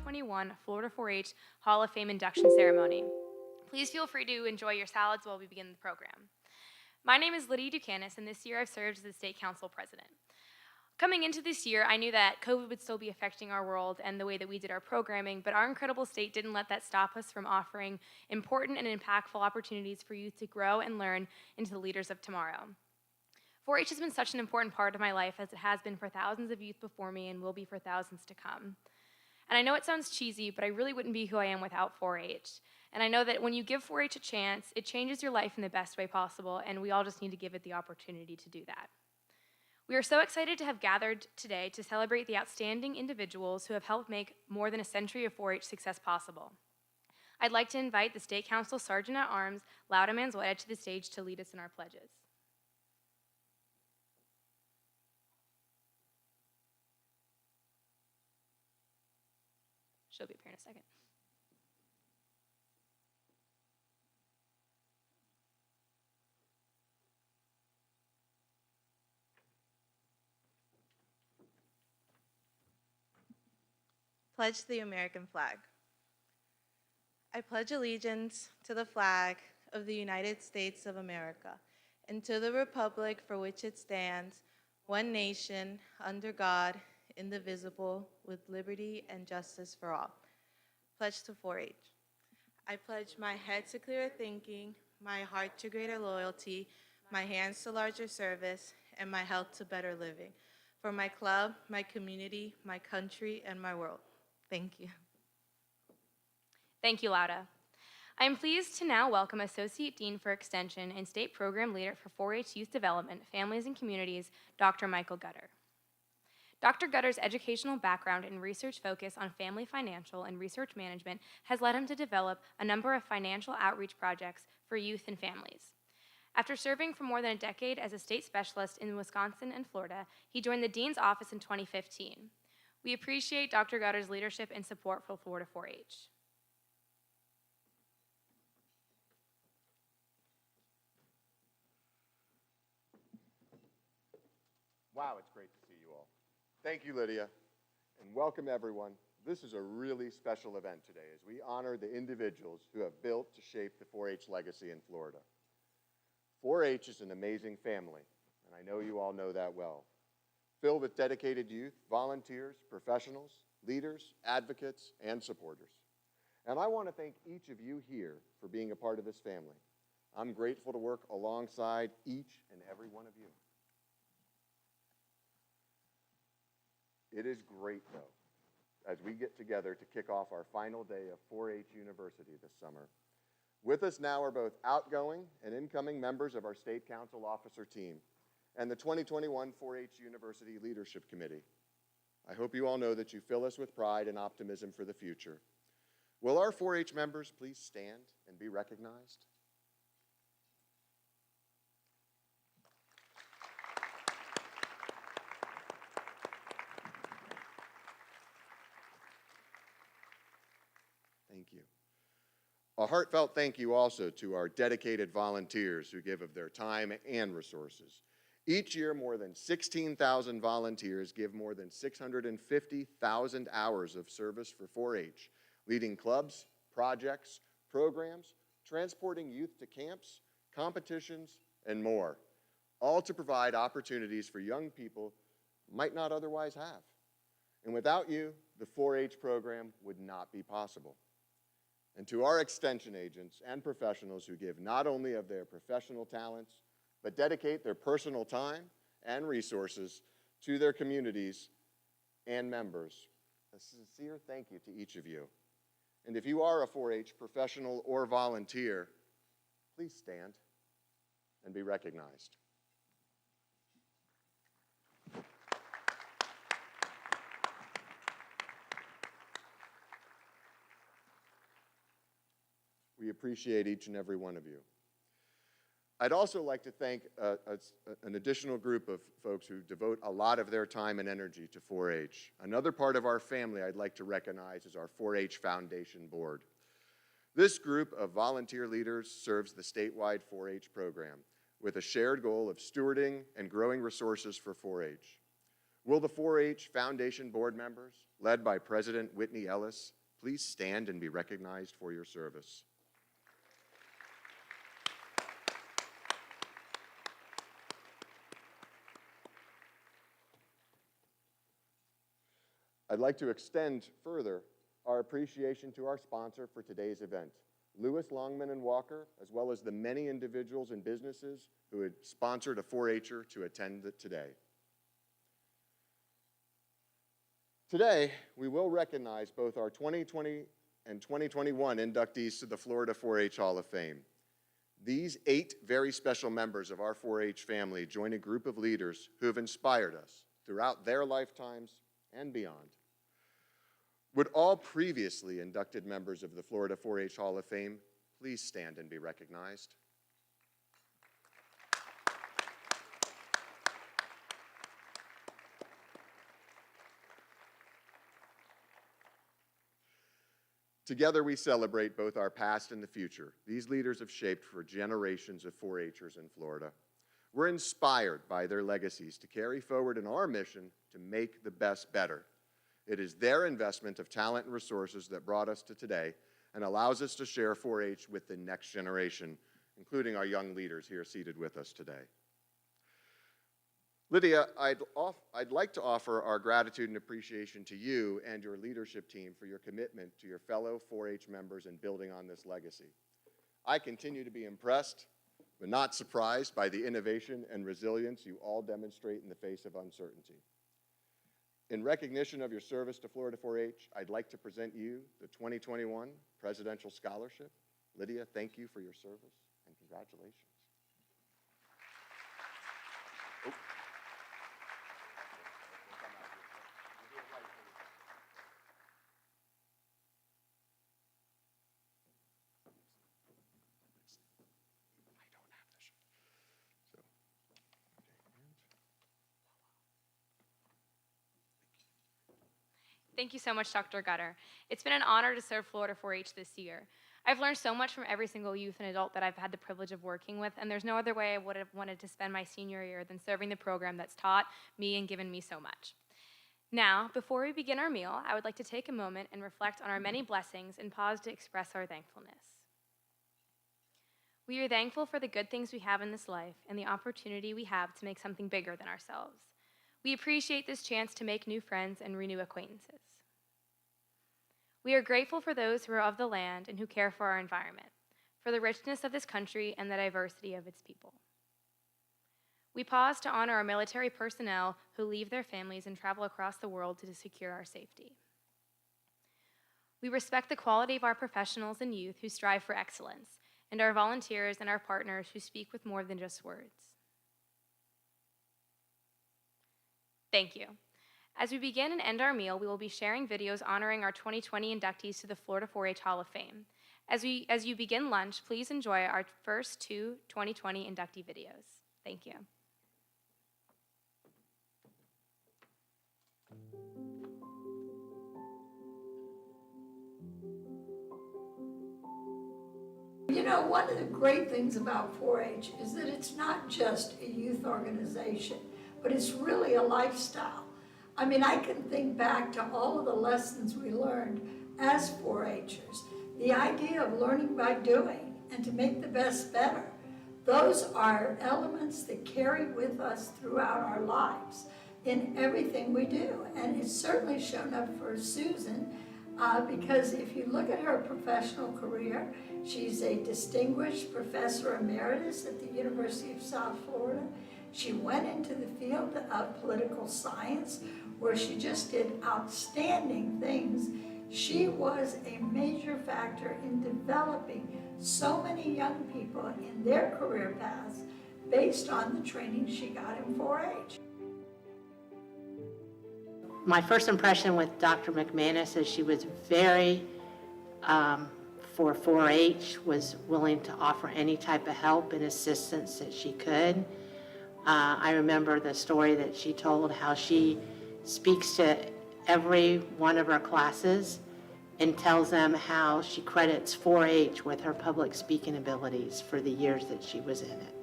2021 Florida 4-H Hall of Fame induction ceremony. Please feel free to enjoy your salads while we begin the program. My name is Lydia Ducanis, and this year I've served as the State Council President. Coming into this year, I knew that COVID would still be affecting our world and the way that we did our programming, but our incredible state didn't let that stop us from offering important and impactful opportunities for youth to grow and learn into the leaders of tomorrow. 4-H has been such an important part of my life, as it has been for thousands of youth before me and will be for thousands to come. And I know it sounds cheesy, but I really wouldn't be who I am without 4-H. And I know that when you give 4-H a chance, it changes your life in the best way possible, and we all just need to give it the opportunity to do that. We are so excited to have gathered today to celebrate the outstanding individuals who have helped make more than a century of 4-H success possible. I'd like to invite the State Council Sergeant at Arms, Lauda Manzueta, to the stage to lead us in our pledges. She'll be up here in a second. Pledge the American flag. I pledge allegiance to the flag of the United States of America and to the republic for which it stands, one nation, under God, indivisible, with liberty and justice for all. Pledge to 4-H. I pledge my head to clearer thinking, my heart to greater loyalty, my hands to larger service, and my health to better living. For my club, my community, my country, and my world. Thank you. Thank you, Lauda. I am pleased to now welcome Associate Dean for Extension and State Program Leader for 4-H Youth Development, Families and Communities, Dr. Michael Gutter. Dr. Gutter's educational background and research focus on family financial and research management has led him to develop a number of financial outreach projects for youth and families. After serving for more than a decade as a state specialist in Wisconsin and Florida, he joined the Dean's office in 2015. We appreciate Dr. Gutter's leadership and support for Florida 4-H. Wow, it's great to see you all. Thank you, Lydia, and welcome everyone. This is a really special event today as we honor the individuals who have built to shape the 4-H legacy in Florida. 4-H is an amazing family, and I know you all know that well. Filled with dedicated youth, volunteers, professionals, leaders, advocates, and supporters. And I want to thank each of you here for being a part of this family. I'm grateful to work alongside each and every one of you. It is great, though, as we get together to kick off our final day of 4-H University this summer. With us now are both outgoing and incoming members of our State Council officer team and the 2021 4-H University Leadership Committee. I hope you all know that you fill us with pride and optimism for the future. Will our 4-H members please stand and be recognized? Thank you. A heartfelt thank you also to our dedicated volunteers who give of their time and resources. Each year, more than 16,000 volunteers give more than 650,000 hours of service for 4-H, leading clubs, projects, programs, transporting youth to camps, competitions, and more, all to provide opportunities for young people might not otherwise have. And without you, the 4-H program would not be possible. And to our extension agents and professionals who give not only of their professional talents, but dedicate their personal time and resources to their communities and members, a sincere thank you to each of you. And if you are a 4-H professional or volunteer, please stand and be recognized. We appreciate each and every one of you. I'd also like to thank an additional group of folks who devote a lot of their time and energy to 4-H. Another part of our family I'd like to recognize is our 4-H Foundation Board. This group of volunteer leaders serves the statewide 4-H program with a shared goal of stewarding and growing resources for 4-H. Will the 4-H Foundation board members, led by President Whitney Ellis, please stand and be recognized for your service? I'd like to extend further our appreciation to our sponsor for today's event, Lewis Longman and Walker, as well as the many individuals and businesses who had sponsored a 4-H'er to attend today. Today, we will recognize both our 2020 and 2021 inductees to the Florida 4-H Hall of Fame. These 8 very special members of our 4-H family join a group of leaders who have inspired us throughout their lifetimes and beyond. Would all previously inducted members of the Florida 4-H Hall of Fame please stand and be recognized? Together we celebrate both our past and the future. These leaders have shaped for generations of 4-H'ers in Florida. We're inspired by their legacies to carry forward in our mission to make the best better. It is their investment of talent and resources that brought us to today and allows us to share 4-H with the next generation, including our young leaders here seated with us today. Lydia, I'd like to offer our gratitude and appreciation to you and your leadership team for your commitment to your fellow 4-H members and building on this legacy. I continue to be impressed, but not surprised by the innovation and resilience you all demonstrate in the face of uncertainty. In recognition of your service to Florida 4-H, I'd like to present you the 2021 Presidential Scholarship. Lydia, thank you for your service and congratulations. Thank you so much, Dr. Gutter. It's been an honor to serve Florida 4-H this year. I've learned so much from every single youth and adult that I've had the privilege of working with, and there's no other way I would have wanted to spend my senior year than serving the program that's taught me and given me so much. Now, before we begin our meal, I would like to take a moment and reflect on our many blessings and pause to express our thankfulness. We are thankful for the good things we have in this life and the opportunity we have to make something bigger than ourselves. We appreciate this chance to make new friends and renew acquaintances. We are grateful for those who are of the land and who care for our environment, for the richness of this country and the diversity of its people. We pause to honor our military personnel who leave their families and travel across the world to secure our safety. We respect the quality of our professionals and youth who strive for excellence, and our volunteers and our partners who speak with more than just words. Thank you. As we begin and end our meal, we will be sharing videos honoring our 2020 inductees to the Florida 4-H Hall of Fame. As you begin lunch, please enjoy our first 2 2020 inductee videos. Thank you. You know, one of the great things about 4-H is that it's not just a youth organization, but it's really a lifestyle. I mean, I can think back to all of the lessons we learned as 4-H'ers. The idea of learning by doing and to make the best better. Those are elements that carry with us throughout our lives in everything we do. And it's certainly shown up for Susan because if you look at her professional career, she's a distinguished professor emeritus at the University of South Florida. She went into the field of political science where she just did outstanding things. She was a major factor in developing so many young people in their career paths based on the training she got in 4-H. My first impression with Dr. McManus is she was very, for 4-H, was willing to offer any type of help and assistance that she could. I remember the story that she told, how she speaks to every one of her classes and tells them how she credits 4-H with her public speaking abilities for the years that she was in it.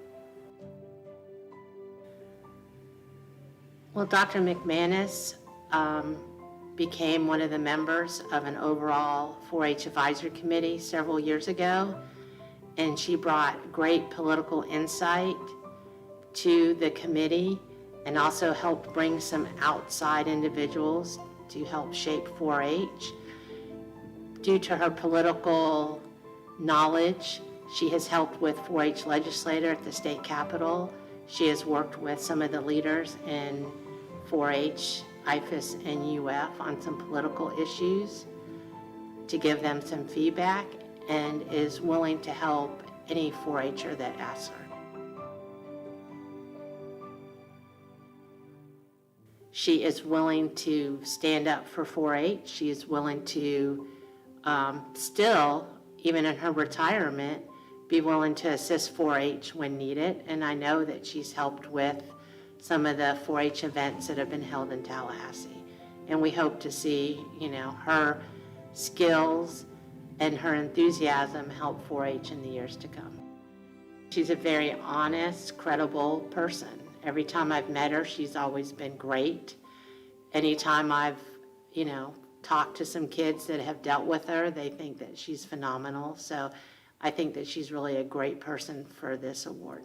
Well, Dr. McManus became one of the members of an overall 4-H advisory committee several years ago, and she brought great political insight to the committee and also helped bring some outside individuals to help shape 4-H. Due to her political knowledge, she has helped with 4-H legislator at the state capitol. She has worked with some of the leaders in 4-H, IFAS, and UF on some political issues to give them some feedback, and is willing to help any 4-H'er that asks her. She is willing to stand up for 4-H. She is willing to still, even in her retirement, be willing to assist 4-H when needed. And I know that she's helped with some of the 4-H events that have been held in Tallahassee. And we hope to see, her skills and her enthusiasm help 4-H in the years to come. She's a very honest, credible person. Every time I've met her, she's always been great. Anytime I've, talked to some kids that have dealt with her, they think that she's phenomenal. So I think that she's really a great person for this award.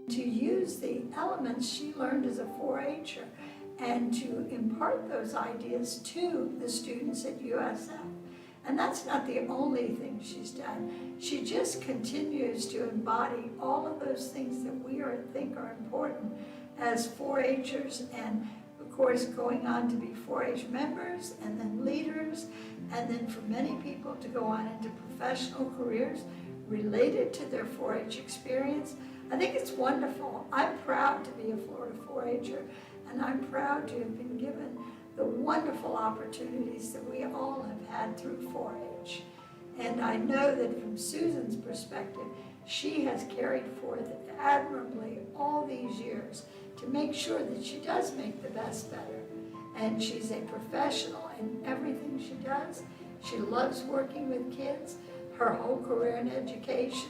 To use the elements she learned as a 4-H'er and to impart those ideas to the students at USF. And that's not the only thing she's done. She just continues to embody all of those things that we think are important as 4-H'ers, and of course going on to be 4-H members and then leaders, and then for many people to go on into professional careers related to their 4-H experience. I think it's wonderful. I'm proud to be a Florida 4-H'er, and I'm proud to have been given the wonderful opportunities that we all have had through 4-H. And I know that from Susan's perspective, she has carried forth admirably all these years to make sure that she does make the best better. And she's a professional in everything she does. She loves working with kids, her whole career in education.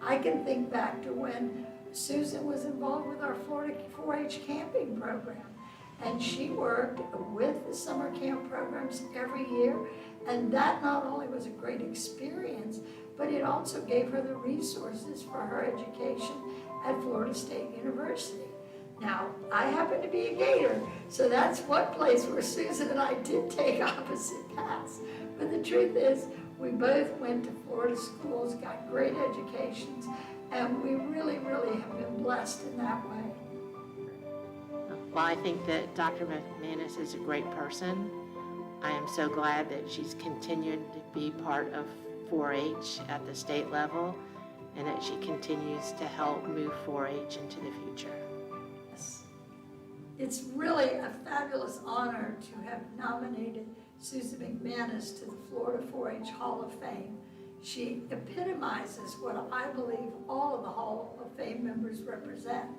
I can think back to when Susan was involved with our Florida 4-H camping program. And she worked with the summer camp programs every year. And that not only was a great experience, but it also gave her the resources for her education at Florida State University. Now, I happen to be a Gator, so that's one place where Susan and I did take opposite paths. But the truth is, we both went to Florida schools, got great educations, and we really, really have been blessed in that way. Well, I think that Dr. McManus is a great person. I am so glad that she's continued to be part of 4-H at the state level, and that she continues to help move 4-H into the future. It's really a fabulous honor to have nominated Susan McManus to the Florida 4-H Hall of Fame. She epitomizes what I believe all of the Hall of Fame members represent.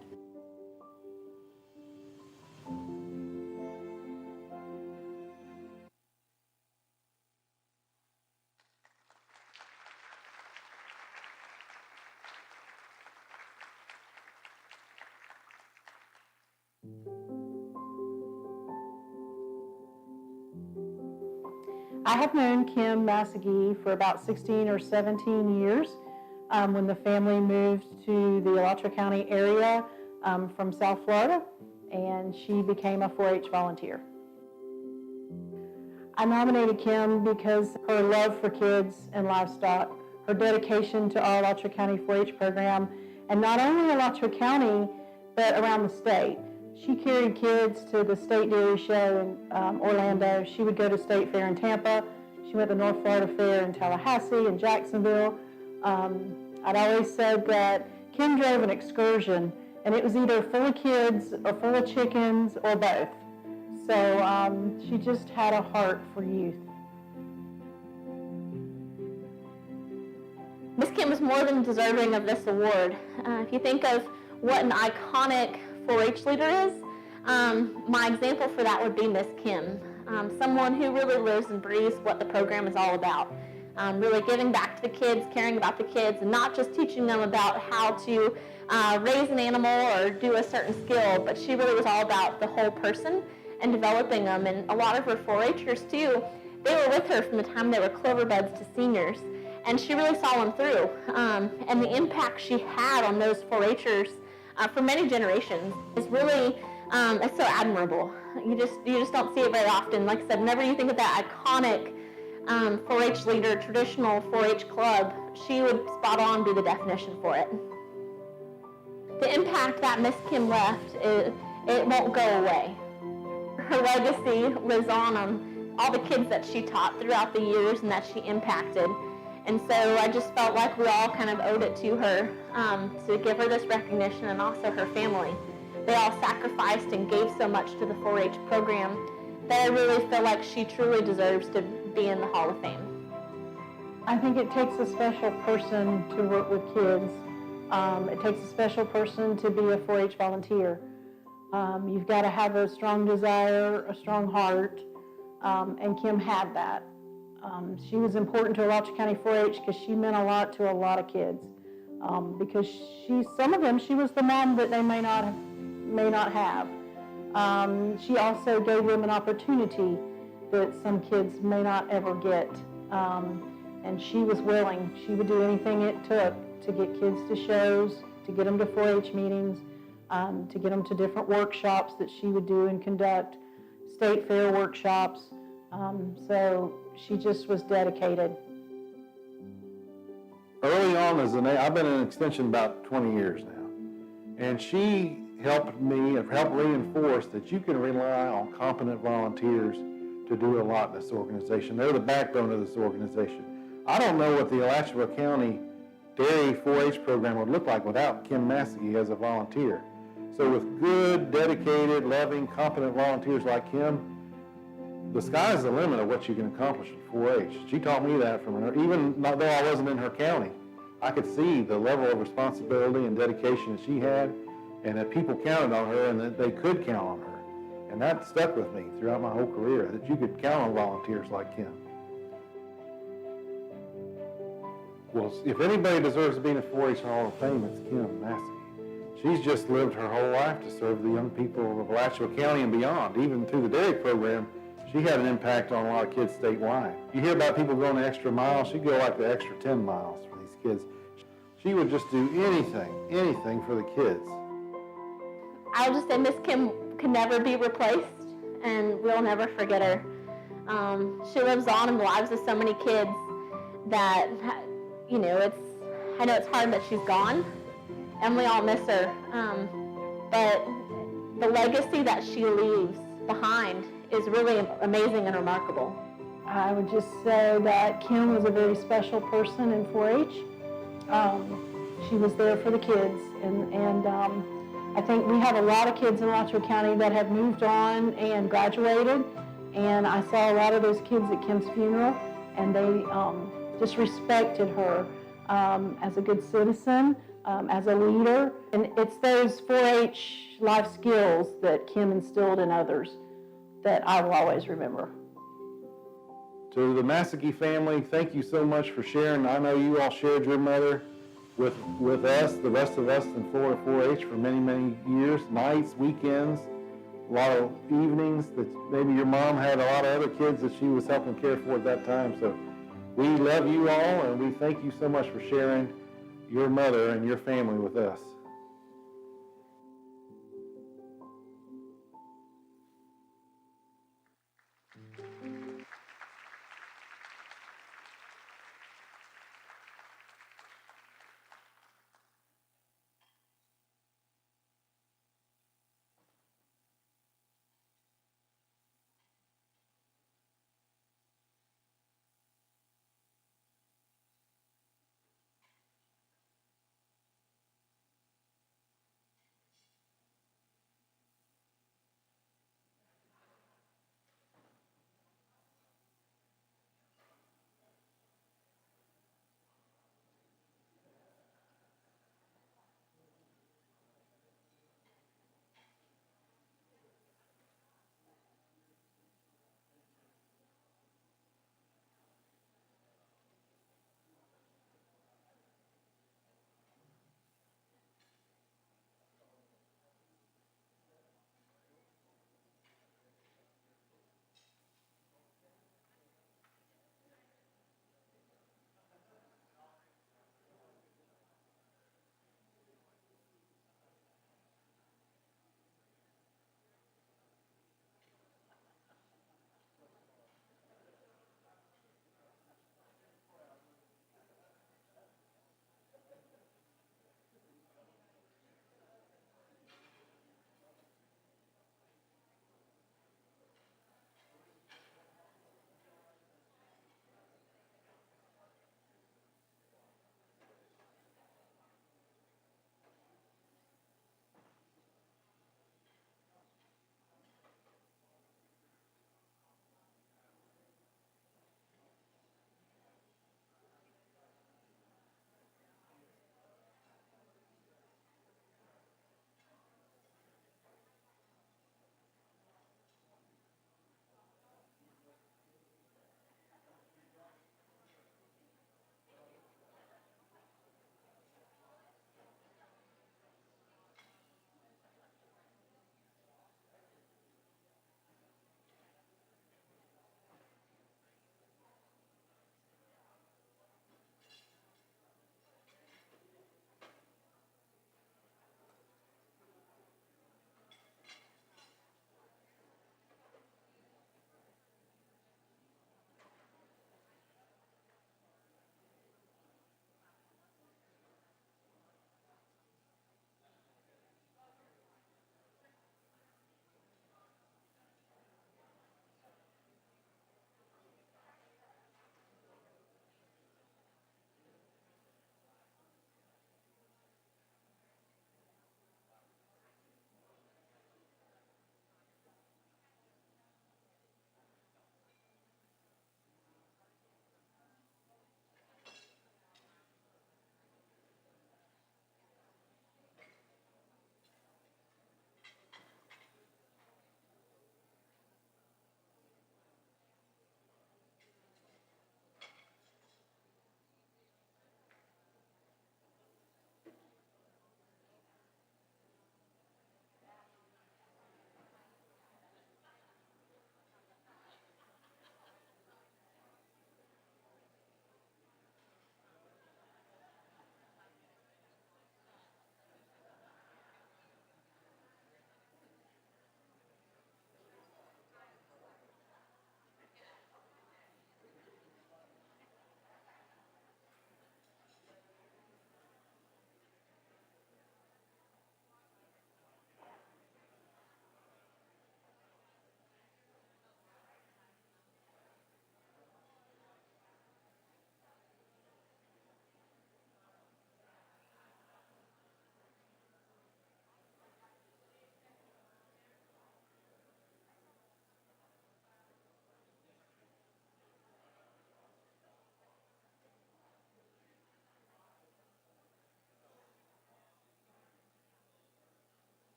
I have known Kim Massagee for about 16 or 17 years when the family moved to the Alachua County area from South Florida, and she became a 4-H volunteer. I nominated Kim because her love for kids and livestock, her dedication to our Alachua County 4-H program, and not only Alachua County, but around the state. She carried kids to the State Dairy Show in Orlando. She would go to State Fair in Tampa. She went to North Florida Fair in Tallahassee and Jacksonville. I'd always said that Kim drove an excursion, and it was either full of kids or full of chickens or both. So she just had a heart for youth. Miss Kim was more than deserving of this award. If you think of what an iconic 4-H leader is, my example for that would be Miss Kim. Someone who really lives and breathes what the program is all about. Really giving back to the kids, caring about the kids, and not just teaching them about how to raise an animal or do a certain skill, but she really was all about the whole person and developing them. And a lot of her 4-Hers too, they were with her from the time they were clover buds to seniors, and she really saw them through. And the impact she had on those 4-Hers for many generations is really it's so admirable. You just don't see it very often. Like I said, whenever you think of that iconic 4-H leader, traditional 4-H club, she would spot on be the definition for it. The impact that Miss Kim left, it won't go away. Her legacy lives on all the kids that she taught throughout the years and that she impacted. And so I just felt like we all kind of owed it to her to give her this recognition, and also her family. They all sacrificed and gave so much to the 4-H program that I really feel like she truly deserves to be in the Hall of Fame. I think it takes a special person to work with kids. It takes a special person to be a 4-H volunteer. You've got to have a strong desire, a strong heart, and Kim had that. She was important to Alachua County 4-H because she meant a lot to a lot of kids. Because some of them, she was the mom that they may not have. She also gave them an opportunity that some kids may not ever get. And she was willing. She would do anything it took to get kids to shows, to get them to 4-H meetings, to get them to different workshops that she would do and conduct, state fair workshops. So she just was dedicated. Early on I've been in Extension about 20 years now, and she helped reinforce that you can rely on competent volunteers to do a lot in this organization. They're the backbone of this organization. I don't know what the Alachua County Dairy 4-H program would look like without Kim Massey as a volunteer. So with good, dedicated, loving, competent volunteers like Kim, the sky's the limit of what you can accomplish in 4-H. She taught me that from her, even though I wasn't in her county. I could see the level of responsibility and dedication that she had, and that people counted on her and that they could count on her. And that stuck with me throughout my whole career, that you could count on volunteers like Kim. Well, if anybody deserves to be in the 4-H Hall of Fame, it's Kim Massey. She's just lived her whole life to serve the young people of Alachua County and beyond. Even through the dairy program, she had an impact on a lot of kids statewide. You hear about people going the extra mile. She'd go like the extra 10 miles for these kids. She would just do anything for the kids. I'll just say Miss Kim could never be replaced, and we'll never forget her. She lives on in the lives of so many kids that, I know it's hard that she's gone, and we all miss her. But the legacy that she leaves behind is really amazing and remarkable. I would just say that Kim was a very special person in 4-H. She was there for the kids, and I think we have a lot of kids in Alachua County that have moved on and graduated, and I saw a lot of those kids at Kim's funeral, and they just respected her as a good citizen, as a leader, and it's those 4-H life skills that Kim instilled in others that I will always remember. To the Massey family, thank you so much for sharing. I know you all shared your mother with us, the rest of us in Florida 4-H for many, many years, nights, weekends, a lot of evenings that maybe your mom had a lot of other kids that she was helping care for at that time. So we love you all, and we thank you so much for sharing your mother and your family with us.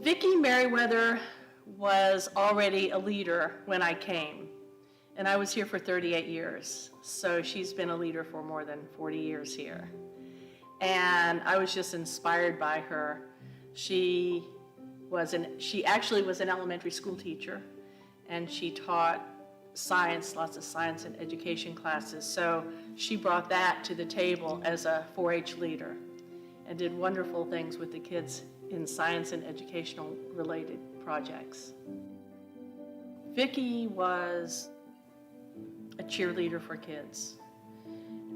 Vicki Merriweather was already a leader when I came, and I was here for 38 years. So she's been a leader for more than 40 years here. And I was just inspired by her. She actually was an elementary school teacher, and she taught science, lots of science and education classes. So she brought that to the table as a 4-H leader and did wonderful things with the kids in science and educational related projects. Vicki was a cheerleader for kids.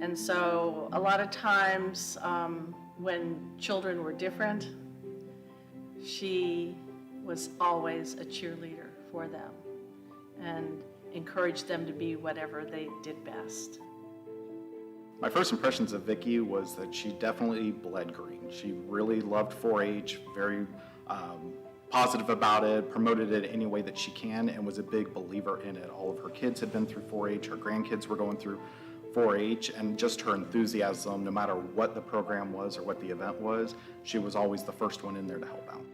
And so a lot of times when children were different, she was always a cheerleader for them and encouraged them to be whatever they did best. My first impressions of Vicki was that she definitely bled green. She really loved 4-H, very positive about it, promoted it any way that she can, and was a big believer in it. All of her kids had been through 4-H, her grandkids were going through 4-H, and just her enthusiasm, no matter what the program was or what the event was, she was always the first one in there to help out.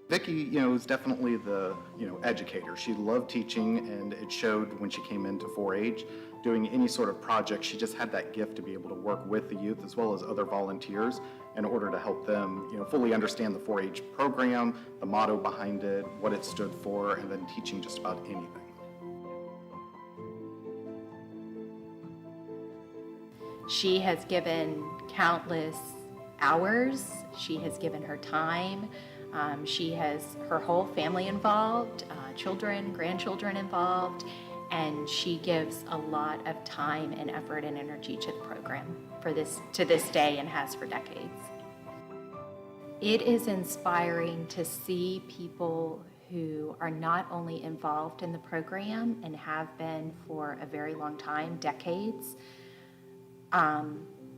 Vicki, was definitely the, educator. She loved teaching, and it showed when she came into 4-H. Doing any sort of project, she just had that gift to be able to work with the youth as well as other volunteers in order to help them, fully understand the 4-H program, the motto behind it, what it stood for, and then teaching just about anything. She has given countless hours. She has given her time. She has her whole family involved, children, grandchildren involved, and she gives a lot of time and effort and energy to the program to this day and has for decades. It is inspiring to see people who are not only involved in the program and have been for a very long time, decades,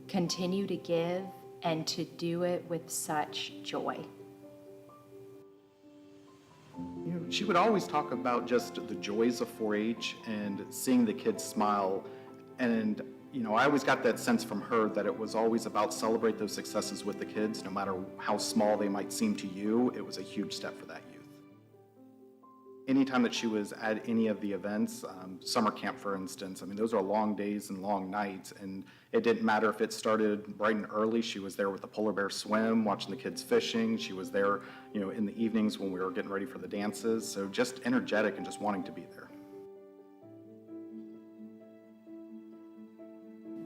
continue to give and to do it with such joy. She would always talk about just the joys of 4-H and seeing the kids smile. And, I always got that sense from her that it was always about celebrate those successes with the kids, no matter how small they might seem to you. It was a huge step for that youth. Anytime that she was at any of the events, summer camp, for instance, those are long days and long nights, and it didn't matter if it started bright and early. She was there with the polar bear swim, watching the kids fishing. She was there, in the evenings when we were getting ready for the dances. So just energetic and just wanting to be there.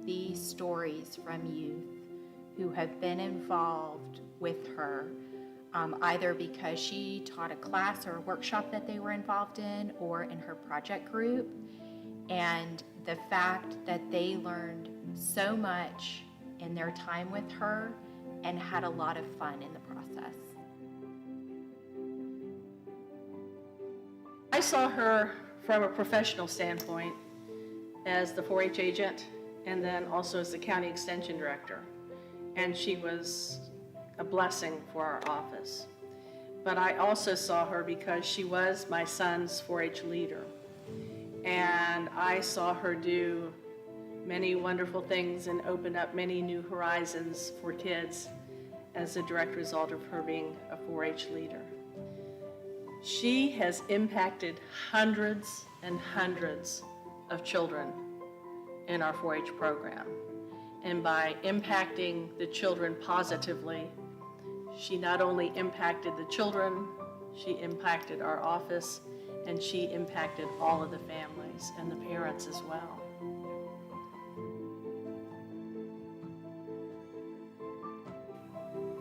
These stories from youth who have been involved with her, either because she taught a class or a workshop that they were involved in or in her project group, and the fact that they learned so much in their time with her and had a lot of fun in the process. I saw her from a professional standpoint as the 4-H agent and then also as the county extension director. And she was a blessing for our office. But I also saw her because she was my son's 4-H leader. And I saw her do many wonderful things and open up many new horizons for kids as a direct result of her being a 4-H leader. She has impacted hundreds and hundreds of children in our 4-H program. And by impacting the children positively, she not only impacted the children, she impacted our office, and she impacted all of the families and the parents as well.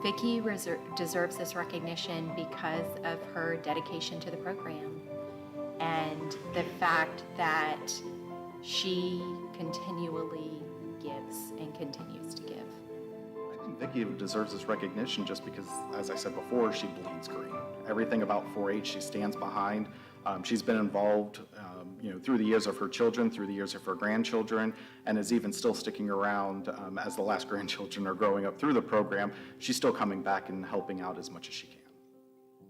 Vicki deserves this recognition because of her dedication to the program and the fact that she continually gives and continues to give. I think Vicki deserves this recognition just because, as I said before, she bleeds green. Everything about 4-H she stands behind. She's been involved through the years of her children, through the years of her grandchildren, and is even still sticking around as the last grandchildren are growing up through the program. She's still coming back and helping out as much as she can.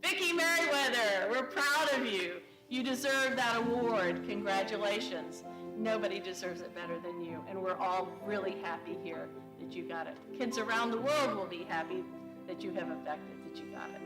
Vicki Merriweather, we're proud of you. You deserve that award. Congratulations. Nobody deserves it better than you, and we're all really happy here that that you got it. Kids around the world will be happy that you have affected that you got it.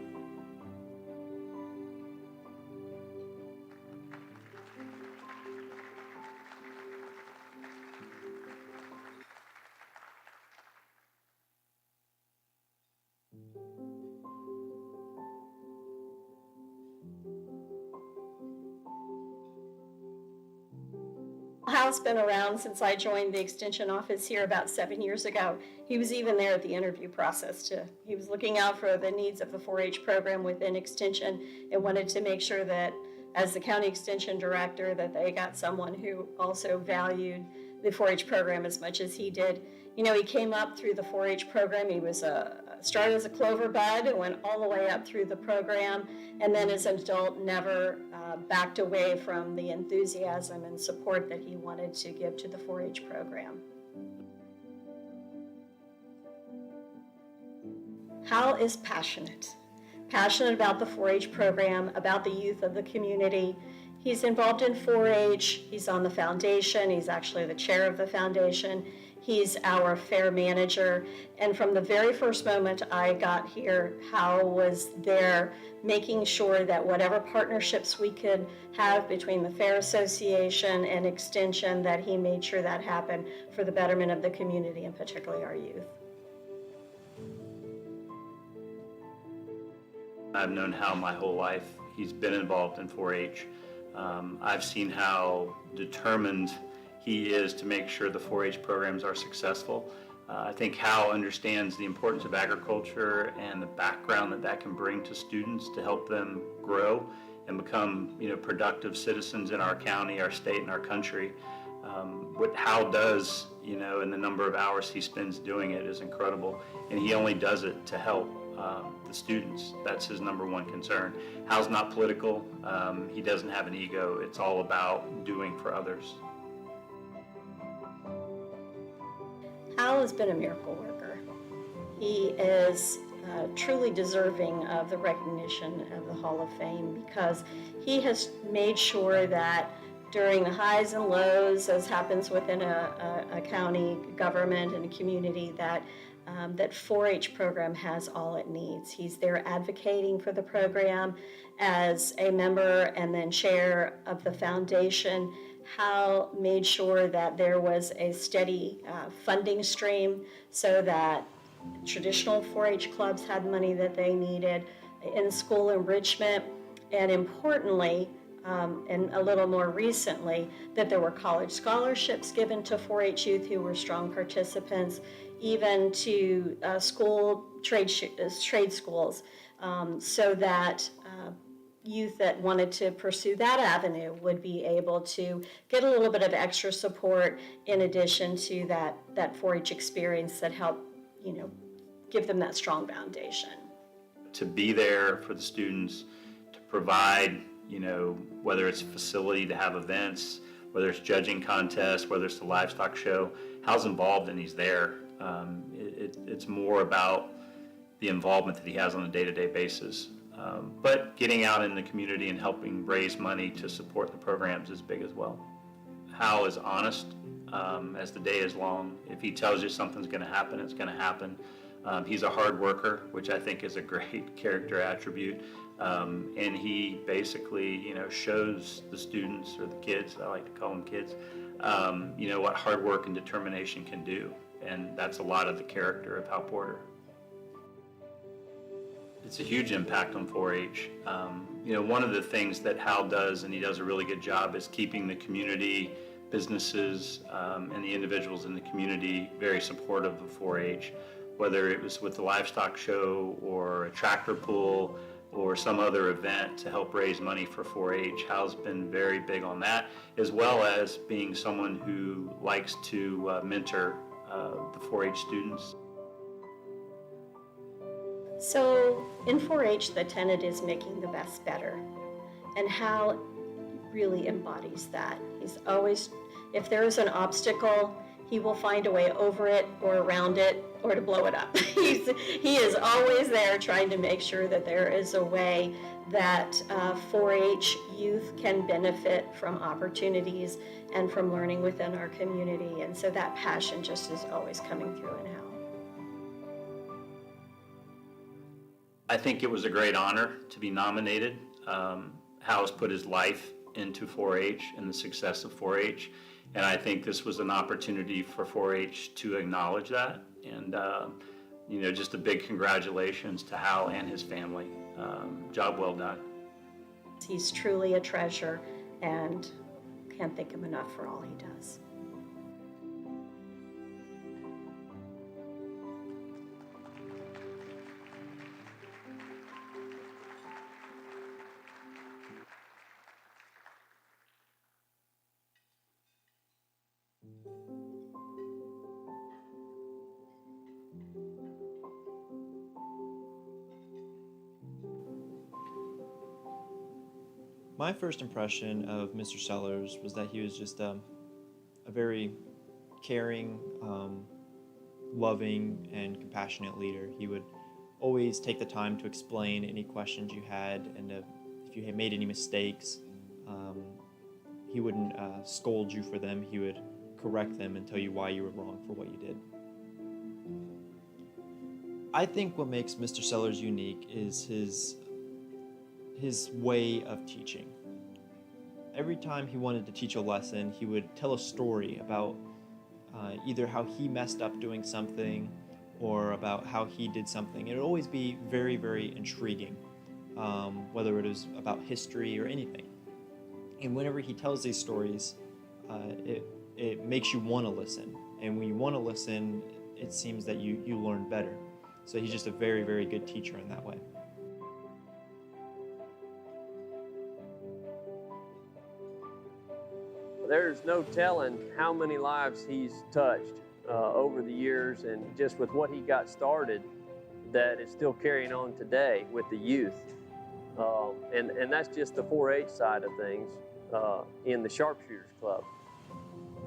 Hal's been around since I joined the extension office here about 7 years ago. He was even there at the interview process he was looking out for the needs of the 4-H program within extension and wanted to make sure that as the county extension director that they got someone who also valued the 4-H program as much as he did. You know, he came up through the 4-H program. He was started as a clover bud and went all the way up through the program, and then as an adult never backed away from the enthusiasm and support that he wanted to give to the 4-H program. Hal is passionate about the 4-H program, about the youth of the community. He's involved in 4-H, he's on the foundation, he's actually the chair of the foundation. He's our fair manager, and from the very first moment I got here, Hal was there making sure that whatever partnerships we could have between the Fair Association and Extension, that he made sure that happened for the betterment of the community and particularly our youth. I've known Hal my whole life. He's been involved in 4-H. I've seen how determined he is to make sure the 4-H programs are successful. I think Hal understands the importance of agriculture and the background that can bring to students to help them grow and become, productive citizens in our county, our state, and our country. What Hal does, and the number of hours he spends doing it is incredible, and he only does it to help the students. That's his number one concern. Hal's not political. He doesn't have an ego. It's all about doing for others. Hal has been a miracle worker. He is truly deserving of the recognition of the Hall of Fame because he has made sure that during the highs and lows, as happens within a county government and a community, that 4-H program has all it needs. He's there advocating for the program as a member and then chair of the foundation. Hal made sure that there was a steady funding stream so that traditional 4-H clubs had money that they needed, in school enrichment, and importantly, and a little more recently, that there were college scholarships given to 4-H youth who were strong participants, even to school trade schools, so that youth that wanted to pursue that avenue would be able to get a little bit of extra support in addition to that 4-H experience that helped, give them that strong foundation. To be there for the students, to provide, whether it's a facility to have events, whether it's judging contests, whether it's the livestock show, Hal's involved and he's there. It's more about the involvement that he has on a day-to-day basis. But getting out in the community and helping raise money to support the programs is big as well. Hal is honest as the day is long. If he tells you something's going to happen, it's going to happen. He's a hard worker, which I think is a great character attribute. And he basically, shows the students or the kids, I like to call them kids, what hard work and determination can do. And that's a lot of the character of Hal Porter. It's a huge impact on 4-H. One of the things that Hal does, and he does a really good job, is keeping the community, businesses, and the individuals in the community very supportive of 4-H, whether it was with the livestock show or a tractor pull or some other event to help raise money for 4-H. Hal's been very big on that, as well as being someone who likes to mentor the 4-H students. So in 4-H, the tenet is making the best better. And Hal really embodies that. He's always, if there is an obstacle, he will find a way over it or around it or to blow it up. He is always there trying to make sure that there is a way that 4-H youth can benefit from opportunities and from learning within our community. And so that passion just is always coming through in Hal. I think it was a great honor to be nominated. Hal has put his life into 4-H and the success of 4-H, and I think this was an opportunity for 4-H to acknowledge that. And just a big congratulations to Hal and his family. Job well done. He's truly a treasure, and can't thank him enough for all he does. My first impression of Mr. Sellers was that he was just a very caring, loving, and compassionate leader. He would always take the time to explain any questions you had, and if you had made any mistakes, he wouldn't scold you for them. He would correct them and tell you why you were wrong for what you did. I think what makes Mr. Sellers unique is his way of teaching. Every time he wanted to teach a lesson, he would tell a story about either how he messed up doing something or about how he did something. It would always be very, very intriguing, whether it was about history or anything. And whenever he tells these stories, it makes you want to listen. And when you want to listen, it seems that you learn better. So he's just a very, very good teacher in that way. There's no telling how many lives he's touched over the years, and just with what he got started, that is still carrying on today with the youth. And that's just the 4-H side of things in the Sharpshooters Club.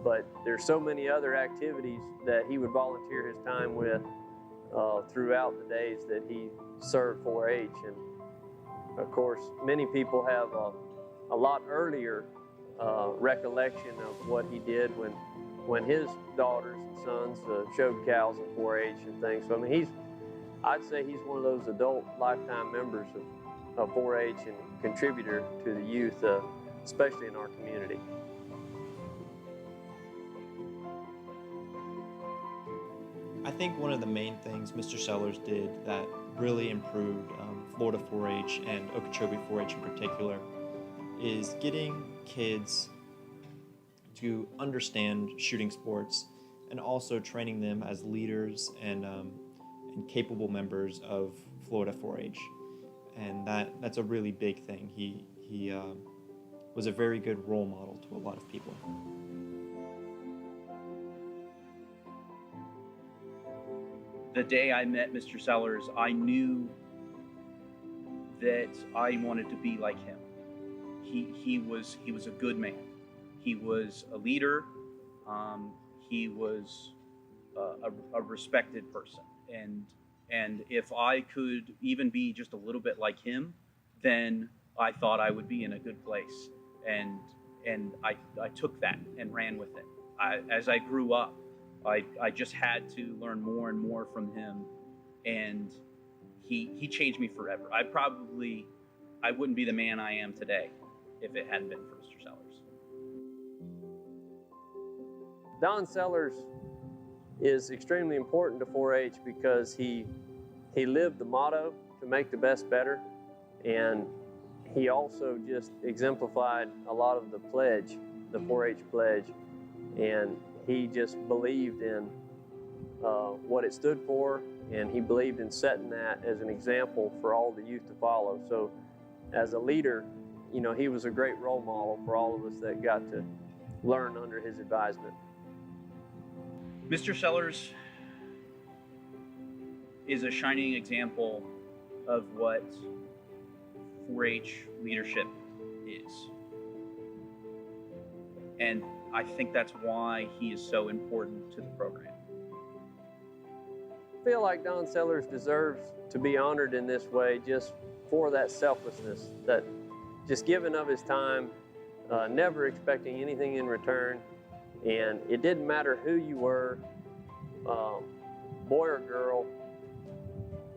But there's so many other activities that he would volunteer his time with throughout the days that he served 4-H. And of course, many people have a lot earlier recollection of what he did when his daughters and sons showed cows in 4-H and things. So I mean, I'd say he's one of those adult lifetime members of 4-H and contributor to the youth, especially in our community. I think one of the main things Mr. Sellers did that really improved Florida 4-H and Okeechobee 4-H in particular is getting kids to understand shooting sports and also training them as leaders and capable members of Florida 4-H. And that's a really big thing. He was a very good role model to a lot of people. The day I met Mr. Sellers, I knew that I wanted to be like him. He was a good man. He was a leader. He was a respected person. And if I could even be just a little bit like him, then I thought I would be in a good place. And I took that and ran with it. As I grew up, I just had to learn more and more from him, and he changed me forever. I wouldn't be the man I am today if it hadn't been for Mr. Sellers. Don Sellers is extremely important to 4-H because he lived the motto to make the best better, and he also just exemplified a lot of the pledge, the 4-H pledge, and he just believed in what it stood for, and he believed in setting that as an example for all the youth to follow. So as a leader, you know, he was a great role model for all of us that got to learn under his advisement. Mr. Sellers is a shining example of what 4-H leadership is. And I think that's why he is so important to the program. I feel like Don Sellers deserves to be honored in this way just for that selflessness, that just giving of his time, never expecting anything in return. And it didn't matter who you were, boy or girl,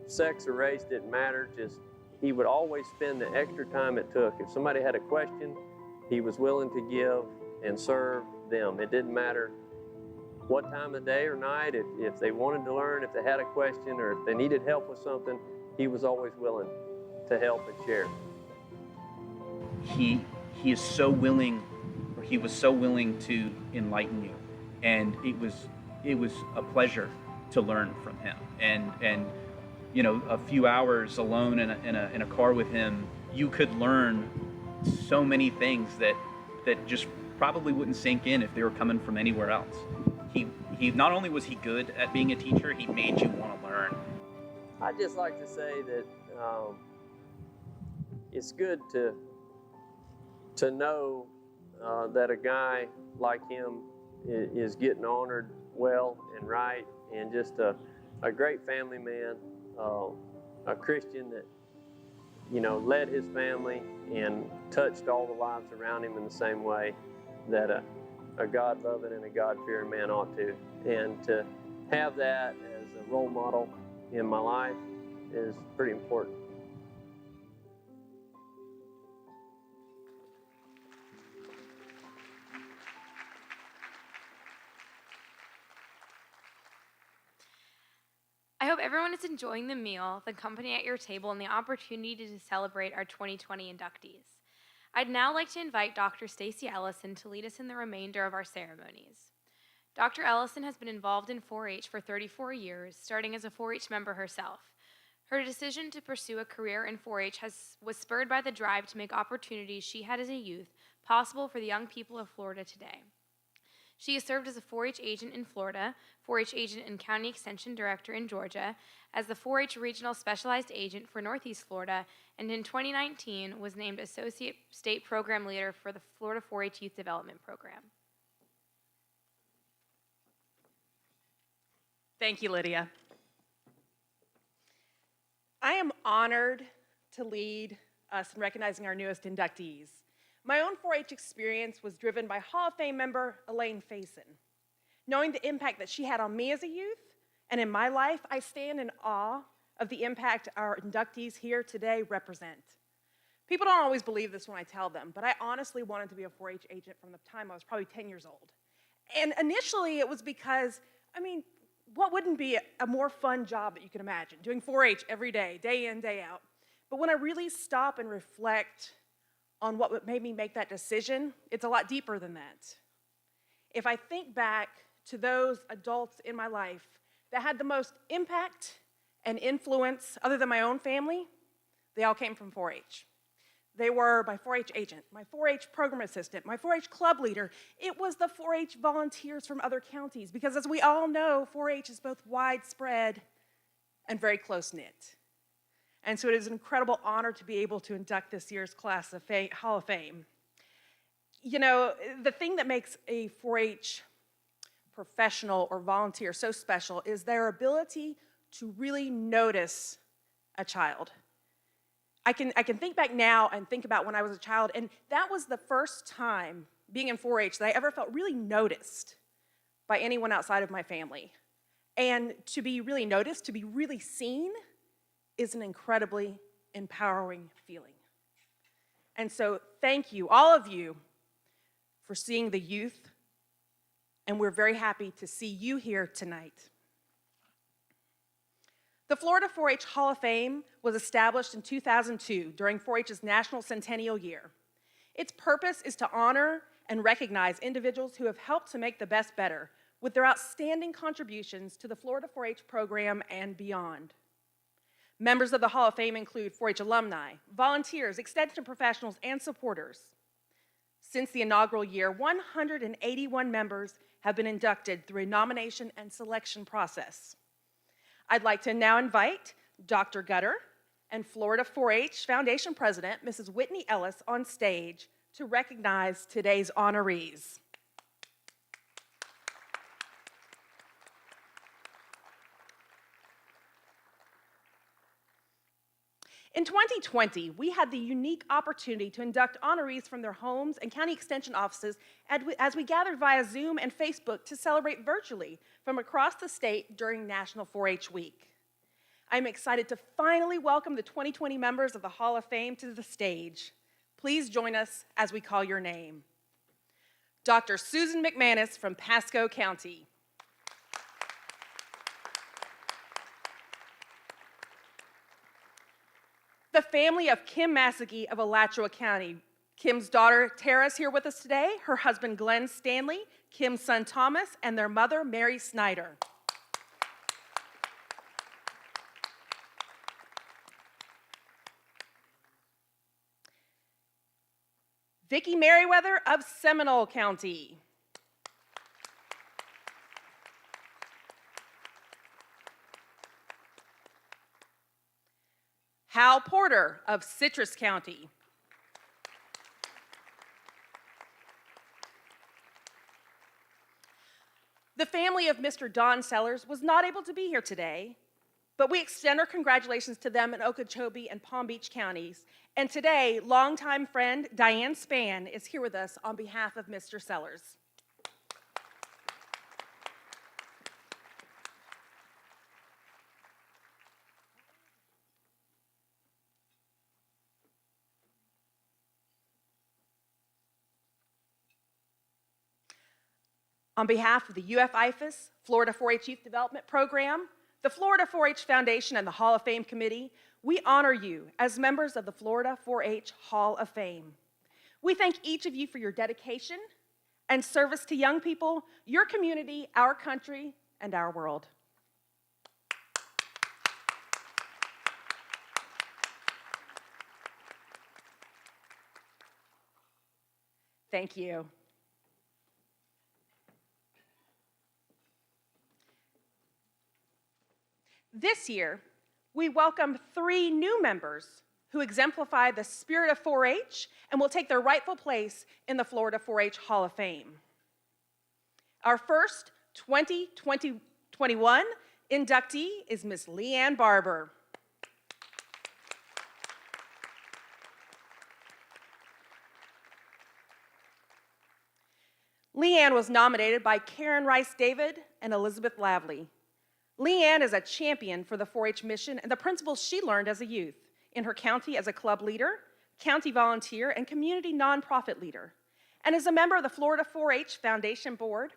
sex or race didn't matter. Just he would always spend the extra time it took. If somebody had a question, he was willing to give and serve them. It didn't matter what time of day or night, if they wanted to learn, if they had a question, or if they needed help with something, he was always willing to help and share. He is so willing, or he was so willing to enlighten you, and it was a pleasure to learn from him. And you know, a few hours alone in a car with him, you could learn so many things that just probably wouldn't sink in if they were coming from anywhere else. He not only was he good at being a teacher, he made you want to learn. I'd just like to say that it's good to know that a guy like him is getting honored well and right, and just a great family man, a Christian that, you know, led his family and touched all the lives around him in the same way that a God-loving and a God-fearing man ought to. And to have that as a role model in my life is pretty important. I hope everyone is enjoying the meal, the company at your table, and the opportunity to celebrate our 2020 inductees. I'd now like to invite Dr. Stacy Ellison to lead us in the remainder of our ceremonies. Dr. Ellison has been involved in 4-H for 34 years, starting as a 4-H member herself. Her decision to pursue a career in 4-H was spurred by the drive to make opportunities she had as a youth possible for the young people of Florida today. She has served as a 4-H agent in Florida, 4-H agent and County Extension Director in Georgia, as the 4-H Regional Specialized Agent for Northeast Florida, and in 2019 was named Associate State Program Leader for the Florida 4-H Youth Development Program. Thank you, Lydia. I am honored to lead us in recognizing our newest inductees. My own 4-H experience was driven by Hall of Fame member Elaine Faison. Knowing the impact that she had on me as a youth and in my life, I stand in awe of the impact our inductees here today represent. People don't always believe this when I tell them, but I honestly wanted to be a 4-H agent from the time I was probably 10 years old. And initially it was because, I mean, what wouldn't be a more fun job that you can imagine, doing 4-H every day, day in, day out. But when I really stop and reflect on what made me make that decision, it's a lot deeper than that. If I think back to those adults in my life that had the most impact and influence other than my own family, they all came from 4-H. They were my 4-H agent, my 4-H program assistant, my 4-H club leader. It was the 4-H volunteers from other counties, because as we all know, 4-H is both widespread and very close-knit. And so it is an incredible honor to be able to induct this year's class of Hall of Fame. You know, the thing that makes a 4-H professional or volunteer so special is their ability to really notice a child. I can think back now and think about when I was a child, and that was the first time being in 4-H that I ever felt really noticed by anyone outside of my family. And to be really noticed, to be really seen, is an incredibly empowering feeling. And so thank you, all of you, for seeing the youth, and we're very happy to see you here tonight. The Florida 4-H Hall of Fame was established in 2002 during 4-H's National Centennial Year. Its purpose is to honor and recognize individuals who have helped to make the best better with their outstanding contributions to the Florida 4-H program and beyond. Members of the Hall of Fame include 4-H alumni, volunteers, extension professionals, and supporters. Since the inaugural year, 181 members have been inducted through a nomination and selection process. I'd like to now invite Dr. Gutter and Florida 4-H Foundation President, Mrs. Whitney Ellis, on stage to recognize today's honorees. In 2020, we had the unique opportunity to induct honorees from their homes and county extension offices as we gathered via Zoom and Facebook to celebrate virtually from across the state during National 4-H Week. I'm excited to finally welcome the 2020 members of the Hall of Fame to the stage. Please join us as we call your name. Dr. Susan McManus from Pasco County. The family of Kim Massagee of Alachua County. Kim's daughter Tara is here with us today, her husband Glenn Stanley, Kim's son Thomas, and their mother Mary Snyder. Vicki Merriweather of Seminole County. Hal Porter of Citrus County. The family of Mr. Don Sellers was not able to be here today, but we extend our congratulations to them in Okeechobee and Palm Beach counties. And today, longtime friend Diane Spann is here with us on behalf of Mr. Sellers. On behalf of the UF-IFAS, Florida 4-H Youth Development Program, the Florida 4-H Foundation, and the Hall of Fame Committee, we honor you as members of the Florida 4-H Hall of Fame. We thank each of you for your dedication and service to young people, your community, our country, and our world. Thank you. This year, we welcome 3 new members who exemplify the spirit of 4-H and will take their rightful place in the Florida 4-H Hall of Fame. Our first 2021 inductee is Miss Leanne Barber. Leanne was nominated by Karen Rice David and Elizabeth Lavley. Leanne is a champion for the 4-H mission and the principles she learned as a youth in her county as a club leader, county volunteer, and community nonprofit leader, and is a member of the Florida 4-H Foundation Board.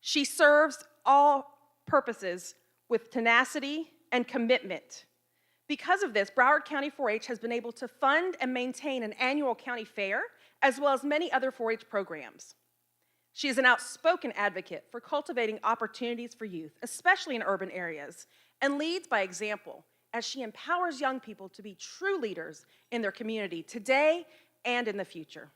She serves all purposes with tenacity and commitment. Because of this, Broward County 4-H has been able to fund and maintain an annual county fair, as well as many other 4-H programs. She is an outspoken advocate for cultivating opportunities for youth, especially in urban areas, and leads by example as she empowers young people to be true leaders in their community today and in the future.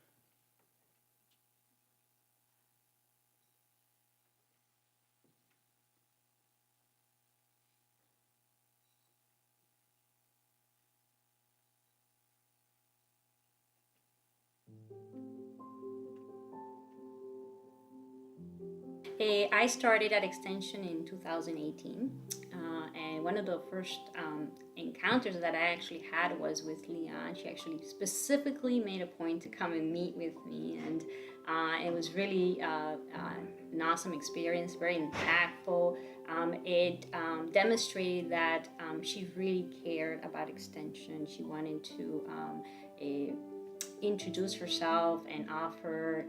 I started at Extension in 2018, and one of the first encounters that I actually had was with Leanne. She actually specifically made a point to come and meet with me, and it was really an awesome experience, very impactful. It demonstrated that she really cared about Extension. She wanted to introduce herself and offer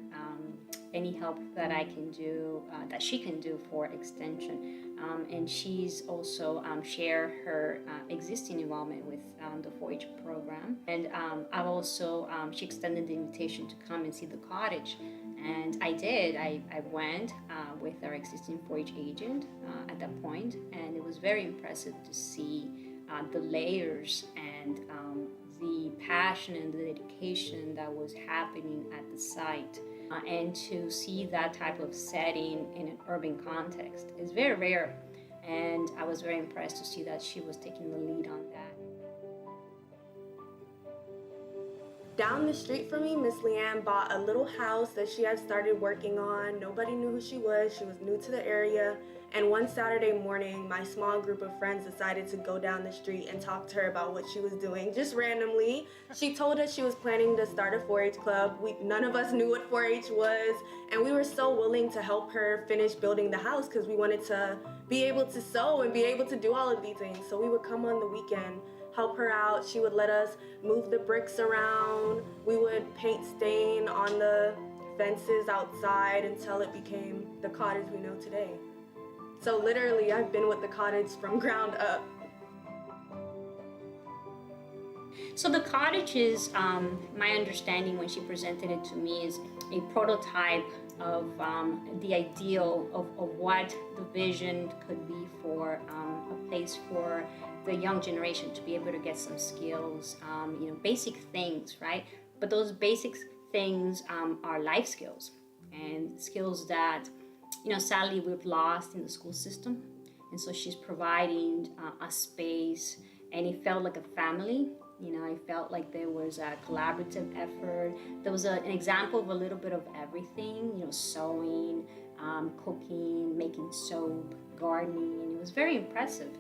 any help that I can do, that she can do for Extension. And she's also shared her existing involvement with the 4-H program. And I've also, she extended the invitation to come and see the cottage. And I did. I went with our existing 4-H agent at that point, and it was very impressive to see the layers and the passion and the dedication that was happening at the site. And to see that type of setting in an urban context is very rare. And I was very impressed to see that she was taking the lead on that. Down the street from me, Miss Leanne bought a little house that she had started working on. Nobody knew who she was new to the area. And one Saturday morning, my small group of friends decided to go down the street and talk to her about what she was doing, just randomly. She told us she was planning to start a 4-H club. None of us knew what 4-H was, and we were so willing to help her finish building the house because we wanted to be able to sew and be able to do all of these things. So we would come on the weekend, help her out. She would let us move the bricks around. We would paint stain on the fences outside until it became the cottage we know today. So literally, I've been with the cottage from ground up. So the cottage is, my understanding when she presented it to me, is a prototype of the ideal of what the vision could be for a place for the young generation to be able to get some skills, basic things, right? But those basic things are life skills, and skills that, sadly we've lost in the school system. And so she's providing a space, and it felt like a family. I felt like there was a collaborative effort. There was an example of a little bit of everything, sewing, cooking, making soap, gardening, and it was very impressive.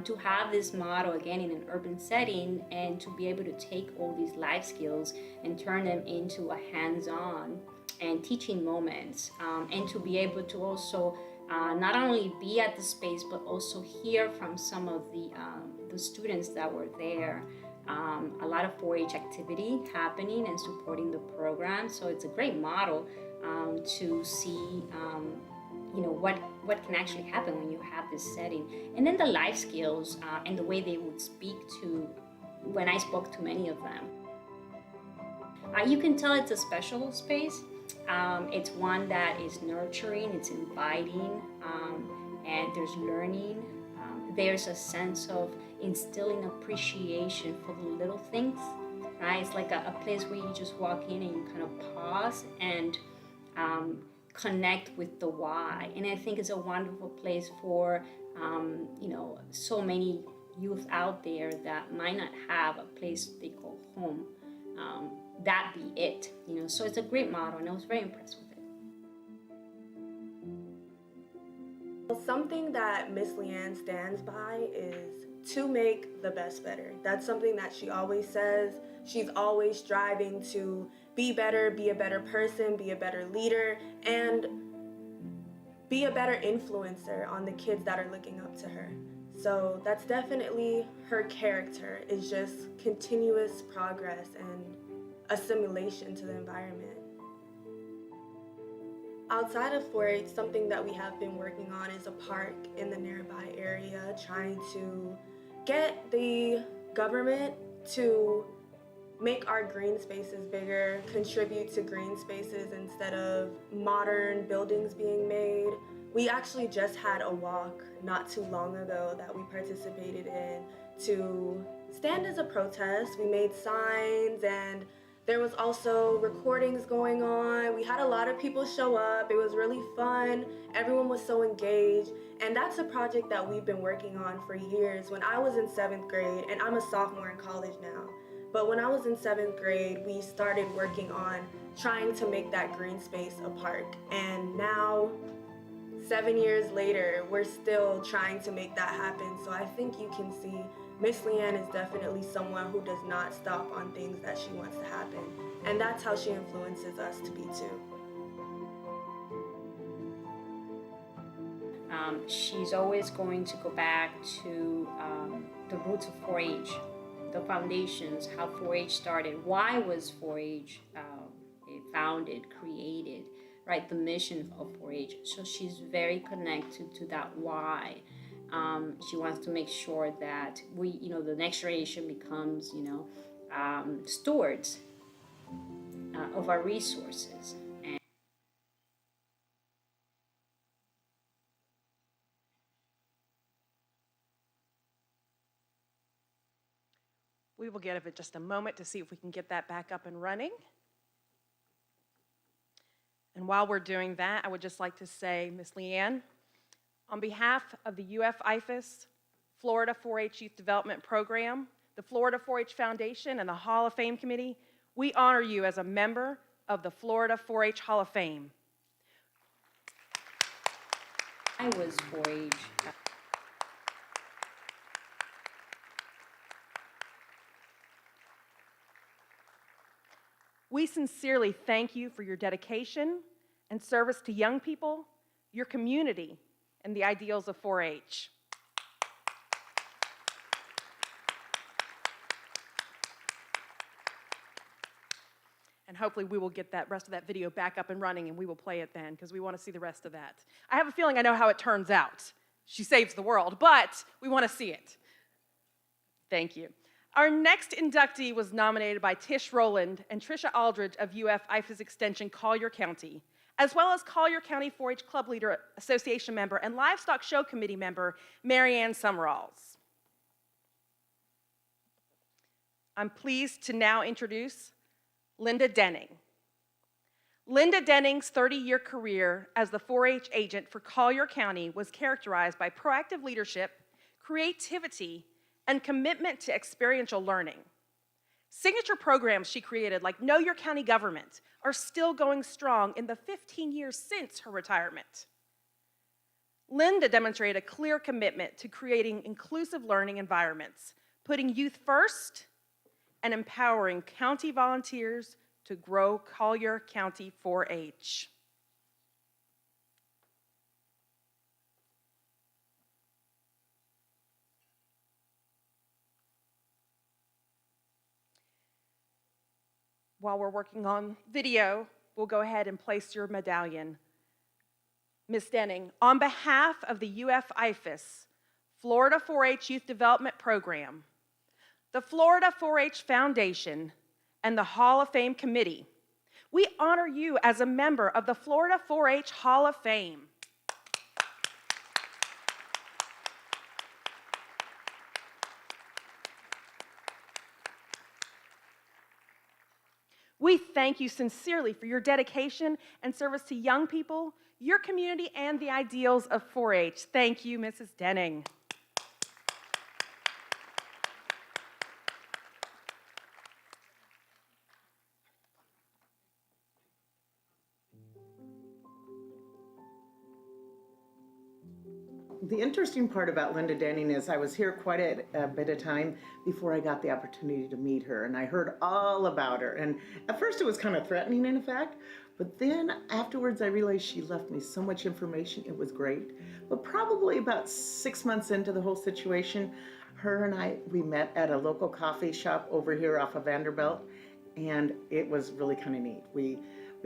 To have this model again in an urban setting, and to be able to take all these life skills and turn them into a hands-on and teaching moments, and to be able to also not only be at the space but also hear from some of the students that were there. A lot of 4-H activity happening and supporting the program, so it's a great model to see what can actually happen when you have this setting. And then the life skills and the way they would speak to, when I spoke to many of them. You can tell it's a special space. It's one that is nurturing, it's inviting, and there's learning. There's a sense of instilling appreciation for the little things, right? It's like a place where you just walk in and you kind of pause and connect with the why. And I think it's a wonderful place for, so many youth out there that might not have a place they call home. That be it, so it's a great model, and I was very impressed with it. Something that Miss Leanne stands by is to make the best better. That's something that she always says. She's always striving to be better, be a better person, be a better leader, and be a better influencer on the kids that are looking up to her. So that's definitely her character, is just continuous progress and assimilation to the environment. Outside of 4-H, something that we have been working on is a park in the nearby area, trying to get the government to make our green spaces bigger, contribute to green spaces instead of modern buildings being made. We actually just had a walk not too long ago that we participated in to stand as a protest. We made signs, and there was also recordings going on. We had a lot of people show up. It was really fun. Everyone was so engaged. And that's a project that we've been working on for years. When I was in 7th grade, and I'm a sophomore in college now, but when I was in 7th grade, we started working on trying to make that green space a park. And now, 7 years later, we're still trying to make that happen. So I think you can see Miss Leanne is definitely someone who does not stop on things that she wants to happen. And that's how she influences us to be too. She's always going to go back to the roots of 4-H, the foundations, how 4-H started, why was 4-H founded, created, right? The mission of 4-H. So she's very connected to that why. She wants to make sure that we, the next generation becomes, stewards of our resources. We will give it just a moment to see if we can get that back up and running. And while we're doing that, I would just like to say, Ms. Leanne, on behalf of the UF-IFAS Florida 4-H Youth Development Program, the Florida 4-H Foundation, and the Hall of Fame Committee, we honor you as a member of the Florida 4-H Hall of Fame. I was 4-H. We sincerely thank you for your dedication and service to young people, your community, and the ideals of 4-H. And hopefully we will get that rest of that video back up and running, and we will play it then, because we want to see the rest of that. I have a feeling I know how it turns out. She saves the world, but we want to see it. Thank you. Our next inductee was nominated by Tish Rowland and Trisha Aldridge of UF IFAS Extension Collier County, as well as Collier County 4-H Club Leader Association member and Livestock Show Committee member Marianne Summeralls. I'm pleased to now introduce Linda Denning. Linda Denning's 30-year career as the 4-H agent for Collier County was characterized by proactive leadership, creativity, and commitment to experiential learning. Signature programs she created, like Know Your County Government, are still going strong in the 15 years since her retirement. Linda demonstrated a clear commitment to creating inclusive learning environments, putting youth first, and empowering county volunteers to grow Collier County 4-H. While we're working on video, we'll go ahead and place your medallion. Ms. Denning, on behalf of the UF IFAS Florida 4-H Youth Development Program, the Florida 4-H Foundation, and the Hall of Fame Committee, we honor you as a member of the Florida 4-H Hall of Fame. We thank you sincerely for your dedication and service to young people, your community, and the ideals of 4-H. Thank you, Mrs. Denning. The interesting part about Linda Denning is I was here quite a bit of time before I got the opportunity to meet her, and I heard all about her. And at first it was kind of threatening, in fact, but then afterwards I realized she left me so much information. It was great. But probably about 6 months into the whole situation, her and we met at a local coffee shop over here off of Vanderbilt, and it was really kind of neat. We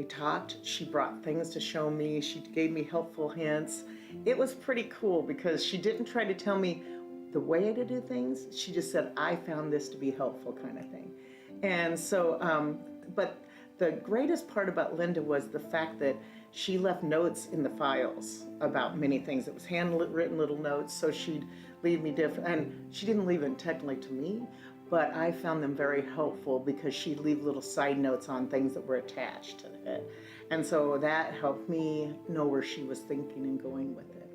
talked, she brought things to show me, she gave me helpful hints. It was pretty cool because she didn't try to tell me the way to do things. She just said, I found this to be helpful, kind of thing. And so, but the greatest part about Linda was the fact that she left notes in the files about many things. It was handwritten little notes, so she'd leave me different, and she didn't leave them technically to me, but I found them very helpful because she'd leave little side notes on things that were attached to it. And so that helped me know where she was thinking and going with it.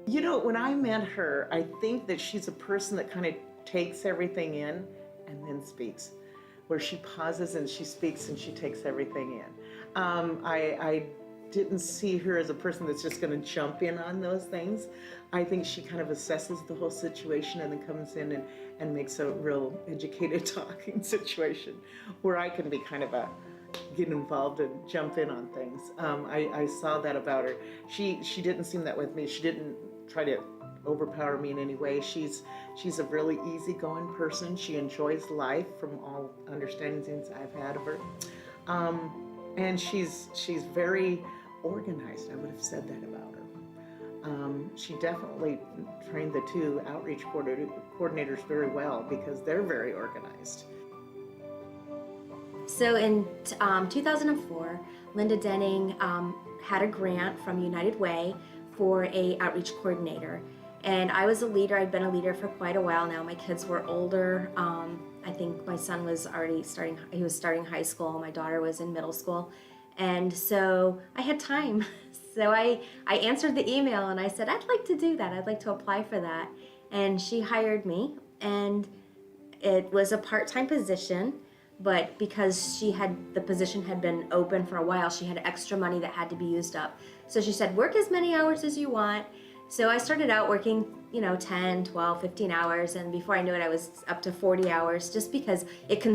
You know, when I met her, I think that she's a person that kind of takes everything in and then speaks, where she pauses and she speaks and she takes everything in. I didn't see her as a person that's just going to jump in on those things. I think she kind of assesses the whole situation and then comes in and makes a real educated talking situation where I can be kind of get involved and jump in on things. I saw that about her. She didn't seem that with me. She didn't try to overpower me in any way. She's a really easygoing person. She enjoys life from all understandings I've had of her. And she's very organized. I would have said that about her. She definitely trained the two outreach coordinators very well because they're very organized. So in 2004, Linda Denning had a grant from United Way for a outreach coordinator. And I was a leader. I'd been a leader for quite a while now. My kids were older. I think my son was already starting high school. My daughter was in middle school. And so I had time. So I answered the email and I said, I'd like to do that. I'd like to apply for that. And she hired me and it was a part-time position, but because the position had been open for a while, she had extra money that had to be used up. So she said, work as many hours as you want. So I started out working, 10, 12, 15 hours, and before I knew it, I was up to 40 hours, just because it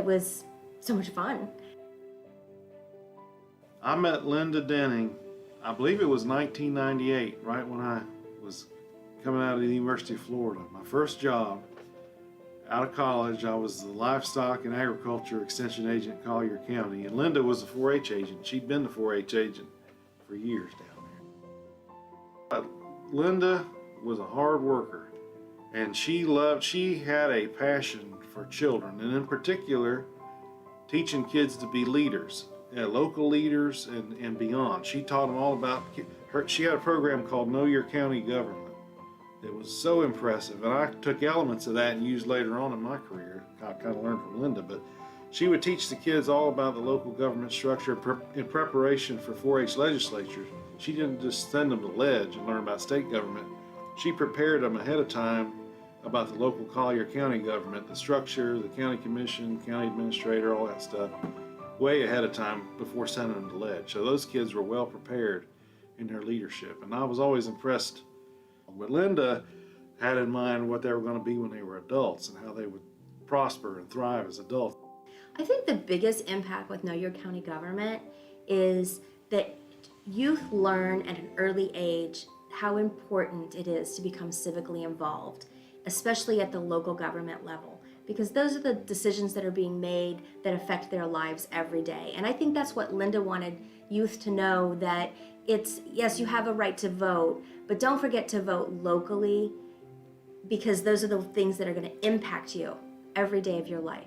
was so much fun. I met Linda Denning, I believe it was 1998, right when I was coming out of the University of Florida. My first job out of college, I was the livestock and agriculture extension agent in Collier County, and Linda was a 4-H agent. She'd been the 4-H agent for years down there. Linda was a hard worker, and she had a passion for children, and in particular, teaching kids to be leaders, local leaders and beyond. She taught them all about she had a program called Know Your County Government. It was so impressive, and I took elements of that and used later on in my career. I kind of learned from Linda, but she would teach the kids all about the local government structure in preparation for 4-H legislatures. She didn't just send them to Ledge and learn about state government. She prepared them ahead of time about the local Collier County government, the structure, the county commission, county administrator, all that stuff, way ahead of time before sending them to Ledge. So those kids were well prepared in their leadership, and I was always impressed. But Linda had in mind what they were going to be when they were adults and how they would prosper and thrive as adults. I think the biggest impact with Know Your County Government is that youth learn at an early age how important it is to become civically involved, especially at the local government level, because those are the decisions that are being made that affect their lives every day. And I think that's what Linda wanted youth to know, that yes, you have a right to vote, but don't forget to vote locally, because those are the things that are going to impact you every day of your life.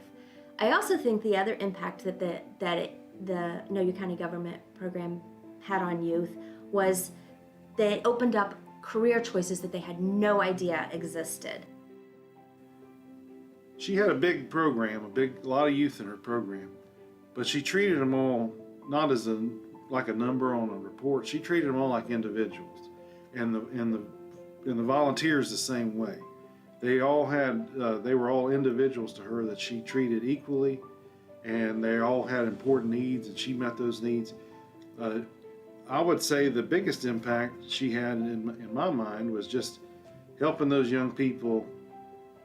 I also think the other impact that the Know Your County Government program had on youth was that it opened up career choices that they had no idea existed. She had a big program, a lot of youth in her program, but she treated them all not as like a number on a report. She treated them all like individuals, and the volunteers the same way. They all they were all individuals to her that she treated equally, and they all had important needs, and she met those needs. I would say the biggest impact she had in my mind was just helping those young people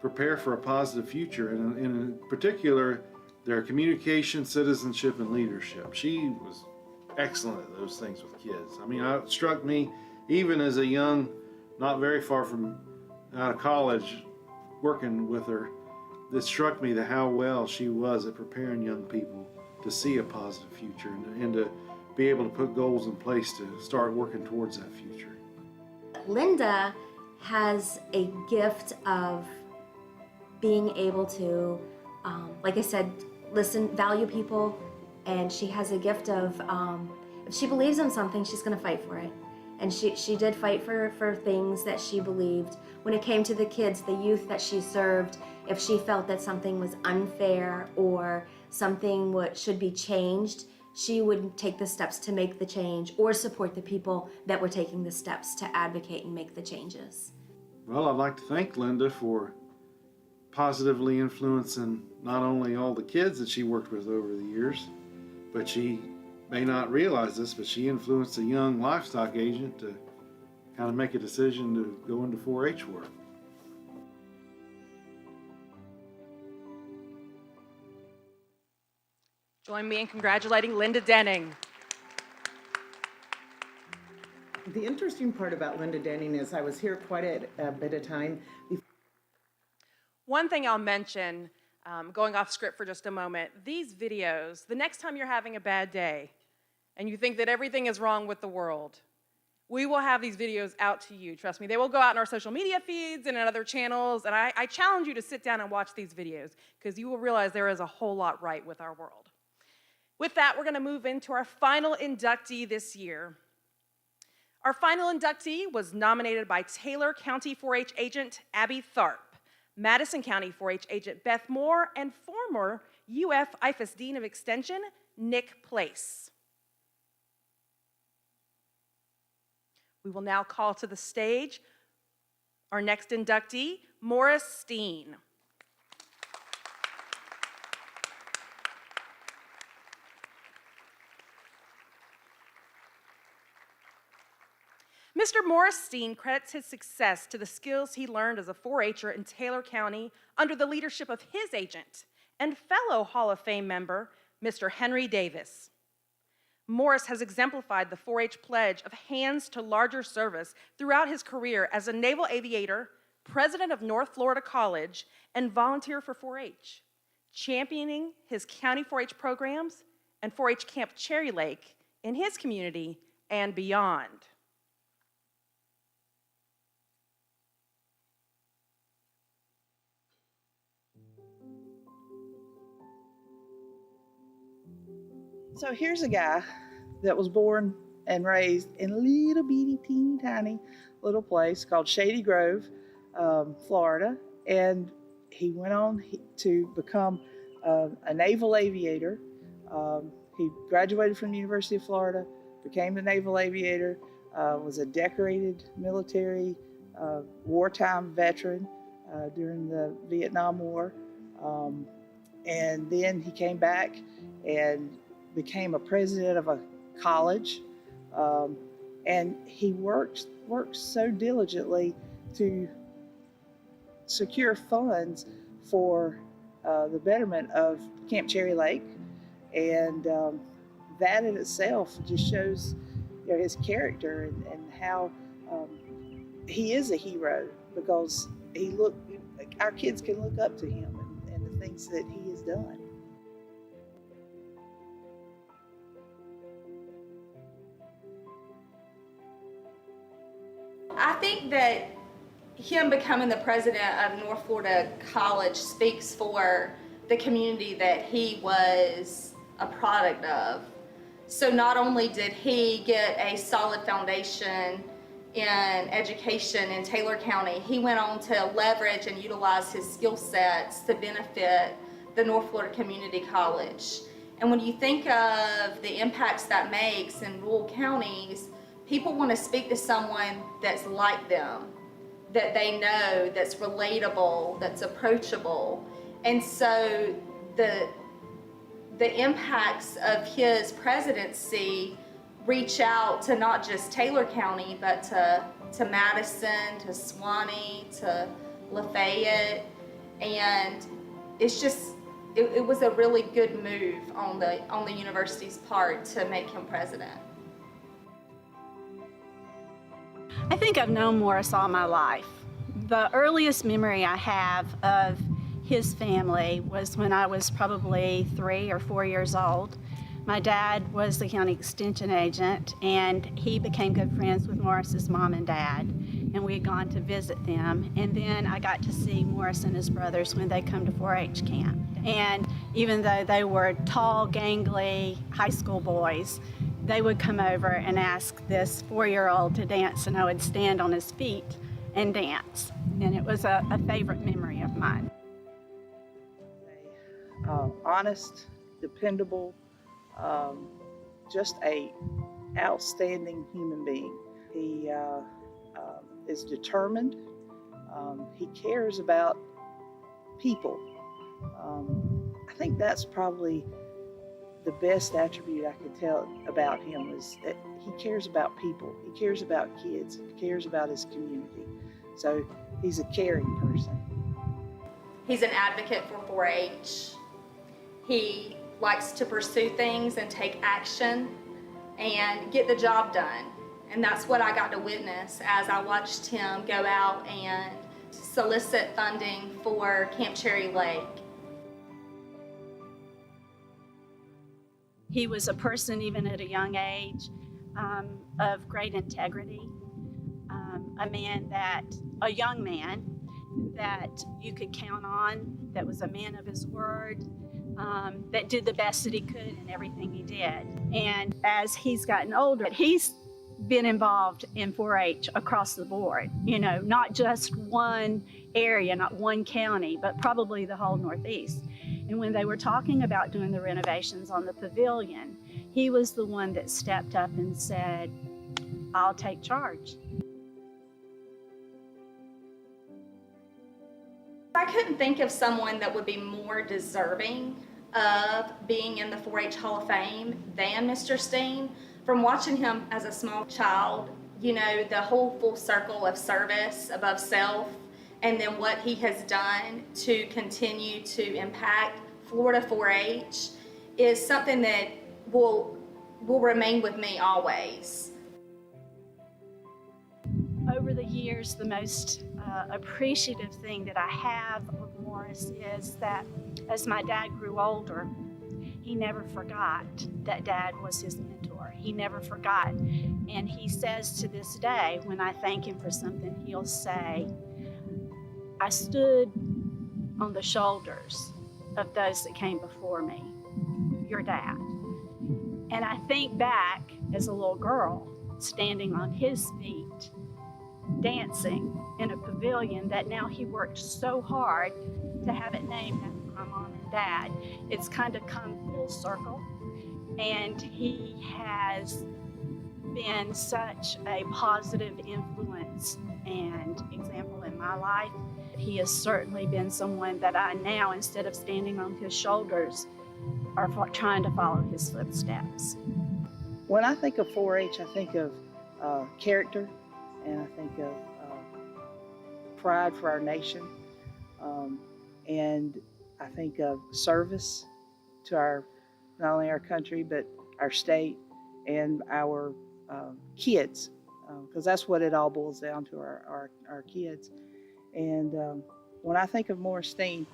prepare for a positive future, and in particular, their communication, citizenship, and leadership. She was excellent at those things with kids. I mean, it struck me, even as a young, not very far from out of college, working with her, it struck me how well she was at preparing young people to see a positive future and to be able to put goals in place to start working towards that future. Linda has a gift of being able to, like I said, listen, value people, and she has a gift of, if she believes in something, she's going to fight for it. And she did fight for things that she believed. When it came to the kids, the youth that she served, if she felt that something was unfair or something should be changed, she would take the steps to make the change or support the people that were taking the steps to advocate and make the changes. Well, I'd like to thank Linda for positively influencing not only all the kids that she worked with over the years, but she may not realize this, but she influenced a young livestock agent to kind of make a decision to go into 4-H work. Join me in congratulating Linda Denning. The interesting part about Linda Denning is I was here quite a bit of time. One thing I'll mention, going off script for just a moment, these videos, the next time you're having a bad day and you think that everything is wrong with the world, we will have these videos out to you. Trust me, they will go out in our social media feeds and in other channels, and I challenge you to sit down and watch these videos, because you will realize there is a whole lot right with our world. With that, we're going to move into our final inductee this year. Our final inductee was nominated by Taylor County 4-H agent Abby Tharp, Madison County 4-H agent Beth Moore, and former UF IFAS Dean of Extension, Nick Place. We will now call to the stage our next inductee, Morris Steen. Mr. Morris Steen credits his success to the skills he learned as a 4-H'er in Taylor County under the leadership of his agent and fellow Hall of Fame member, Mr. Henry Davis. Morris has exemplified the 4-H pledge of hands to larger service throughout his career as a naval aviator, president of North Florida College, and volunteer for 4-H, championing his county 4-H programs and 4-H Camp Cherry Lake in his community and beyond. So here's a guy that was born and raised in a little bitty, teeny tiny little place called Shady Grove, Florida. And he went on to become a naval aviator. He graduated from the University of Florida, became a naval aviator, was a decorated military wartime veteran during the Vietnam War. And then he came back and became a president of a college, and he worked so diligently to secure funds for the betterment of Camp Cherry Lake, and that in itself just shows, you know, his character and how he is a hero, because our kids can look up to him and the things that he has done. I think that him becoming the president of North Florida College speaks for the community that he was a product of. So not only did he get a solid foundation in education in Taylor County, he went on to leverage and utilize his skill sets to benefit the North Florida Community College. And when you think of the impacts that makes in rural counties, people want to speak to someone that's like them, that they know, that's relatable, that's approachable. And so the impacts of his presidency reach out to not just Taylor County, but to Madison, to Suwannee, to Lafayette. And it's just, it was a really good move on the university's part to make him president. I think I've known Morris all my life. The earliest memory I have of his family was when I was probably 3 or 4 years old. My dad was the county extension agent, and he became good friends with Morris's mom and dad, and we had gone to visit them. And then I got to see Morris and his brothers when they come to 4-H camp. And even though they were tall, gangly high school boys, they would come over and ask this 4-year-old to dance, and I would stand on his feet and dance. And it was a favorite memory of mine. Honest, dependable, just a outstanding human being. He is determined. He cares about people. I think that's probably the best attribute I could tell about him, is that he cares about people. He cares about kids. He cares about his community. So he's a caring person. He's an advocate for 4-H. He likes to pursue things and take action and get the job done. And that's what I got to witness as I watched him go out and solicit funding for Camp Cherry Lake. He was a person, even at a young age, of great integrity, a young man that you could count on, that was a man of his word, that did the best that he could in everything he did. And as he's gotten older, he's been involved in 4-H across the board, you know, not just one area, not one county, but probably the whole Northeast. And when they were talking about doing the renovations on the pavilion, he was the one that stepped up and said, "I'll take charge." I couldn't think of someone that would be more deserving of being in the 4-H Hall of Fame than Mr. Steen. From watching him as a small child, you know, the whole full circle of service above self, and then what he has done to continue to impact Florida 4-H is something that will remain with me always. Over the years, the most appreciative thing that I have of Morris is that as my dad grew older, he never forgot that Dad was his mentor. He never forgot. And he says to this day, when I thank him for something, he'll say, I stood on the shoulders of those that came before me, your dad. And I think back as a little girl, standing on his feet, dancing in a pavilion that now he worked so hard to have it named after my mom and dad. It's kind of come full circle, and he has been such a positive influence and example in my life. He has certainly been someone that I now, instead of standing on his shoulders, are trying to follow his footsteps. When I think of 4-H, I think of character, and I think of pride for our nation, and I think of service to our, not only our country, but our state and our kids, because that's what it all boils down to, our kids. And when I think of Morris Steen,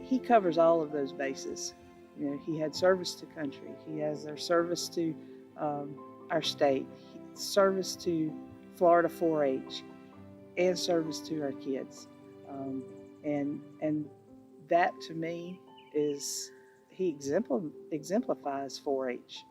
he covers all of those bases. You know, he had service to country. He has our service to our state, service to Florida 4-H, and service to our kids. And that to me is, he exemplifies 4-H.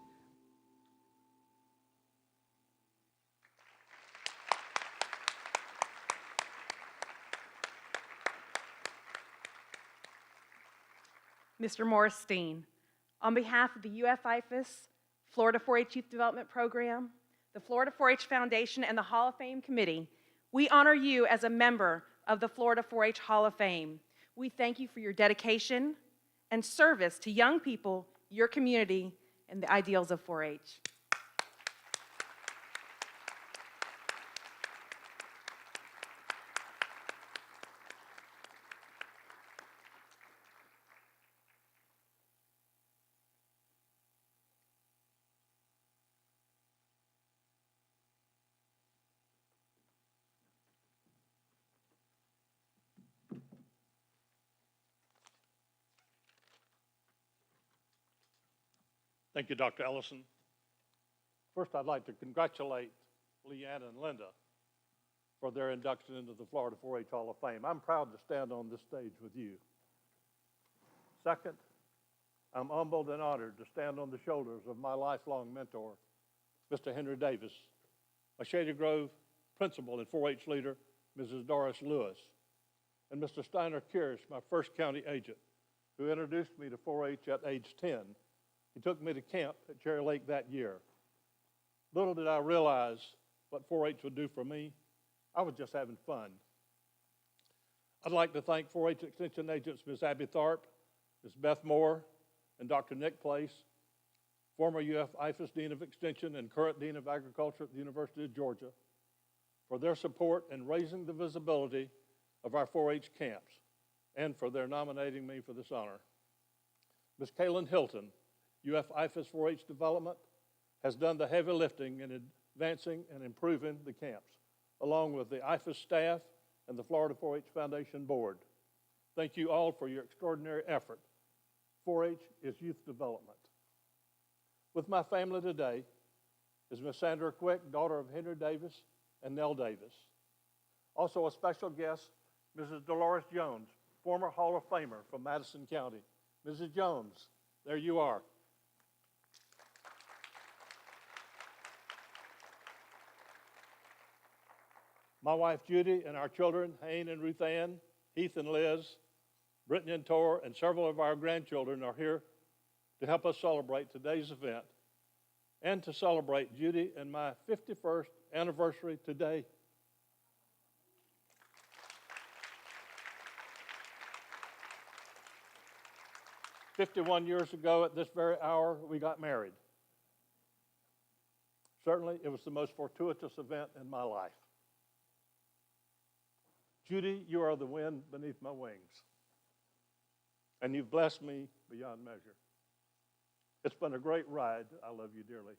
Mr. Morris Steen, on behalf of the UF-IFAS, Florida 4-H Youth Development Program, the Florida 4-H Foundation, and the Hall of Fame Committee, we honor you as a member of the Florida 4-H Hall of Fame. We thank you for your dedication and service to young people, your community, and the ideals of 4-H. Thank you, Dr. Ellison. First, I'd like to congratulate Leanna and Linda for their induction into the Florida 4-H Hall of Fame. I'm proud to stand on this stage with you. Second, I'm humbled and honored to stand on the shoulders of my lifelong mentor, Mr. Henry Davis, a Shady Grove principal and 4-H leader, Mrs. Doris Lewis, and Mr. Steiner Kirsch, my first county agent, who introduced me to 4-H at age 10. He took me to camp at Cherry Lake that year. Little did I realize what 4-H would do for me. I was just having fun. I'd like to thank 4-H Extension agents Ms. Abby Tharp, Ms. Beth Moore, and Dr. Nick Place, former UF-IFAS Dean of Extension and current Dean of Agriculture at the University of Georgia, for their support in raising the visibility of our 4-H camps and for their nominating me for this honor. Ms. Kaylin Hilton, UF-IFAS 4-H Development, has done the heavy lifting in advancing and improving the camps, along with the IFAS staff and the Florida 4-H Foundation Board. Thank you all for your extraordinary effort. 4-H is youth development. With my family today is Ms. Sandra Quick, daughter of Henry Davis and Nell Davis. Also a special guest, Mrs. Dolores Jones, former Hall of Famer from Madison County. Mrs. Jones, there you are. My wife Judy and our children, Hayne and Ruth Ann, Heath and Liz, Brittany and Tor, and several of our grandchildren are here to help us celebrate today's event and to celebrate Judy and my 51st anniversary today. 51 years ago at this very hour, we got married. Certainly, it was the most fortuitous event in my life. Judy, you are the wind beneath my wings, and you've blessed me beyond measure. It's been a great ride. I love you dearly.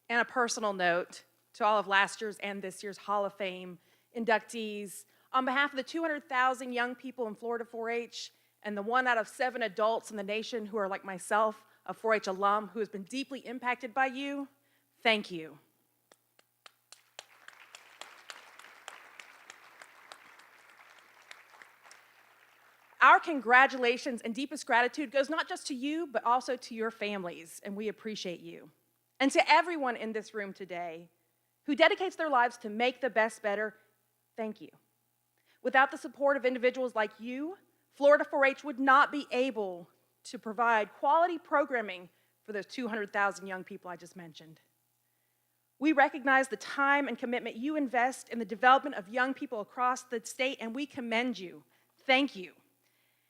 And a personal note to all of last year's and this year's Hall of Fame inductees, on behalf of the 200,000 young people in Florida 4-H and the 1 out of 7 adults in the nation who are like myself, a 4-H alum who has been deeply impacted by you, thank you. Our congratulations and deepest gratitude goes not just to you, but also to your families, and we appreciate you. And to everyone in this room today who dedicates their lives to make the best better, thank you. Without the support of individuals like you, Florida 4-H would not be able to provide quality programming for those 200,000 young people I just mentioned. We recognize the time and commitment you invest in the development of young people across the state, and we commend you. Thank you.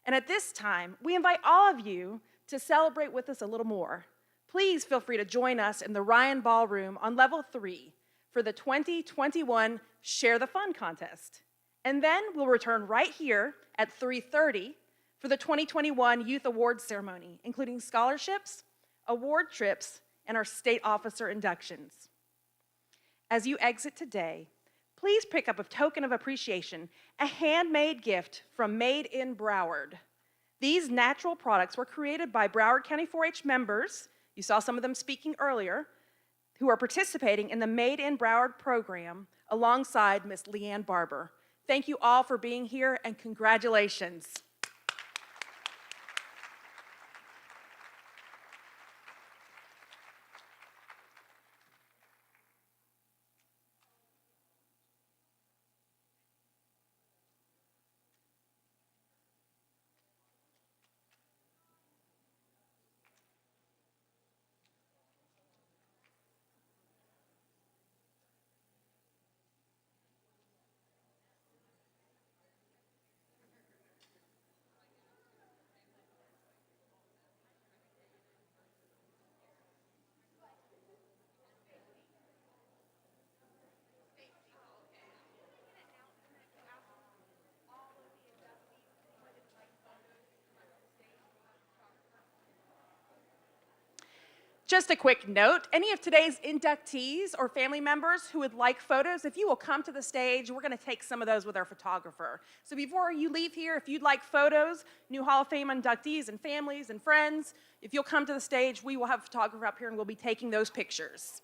And at this time, we invite all of you to celebrate with us a little more. Please feel free to join us in the Ryan Ballroom on level 3 for the 2021 Share the Fun contest. And then we'll return right here at 3:30 for the 2021 Youth Awards ceremony, including scholarships, award trips, and our state officer inductions. As you exit today, please pick up a token of appreciation, a handmade gift from Made in Broward. These natural products were created by Broward County 4-H members, you saw some of them speaking earlier, who are participating in the Made in Broward program alongside Miss Leanne Barber. Thank you all for being here, and congratulations. Just a quick note, any of today's inductees or family members who would like photos, if you will come to the stage, we're gonna take some of those with our photographer. So before you leave here, if you'd like photos, new Hall of Fame inductees and families and friends, if you'll come to the stage, we will have a photographer up here and we'll be taking those pictures.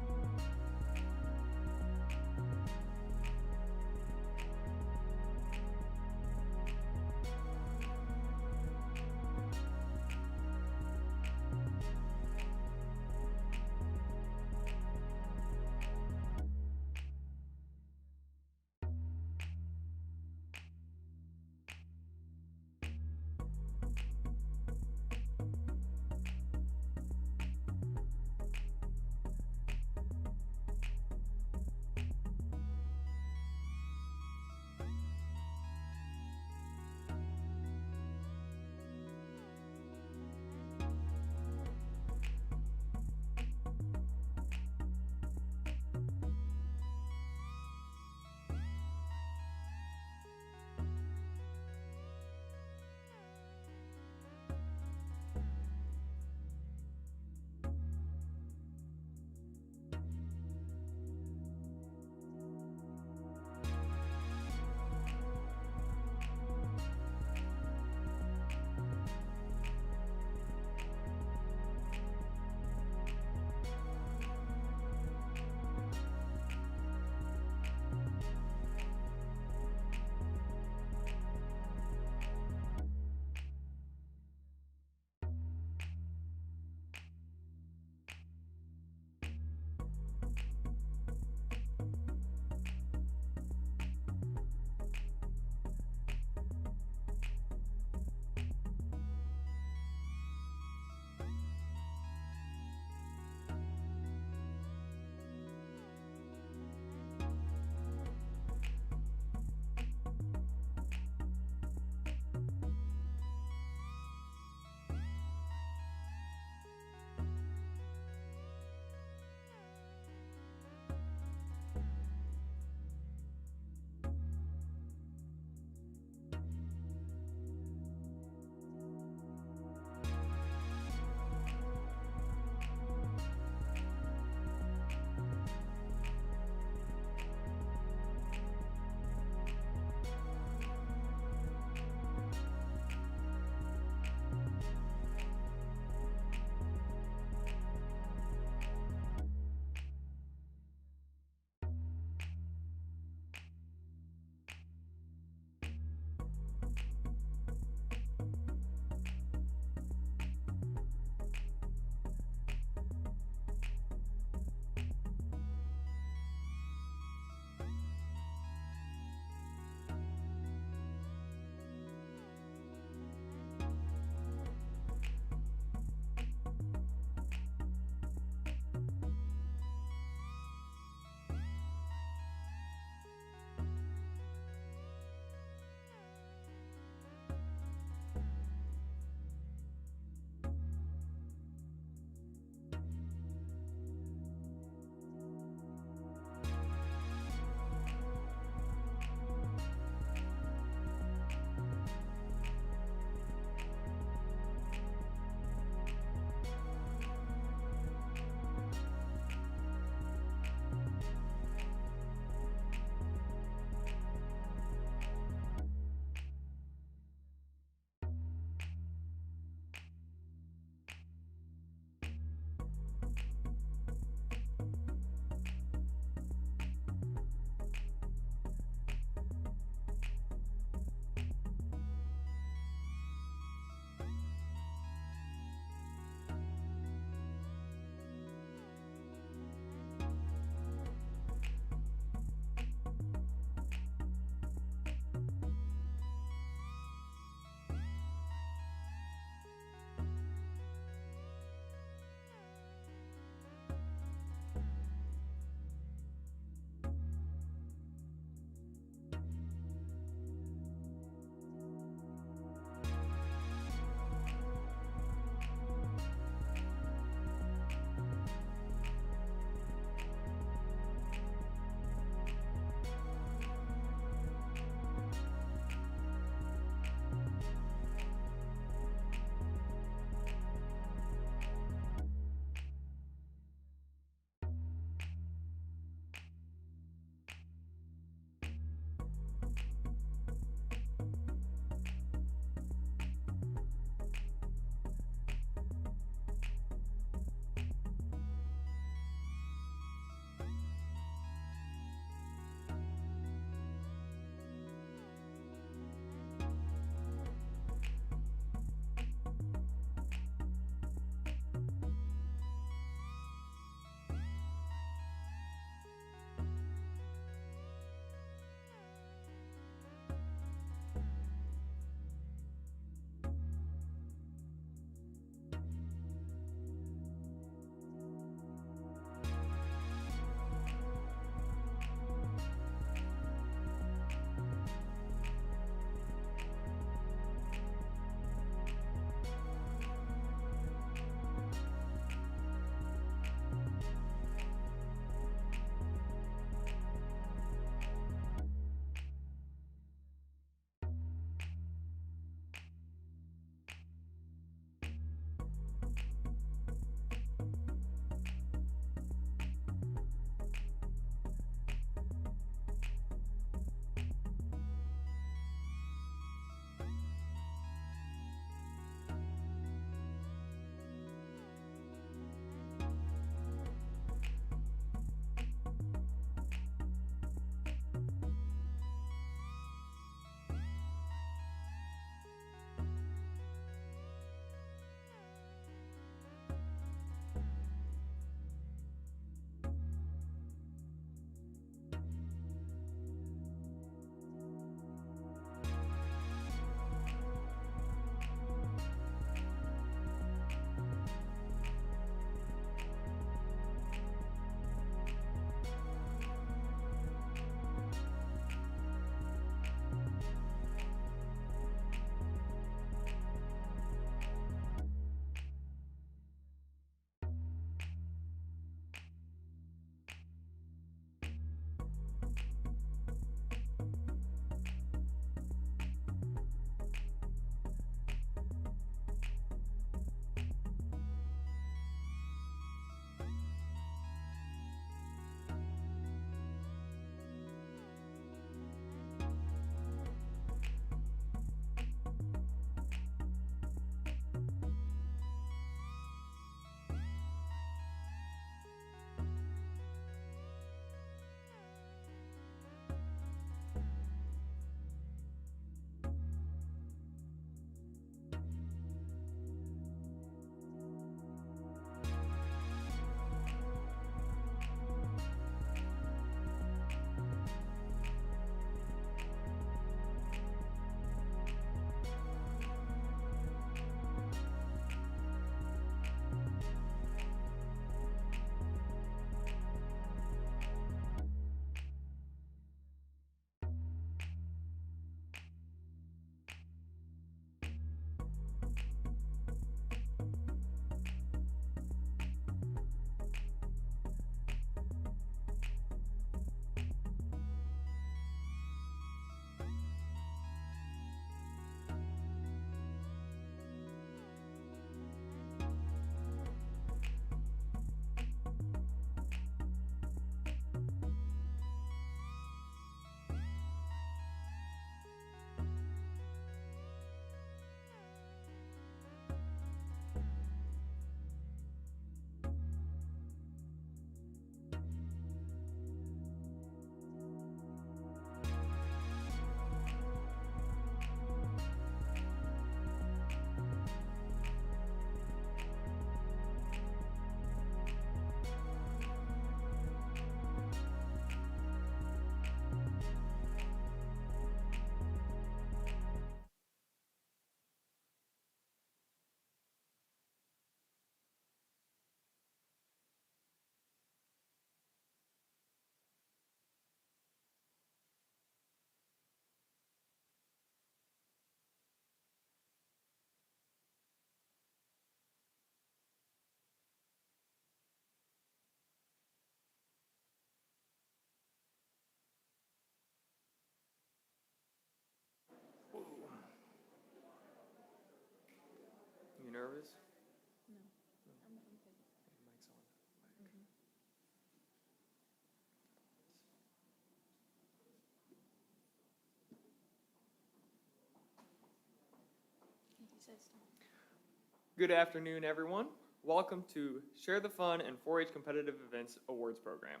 Good afternoon, everyone. Welcome to Share the Fun and 4-H Competitive Events Awards Program.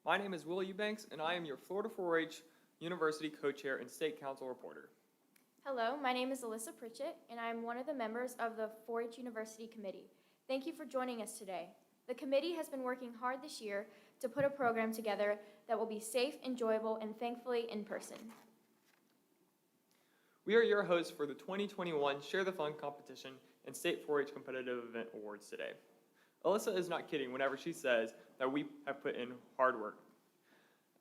My name is Will Eubanks, and I am your Florida 4-H University Co-Chair and State Council Reporter. Hello, my name is Alyssa Pritchett, and I am one of the members of the 4-H University Committee. Thank you for joining us today. The committee has been working hard this year to put a program together that will be safe, enjoyable, and thankfully in person. We are your hosts for the 2021 Share the Fun competition and State 4-H Competitive Event Awards today. Alyssa is not kidding whenever she says that we have put in hard work.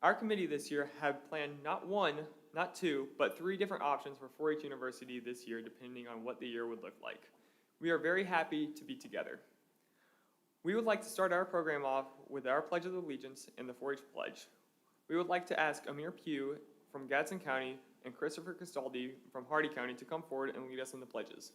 Our committee this year have planned not one, not two, but 3 different options for 4-H University this year, depending on what the year would look like. We are very happy to be together. We would like to start our program off with our Pledge of Allegiance and the 4-H Pledge. We would like to ask Amir Pugh from Gadsden County and Christopher Castaldi from Hardy County to come forward and lead us in the pledges.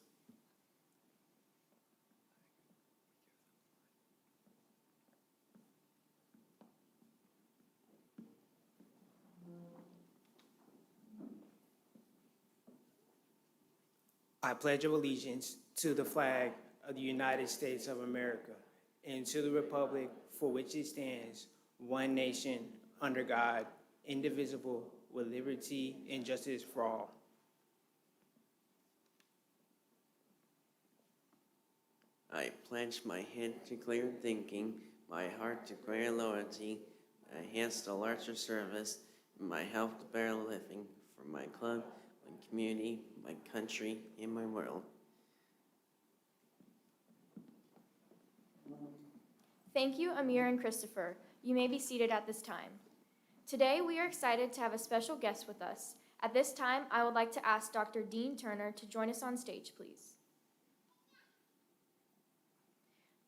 I pledge allegiance to the flag of the United States of America and to the republic for which it stands, one nation, under God, indivisible, with liberty and justice for all. I pledge my head to clear thinking, my heart to greater loyalty, my hands to larger service, and my health to better living for my club, my community, my country, and my world. Thank you, Amir and Christopher. You may be seated at this time. Today, we are excited to have a special guest with us. At this time, I would like to ask Dr. Dean Turner to join us on stage, please.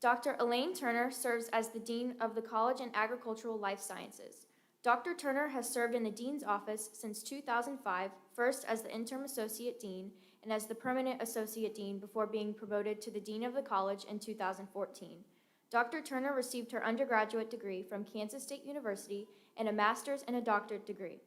Dr. Elaine Turner serves as the Dean of the College and Agricultural Life Sciences. Dr. Turner has served in the Dean's office since 2005, first as the Interim Associate Dean and as the Permanent Associate Dean before being promoted to the Dean of the College in 2014. Dr. Turner received her undergraduate degree from Kansas State University and a master's and a doctorate degree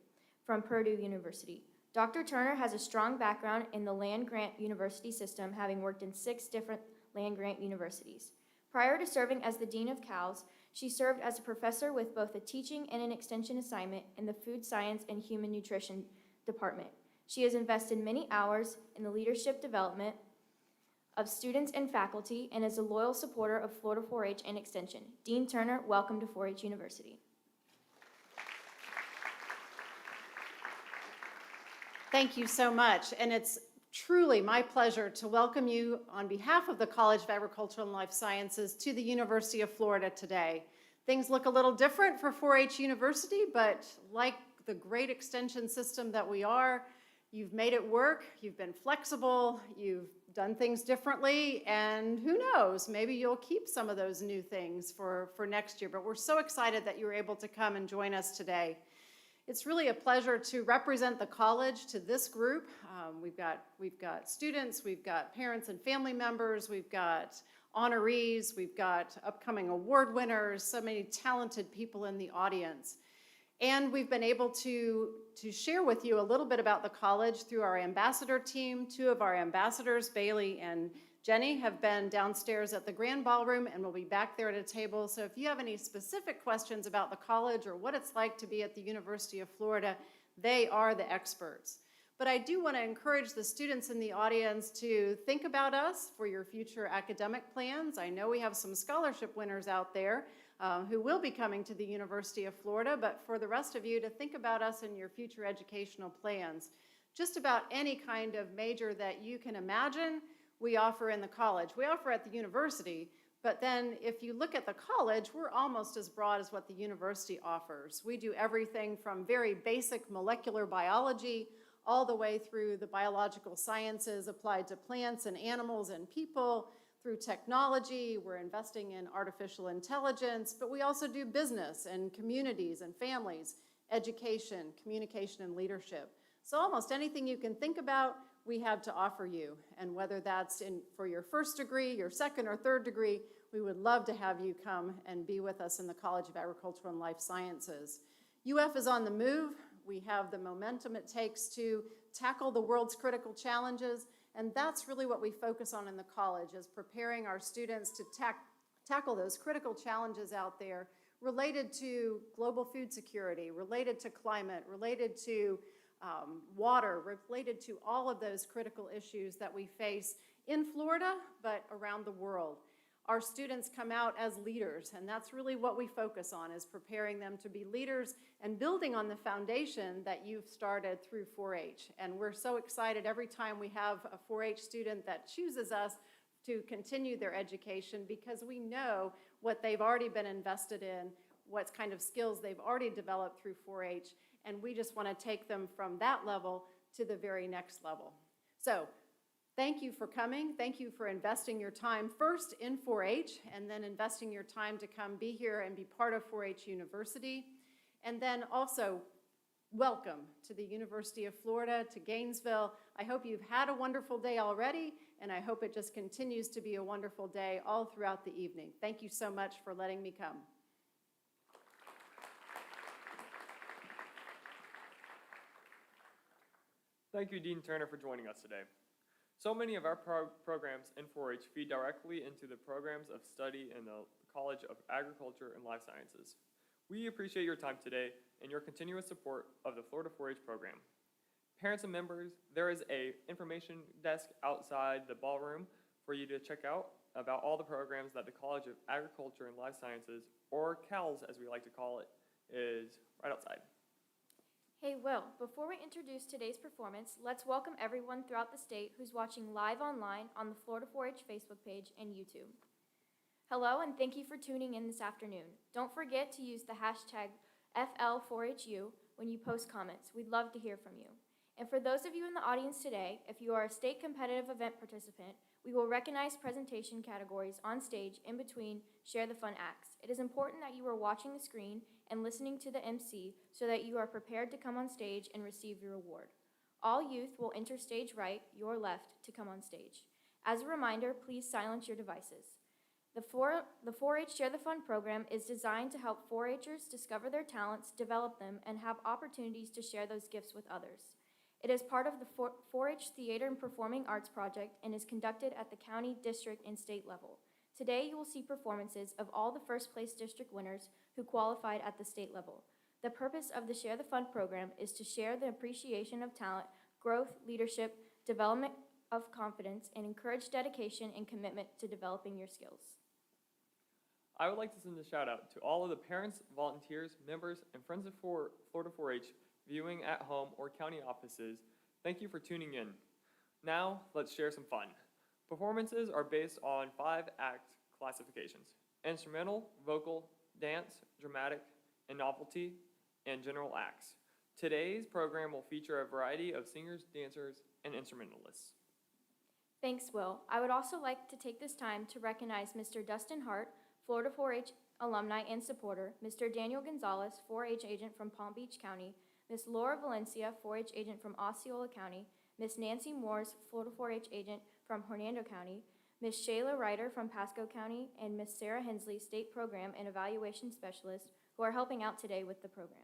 from Purdue University. Dr. Turner has a strong background in the land-grant university system, having worked in 6 different land-grant universities. Prior to serving as the Dean of CALS, she served as a professor with both a teaching and an extension assignment in the Food Science and Human Nutrition Department. She has invested many hours in the leadership development of students and faculty and is a loyal supporter of Florida 4-H and Extension. Dean Turner, welcome to 4-H University. Thank you so much, and it's truly my pleasure to welcome you on behalf of the College of Agricultural and Life Sciences to the University of Florida today. Things look a little different for 4-H University, but like the great extension system that we are, you've made it work, you've been flexible, you've done things differently, and who knows, maybe you'll keep some of those new things for next year. But we're so excited that you were able to come and join us today. It's really a pleasure to represent the college to this group. We've got students, we've got parents and family members, we've got honorees, we've got upcoming award winners, so many talented people in the audience. And we've been able to share with you a little bit about the college through our ambassador team. 2 of our ambassadors, Bailey and Jenny, have been downstairs at the Grand Ballroom and will be back there at a table. So if you have any specific questions about the college or what it's like to be at the University of Florida, they are the experts. But I do want to encourage the students in the audience to think about us for your future academic plans. I know we have some scholarship winners out there who will be coming to the University of Florida, but for the rest of you to think about us in your future educational plans. Just about any kind of major that you can imagine, we offer in the college. We offer at the university, but then if you look at the college, we're almost as broad as what the university offers. We do everything from very basic molecular biology all the way through the biological sciences applied to plants and animals and people, through technology. We're investing in artificial intelligence, but we also do business and communities and families, education, communication, and leadership. So almost anything you can think about, we have to offer you. And whether that's for your first degree, your second or third degree, we would love to have you come and be with us in the College of Agricultural and Life Sciences. UF is on the move. We have the momentum it takes to tackle the world's critical challenges, And that's really what we focus on in the college, is preparing our students to tackle those critical challenges out there related to global food security, related to climate, related to water, related to all of those critical issues that we face in Florida, but around the world. Our students come out as leaders, and that's really what we focus on, is preparing them to be leaders and building on the foundation that you've started through 4-H. And we're so excited every time we have a 4-H student that chooses us to continue their education, because we know what they've already been invested in, what kind of skills they've already developed through 4-H, and we just want to take them from that level to the very next level. So thank you for coming. Thank you for investing your time first in 4-H, and then investing your time to come be here and be part of 4-H University. And then also, welcome to the University of Florida, to Gainesville. I hope you've had a wonderful day already, and I hope it just continues to be a wonderful day all throughout the evening. Thank you so much for letting me come. Thank you, Dean Turner, for joining us today. So many of our programs in 4-H feed directly into the programs of study in the College of Agriculture and Life Sciences. We appreciate your time today and your continuous support of the Florida 4-H program. Parents and members, there is an information desk outside the ballroom for you to check out about all the programs that the College of Agriculture and Life Sciences, or CALS as we like to call it, is right outside. Hey, Will, before we introduce today's performance, let's welcome everyone throughout the state who's watching live online on the Florida 4-H Facebook page and YouTube. Hello, and thank you for tuning in this afternoon. Don't forget to use the hashtag FL4HU when you post comments. We'd love to hear from you. And for those of you in the audience today, if you are a state competitive event participant, we will recognize presentation categories on stage in between Share the Fun acts. It is important that you are watching the screen and listening to the MC so that you are prepared to come on stage and receive your award. All youth will enter stage right, your left, to come on stage. As a reminder, please silence your devices. The 4-H Share the Fun program is designed to help 4-Hers discover their talents, develop them, and have opportunities to share those gifts with others. It is part of the 4-H Theater and Performing Arts Project and is conducted at the county, district, and state level. Today, you will see performances of all the first place district winners who qualified at the state level. The purpose of the Share the Fun program is to share the appreciation of talent, growth, leadership, development of confidence, and encourage dedication and commitment to developing your skills. I would like to send a shout out to all of the parents, volunteers, members, and friends of Florida 4-H viewing at home or county offices. Thank you for tuning in. Now, let's share some fun. Performances are based on 5 act classifications: instrumental, vocal, dance, dramatic, and novelty, and general acts. Today's program will feature a variety of singers, dancers, and instrumentalists. Thanks, Will. I would also like to take this time to recognize Mr. Dustin Hart, Florida 4-H alumni and supporter, Mr. Daniel Gonzalez, 4-H agent from Palm Beach County, Ms. Laura Valencia, 4-H agent from Osceola County, Ms. Nancy Moores, Florida 4-H agent from Hernando County, Ms. Shayla Ryder from Pasco County, and Ms. Sarah Hensley, State Program and Evaluation Specialist, who are helping out today with the program.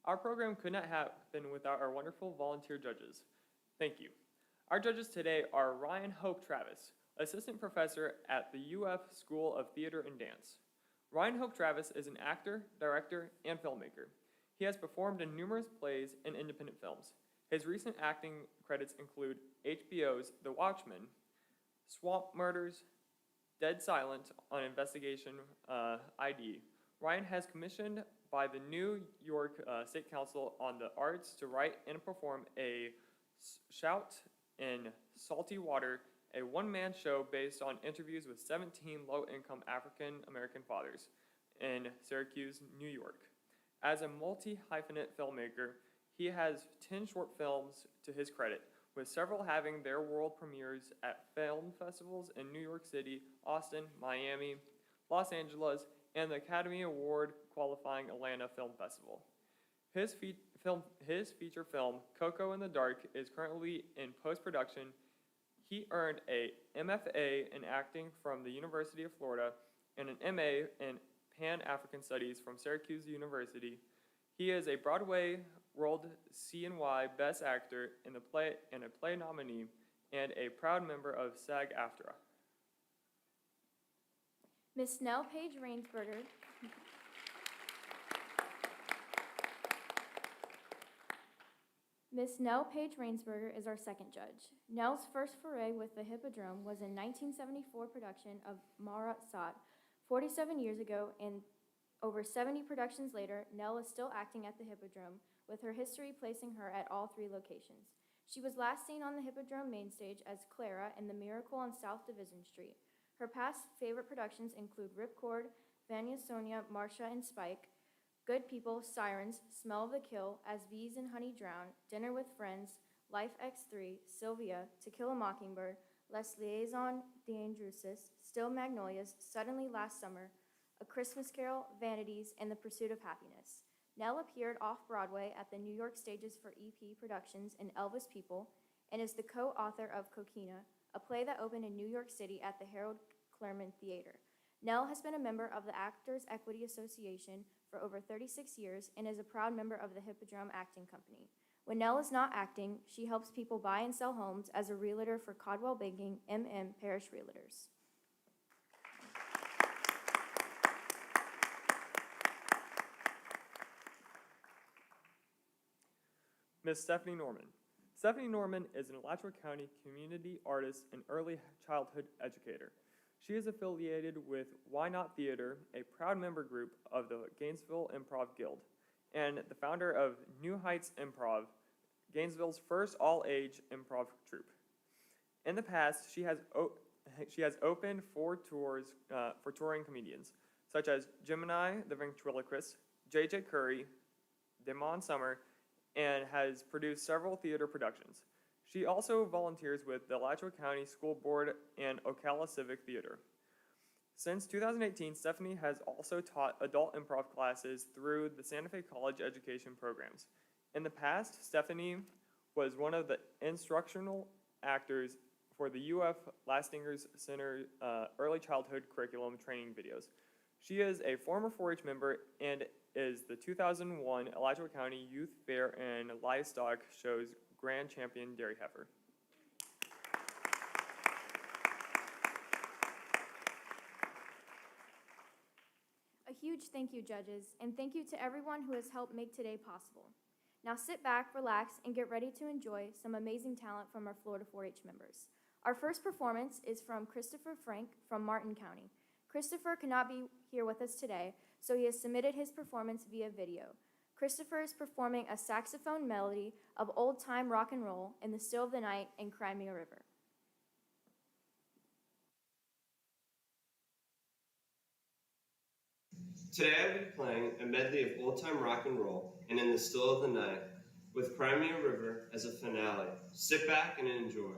Our program could not happen without our wonderful volunteer judges. Thank you. Our judges today are Ryan Hope Travis, Assistant Professor at the UF School of Theater and Dance. Ryan Hope Travis is an actor, director, and filmmaker. He has performed in numerous plays and independent films. His recent acting credits include HBO's The Watchmen, Swamp Murders, Dead Silent on Investigation ID. Ryan has commissioned by the New York State Council on the Arts to write and perform a Shout in Salty Water, a one-man show based on interviews with 17 low-income African-American fathers in Syracuse, New York. As a multi-hyphenate filmmaker, he has 10 short films to his credit, with several having their world premieres at film festivals in New York City, Austin, Miami, Los Angeles, and the Academy Award qualifying Atlanta Film Festival. His feature film, Coco in the Dark, is currently in post-production. He earned a MFA in acting from the University of Florida and an MA in Pan-African Studies from Syracuse University. He is a Broadway World CNY Best Actor in a Play nominee, and a proud member of SAG-AFTRA. Miss Nell Page Rainsberger. Miss Nell Page Rainsberger is our second judge. Nell's first foray with the Hippodrome was in 1974 production of Marat Sat. 47 years ago, and over 70 productions later, Nell is still acting at the Hippodrome, with her history placing her at all 3 locations. She was last seen on the Hippodrome main stage as Clara in The Miracle on South Division Street. Her past favorite productions include Ripcord, Vanya Sonia, Marcia and Spike, Good People, Sirens, Smell of the Kill, As Bees and Honey Drown, Dinner with Friends, Life X3, Sylvia, To Kill a Mockingbird, Les Liaisons Dangereuses, Still Magnolias, Suddenly Last Summer, A Christmas Carol, Vanities, and The Pursuit of Happiness. Nell appeared off-Broadway at the New York stages for EP Productions in Elvis People, and is the co-author of Coquina, a play that opened in New York City at the Harold Clurman Theater. Nell has been a member of the Actors Equity Association for over 36 years and is a proud member of the Hippodrome Acting Company. When Nell is not acting, she helps people buy and sell homes as a realtor for Caldwell Banking, MM Parish Realtors. Miss Stephanie Norman. Stephanie Norman is an Alachua County community artist and early childhood educator. She is affiliated with Why Not Theater, a proud member group of the Gainesville Improv Guild, and the founder of New Heights Improv, Gainesville's first all-age improv troupe. In the past, she has opened 4 tours for touring comedians, such as Gemini the Ventriloquist, J.J. Curry, Damon Summer, and has produced several theater productions. She also volunteers with the Alachua County School Board and Ocala Civic Theater. Since 2018, Stephanie has also taught adult improv classes through the Santa Fe College education programs. In the past, Stephanie was one of the instructional actors for the UF Lastingers Center early childhood curriculum training videos. She is a former 4-H member and is the 2001 Alachua County Youth Fair and Livestock Show's Grand Champion Dairy Heifer. A huge thank you, judges, and thank you to everyone who has helped make today possible. Now sit back, relax, and get ready to enjoy some amazing talent from our Florida 4-H members. Our first performance is from Christopher Frank from Martin County. Christopher cannot be here with us today, so he has submitted his performance via video. Christopher is performing a saxophone melody of old-time rock and roll in the Still of the Night and Cry Me a River. Today I'll be playing a medley of old-time rock and roll and In the Still of the Night with Cry Me a River as a finale. Sit back and enjoy.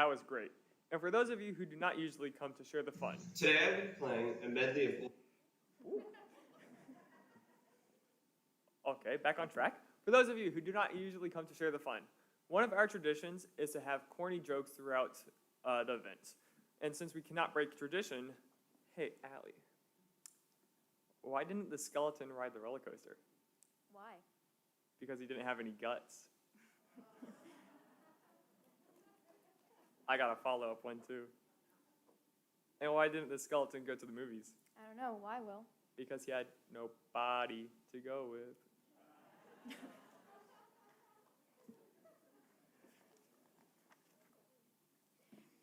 That was great. And for those of you who do not usually come to share the fun, Today I've been playing a medley of okay, back on track. For those of you who do not usually come to share the fun, one of our traditions is to have corny jokes throughout the event. And since we cannot break tradition, hey, Allie, why didn't the skeleton ride the roller coaster? Why? Because he didn't have any guts. I got a follow-up one too. And why didn't the skeleton go to the movies? I don't know. Why, Will? Because he had no body to go with.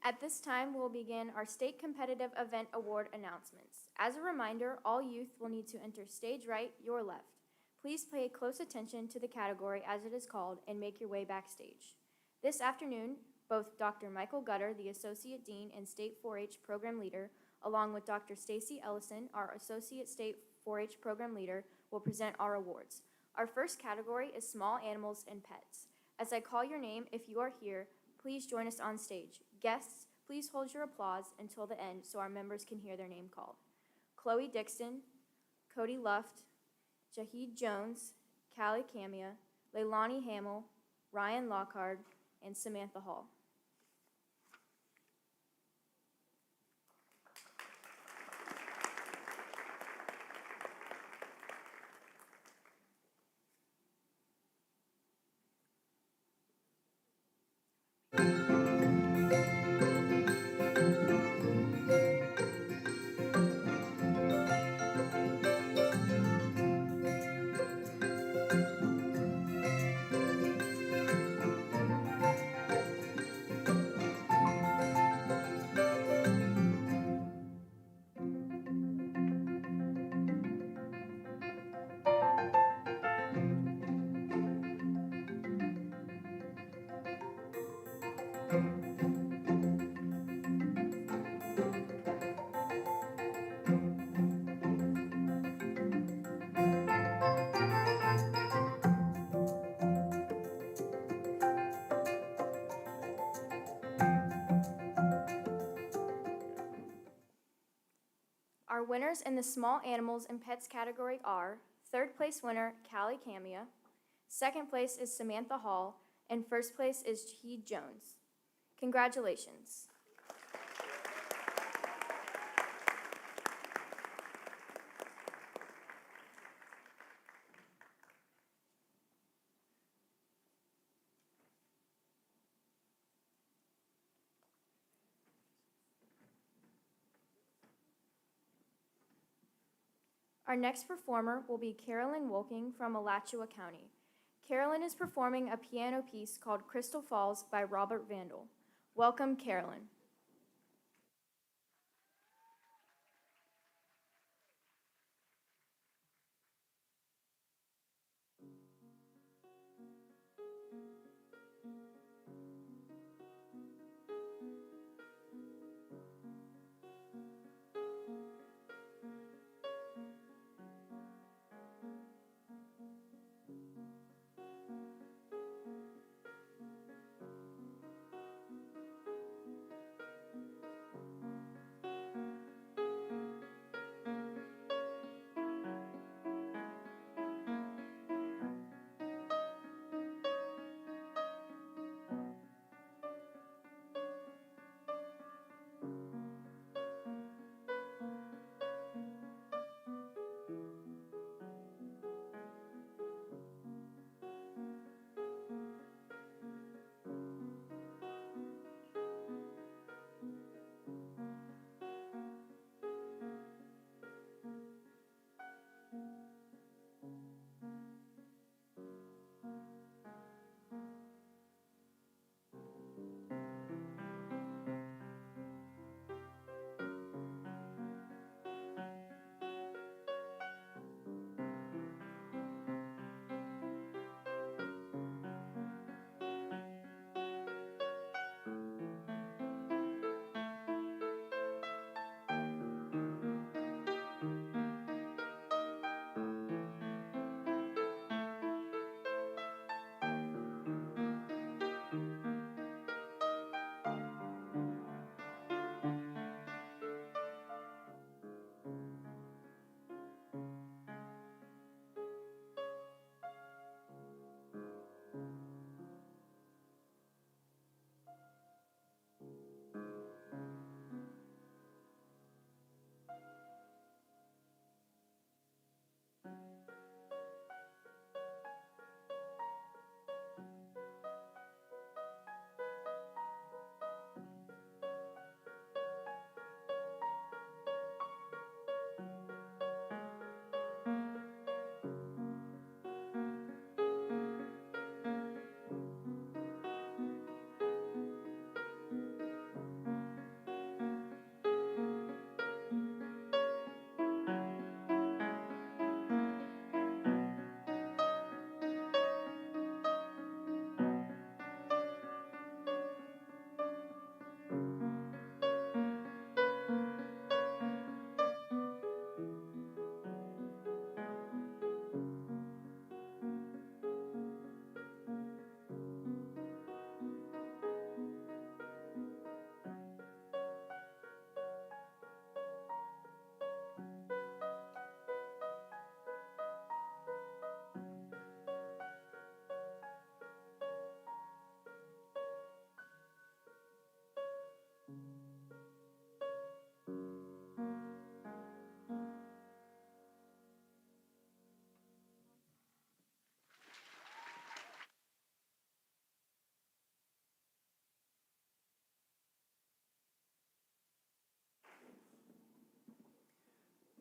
At this time, we'll begin our state competitive event award announcements. As a reminder, all youth will need to enter stage right, your left. Please pay close attention to the category as it is called and make your way backstage. This afternoon, both Dr. Michael Gutter, the Associate Dean and State 4-H Program Leader, along with Dr. Stacy Ellison, our Associate State 4-H Program Leader, will present our awards. Our first category is Small Animals and Pets. As I call your name, if you are here, please join us on stage. Guests, please hold your applause until the end so our members can hear their name called. Chloe Dixon, Cody Luft, Jahid Jones, Callie Camia, Leilani Hamill, Ryan Lockhart, and Samantha Hall. Our winners in the Small Animals and Pets category are third place winner, Callie Camia, second place is Samantha Hall, and first place is Jahid Jones. Congratulations. Our next performer will be Carolyn Wolking from Alachua County. Carolyn is performing a piano piece called Crystal Falls by Robert Vandal. Welcome, Carolyn.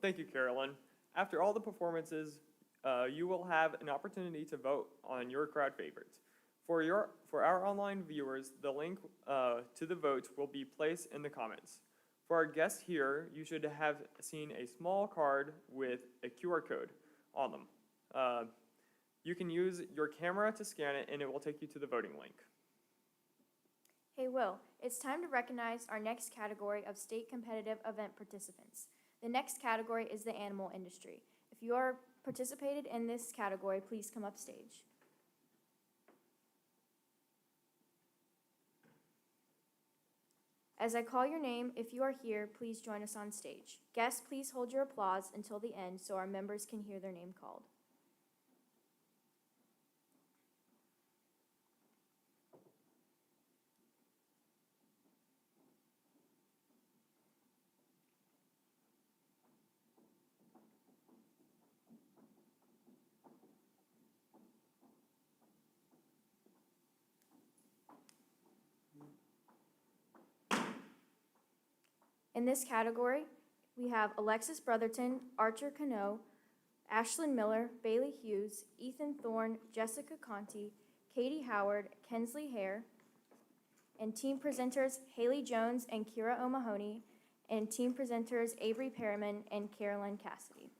Thank you, Carolyn. After all the performances, you will have an opportunity to vote on your crowd favorites. For our online viewers, the link to the votes will be placed in the comments. For our guests here, you should have seen a small card with a QR code on them. You can use your camera to scan it and it will take you to the voting link. Hey Will, it's time to recognize our next category of state competitive event participants. The next category is the animal industry. If you are participated in this category, please come up stage. As I call your name, if you are here, please join us on stage. Guests, please hold your applause until the end so our members can hear their name called. In this category, we have Alexis Brotherton, Archer Cano, Ashlyn Miller, Bailey Hughes, Ethan Thorne, Jessica Conti, Katie Howard, Kensley Hare, and team presenters Haley Jones and Kira O'Mahony, and team presenters Avery Perriman and Carolyn Cassidy.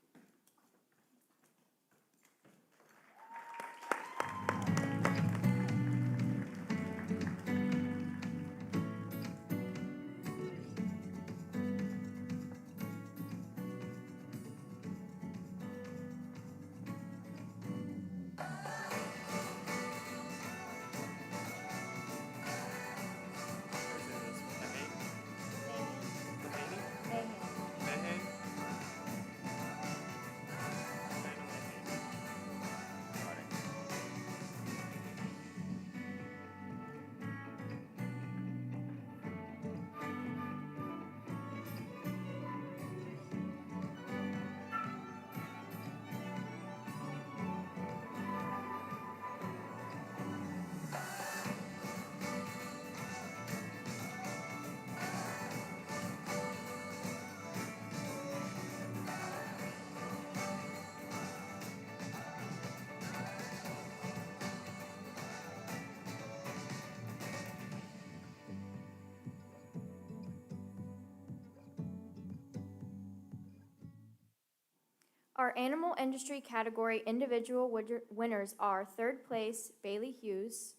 Our animal industry category individual winners are third place, Bailey Hughes,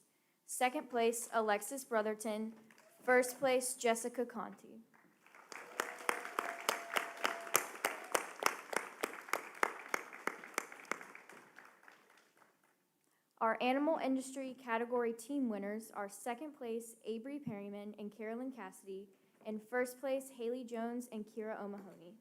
second place, Alexis Brotherton, first place, Jessica Conti. Our animal industry category team winners are second place, Avery Perryman and Carolyn Cassidy, and first place, Haley Jones and Kira O'Mahony.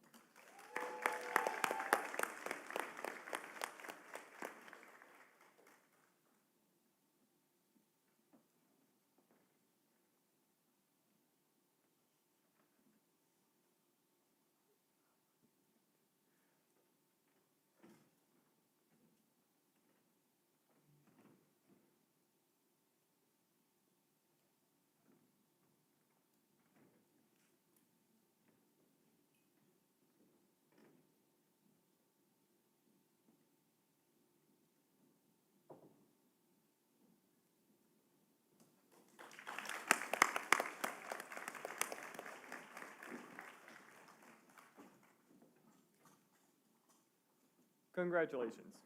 Congratulations.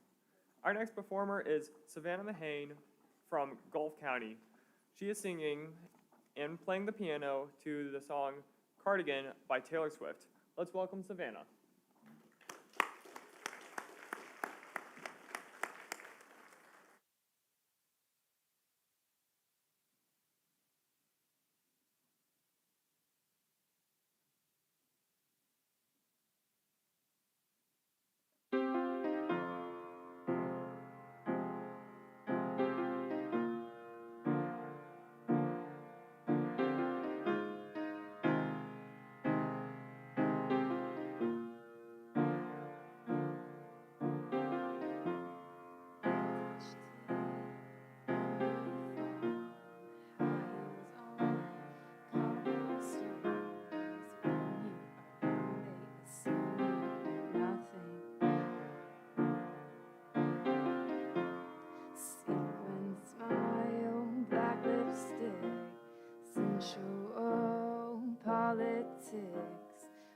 Our next performer is Savannah Mahane from Gulf County. She is singing and playing the piano to the song Cardigan by Taylor Swift. Let's welcome Savannah.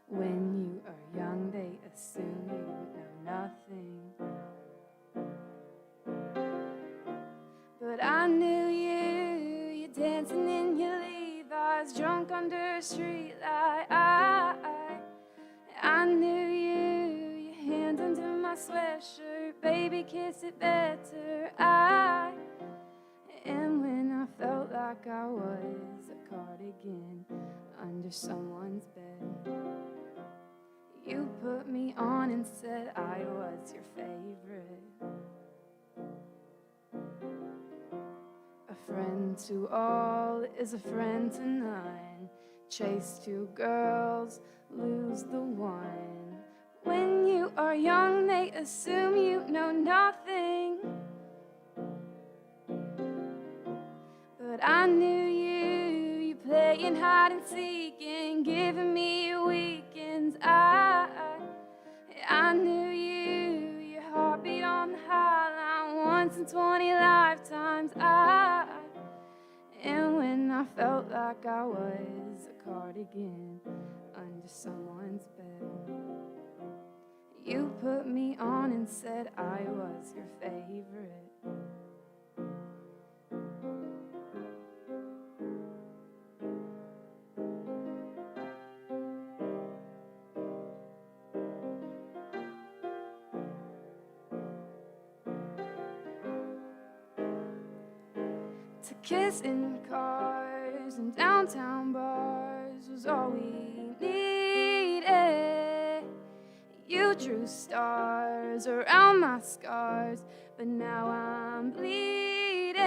When you are young, they assume you know nothing. But I knew you dancing in your Levi's, drunk under a streetlight. I knew your hand under my sweatshirt, baby, kiss it better. And when I felt like I was a cardigan under someone's bed, you put me on and said I was your favorite. A friend to all is a friend to none. Chase two girls, lose the one. When you are young, they assume you know nothing. But I knew you playing hide and seek and giving me your weekends. I knew your heartbeat on the high line once in 20 lifetimes. And when I felt like I was a cardigan under someone's bed, you put me on and said I was your favorite. To kiss in cars and downtown bars was all we needed. You drew stars around my scars, but now I'm bleeding.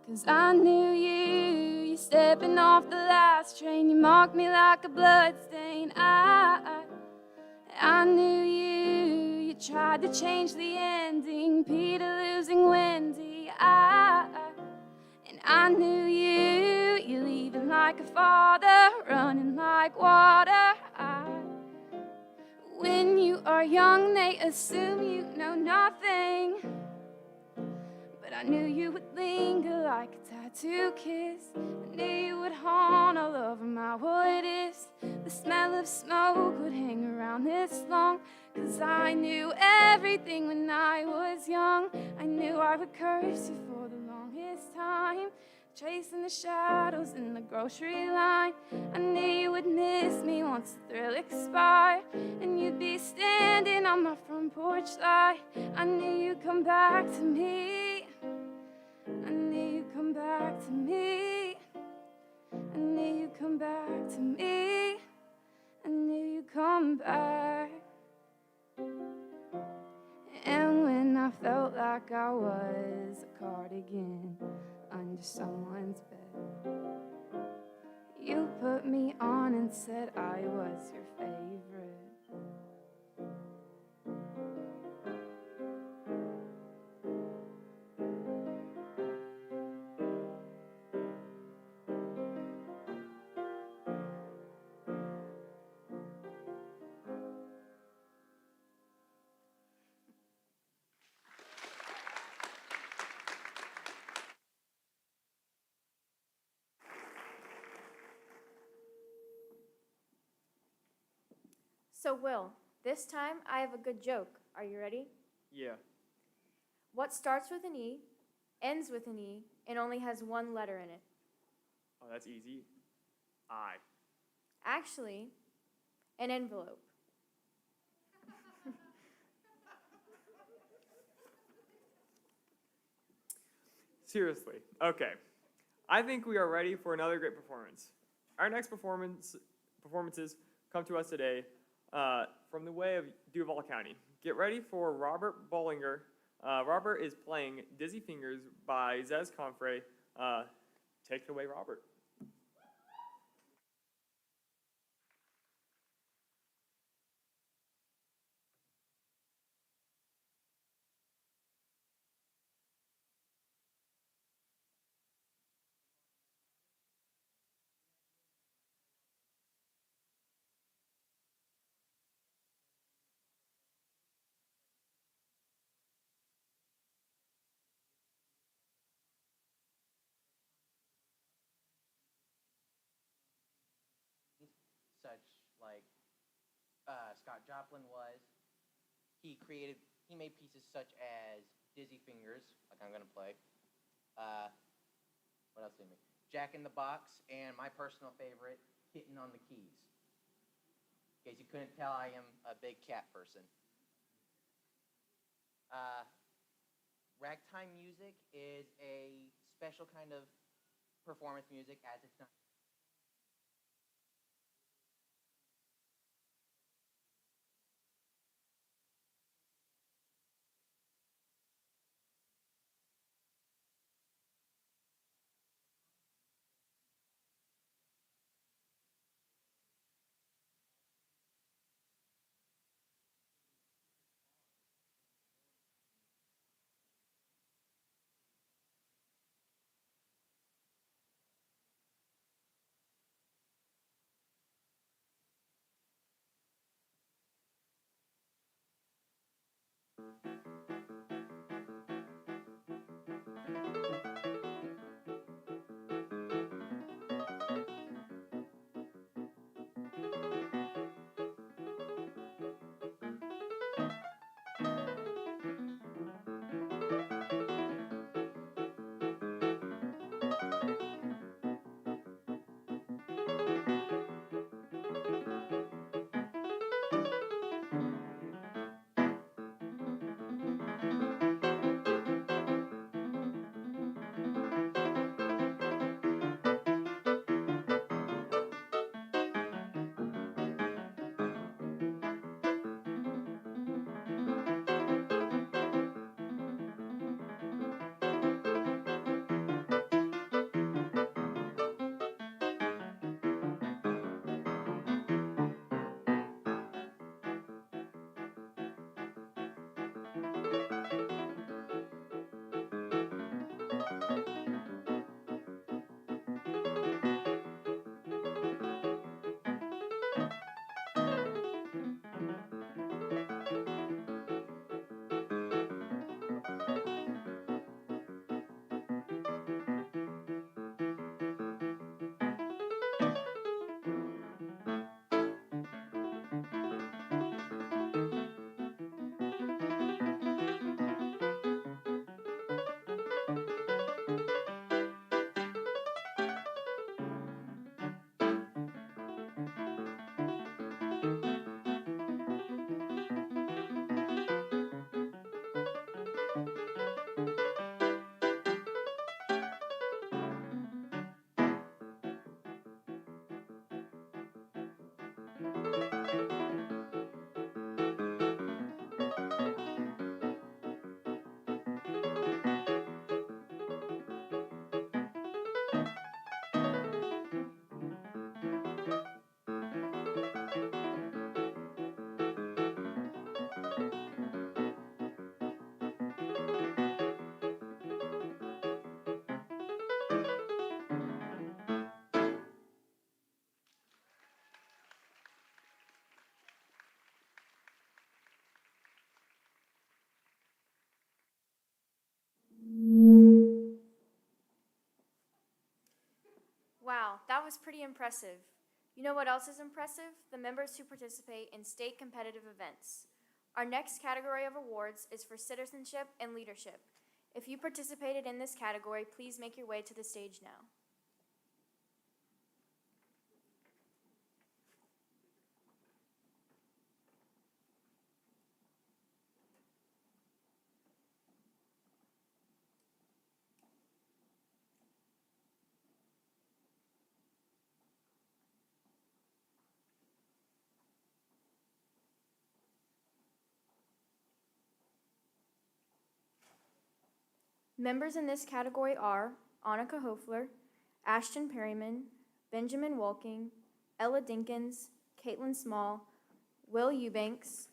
'Cause I knew you stepping off the last train. You marked me like a bloodstain. I knew you tried to change the ending, Peter losing Wendy. And I knew you leaving like a father, running like water. When you are young, they assume you know nothing. But I knew you would linger like a tattoo kiss. I knew you would haunt all over my wood if the smell of smoke would hang around this long. 'Cause I knew everything when I was young. I knew I would curse you for the longest time, chasing the shadows in the grocery line. I knew you would miss me once the thrill expired, and you'd be standing on my front porch light. I knew you'd come back to me. I knew you'd come back to me. I knew you'd come back to me. I knew you'd come back. And when I felt like I was a cardigan under someone's bed, you put me on and said I was your favorite. So, Will, this time I have a good joke. Are you ready? Yeah. What starts with an E, ends with an E, and only has one letter in it? Oh, that's easy. I. Actually, an envelope. Seriously. Okay. I think we are ready for another great performance. Our next performances come to us today from the way of Duval County. Get ready for Robert Bollinger. Robert is playing Dizzy Fingers by Zez Confrey. Take it away, Robert. like Scott Joplin was. He made pieces such as Dizzy Fingers, like I'm gonna play. What else did he make? Jack in the Box, and my personal favorite, Kitten on the Keys. In case you couldn't tell, I am a big cat person. Ragtime music is a special kind of performance music, as it's not. Wow, that was pretty impressive. You know what else is impressive? The members who participate in state competitive events. Our next category of awards is for citizenship and leadership. If you participated in this category, please make your way to the stage now. Members in this category are Annika Hofler, Ashton Perryman, Benjamin Walking, Ella Dinkins, Caitlin Small, Will Eubanks,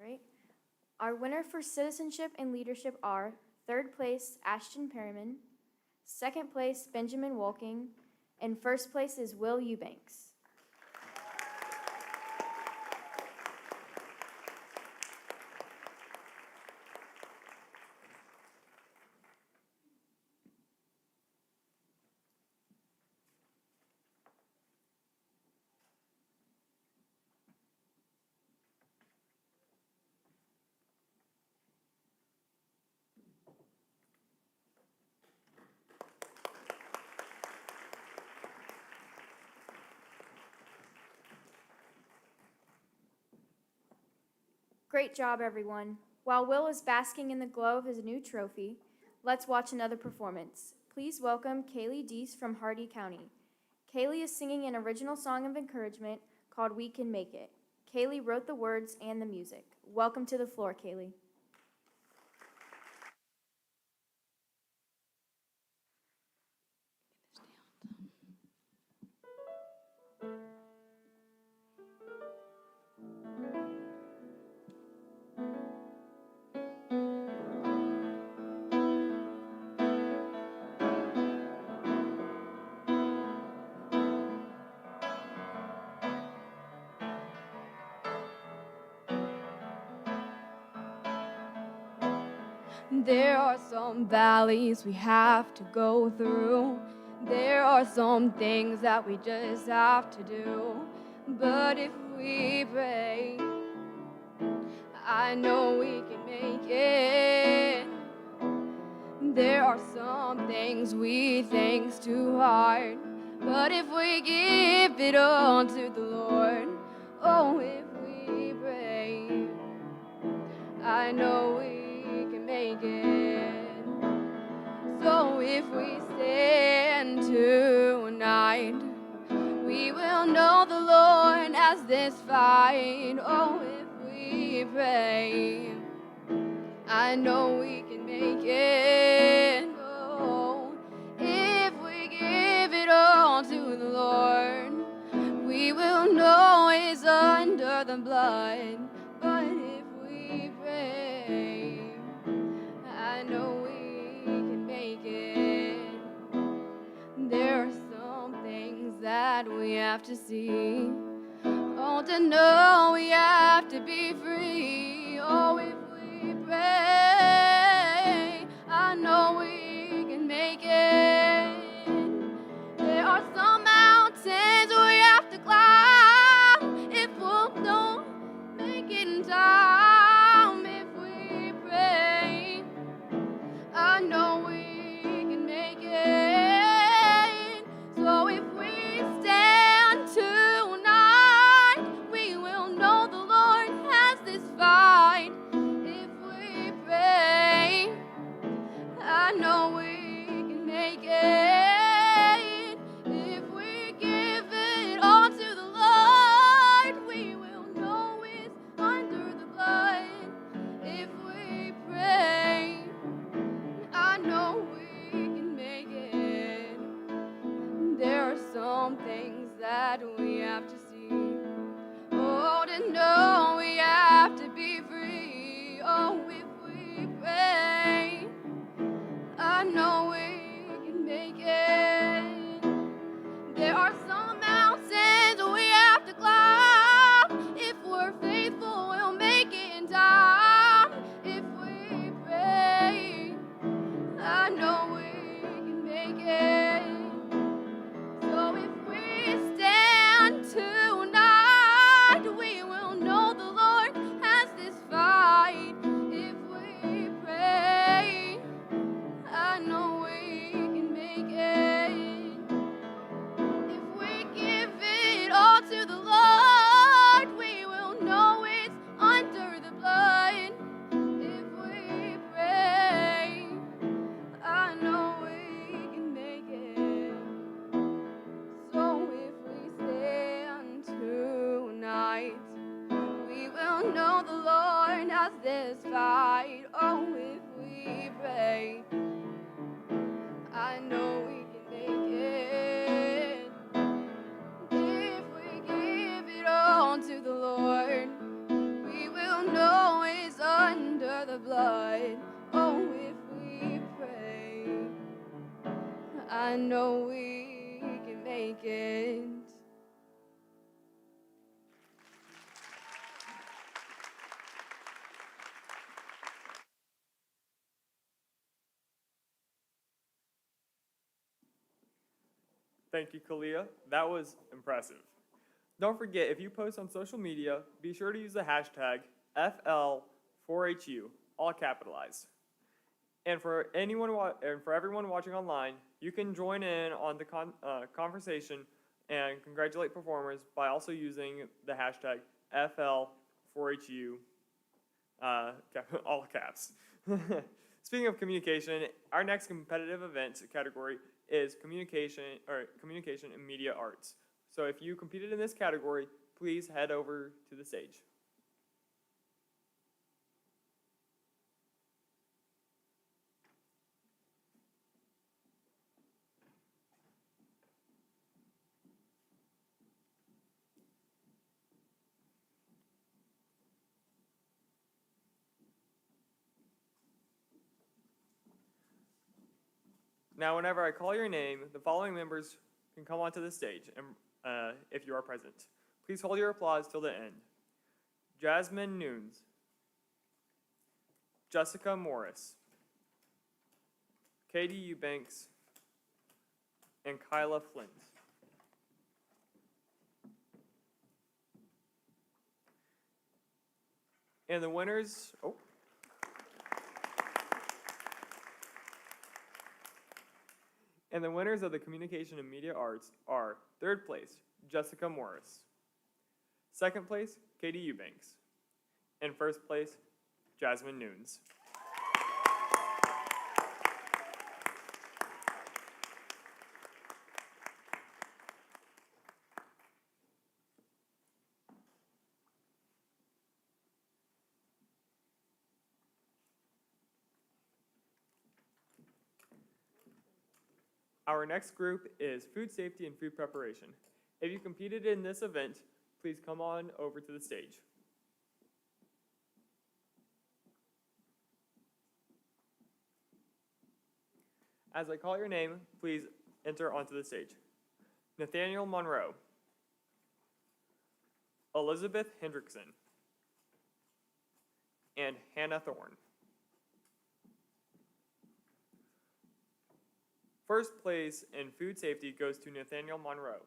right. Our winner for citizenship and leadership are third place, Ashton Perriman, second place, Benjamin Wolking, and first place is Will Eubanks. Great job, everyone. While Will is basking in the glow of his new trophy, let's watch another performance. Please welcome Kaylee Deese from Hardee County. Kaylee is singing an original song of encouragement called We Can Make It. Kaylee wrote the words and the music. Welcome to the floor, Kaylee. There are some valleys we have to go through. There are some things that we just have to do. But if we pray, I know we can make it. There are some things we think's too hard. But if we give it all to the Lord, oh, if we pray, I know we can make it. So if we stand tonight, we will know the Lord has this fight. Oh, if we pray, I know we can make it. Oh, if we give it all to the Lord, we will know it's under the blood. But if we pray, I know we can make it. There are some things that we have to see. Oh, to know we have to be free. Oh, if we pray, I know we can make it. There are some mountains we have to climb if we'll don't make it in time. If we pray, I know we can make it. So if we stand tonight, we will know the Lord has this fight. If we pray, I know we can make it. If we give it all to the Lord, we will know it's under the blood. If we pray, I know we can make it. There are some things that we have to see. Oh, to know we have to be free. Oh, if we pray, I know we can make it. There are some mountains we have to climb. If we're faithful, we'll make it in time. If we pray, I know we can make it. So if we stand tonight, we will know the Lord has this fight. If we pray, I know we can make it. If we give it all to the Lord, we will know it's under the blood. If we pray, I know we can make it. So if we stand tonight, we will know the Lord has this fight. Oh, if we pray, I know we can make it. If we give it all to the Lord, we will know the blood. Oh, if we pray, I know we can make it. Thank you, Kalia. That was impressive. Don't forget, if you post on social media, be sure to use the hashtag FL4HU, all capitalized. And for everyone watching online, you can join in on the conversation and congratulate performers by also using the hashtag FL4HU, all caps. Speaking of communication, our next competitive event category is communication and media arts. So if you competed in this category, please head over to the stage. Now, whenever I call your name, the following members can come onto the stage, and if you are present. Please hold your applause till the end. Jasmine Nunes, Jessica Morris, Katie Eubanks, and Kyla Flint. And the winners, And the winners of the Communication and Media Arts are third place, Jessica Morris, second place, Katie Eubanks, and first place, Jasmine Nunes. Our next group is food safety and food preparation. If you competed in this event, please come on over to the stage. As I call your name, please enter onto the stage. Nathaniel Monroe, Elizabeth Hendrickson, and Hannah Thorne. First place in food safety goes to Nathaniel Monroe.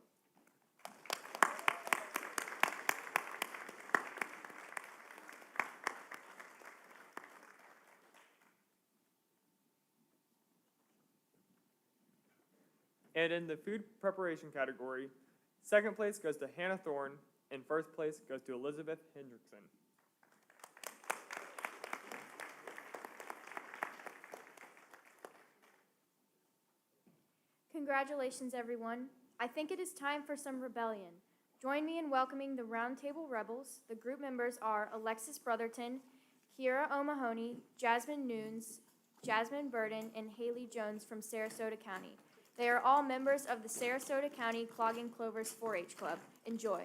And in the food preparation category, second place goes to Hannah Thorne, and first place goes to Elizabeth Hendrickson. Congratulations, everyone. I think it is time for some rebellion. Join me in welcoming the Roundtable Rebels. The group members are Alexis Brotherton, Kiera O'Mahony, Jasmine Nunes, Jasmine Burden, and Haley Jones from Sarasota County. They are all members of the Sarasota County Clogging Clovers 4-H Club. Enjoy.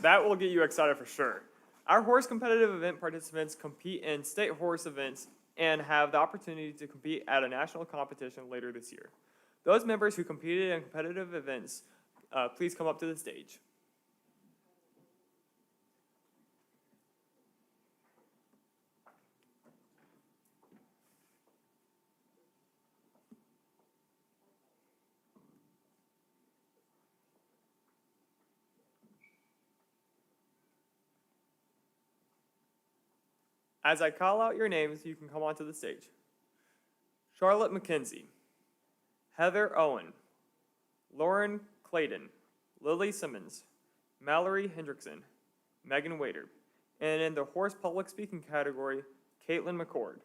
That will get you excited for sure. Our horse competitive event participants compete in state horse events and have the opportunity to compete at a national competition later this year. Those members who competed in competitive events, please come up to the stage. As I call out your names, you can come onto the stage. Charlotte McKenzie, Heather Owen, Lauren Clayton, Lily Simmons, Mallory Hendrickson, Megan Wader, and in the horse public speaking category, Caitlin McCord.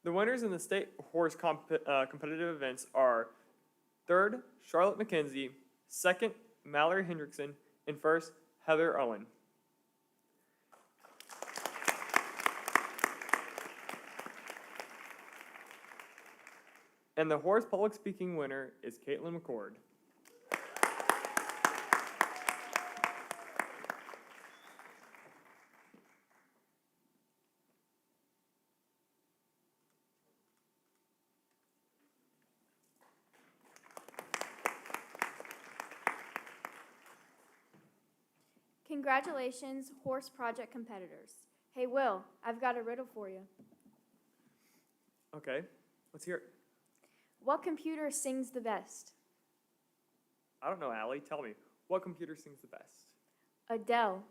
The winners in the state horse competitive events are third, Charlotte McKenzie, second, Mallory Hendrickson, and first, Heather Owen. And the horse public speaking winner is Caitlin McCord. Congratulations, Horse Project competitors. Hey, Will, I've got a riddle for you. Okay, let's hear it. What computer sings the best? I don't know, Allie. Tell me, what computer sings the best? Adele.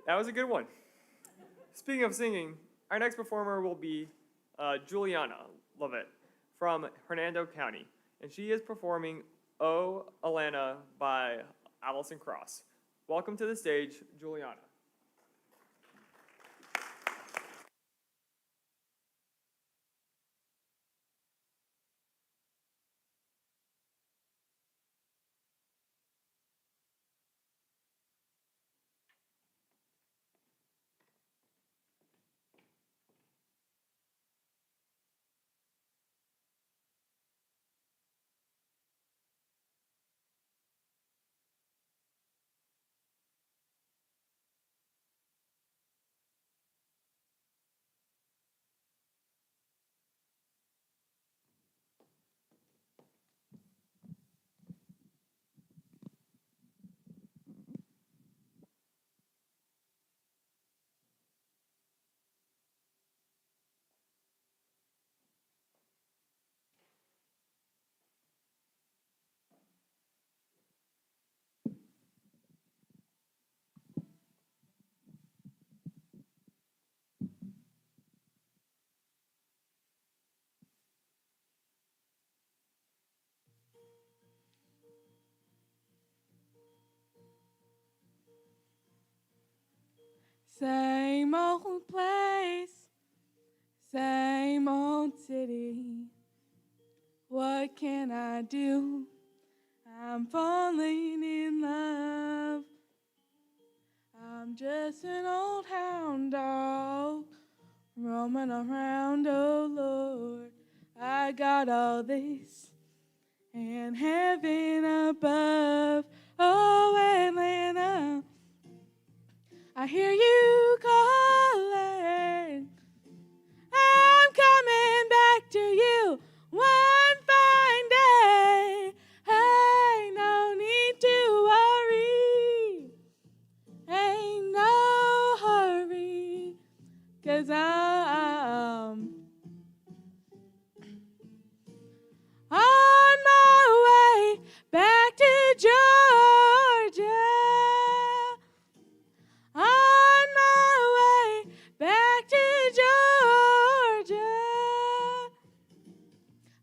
That was a good one. Speaking of singing, our next performer will be Juliana Lovett from Hernando County, and she is performing "Oh Alana" by Alison Krauss. Welcome to the stage, Juliana. Same old place, same old city. What can I do? I'm falling in love. I'm just an old hound dog roaming around, oh Lord. I got all this and heaven above. Oh, Atlanta, I hear you calling out to you one fine day. Hey, no need to worry. Ain't no hurry, 'cause I'm on my way back to Georgia. On my way back to Georgia.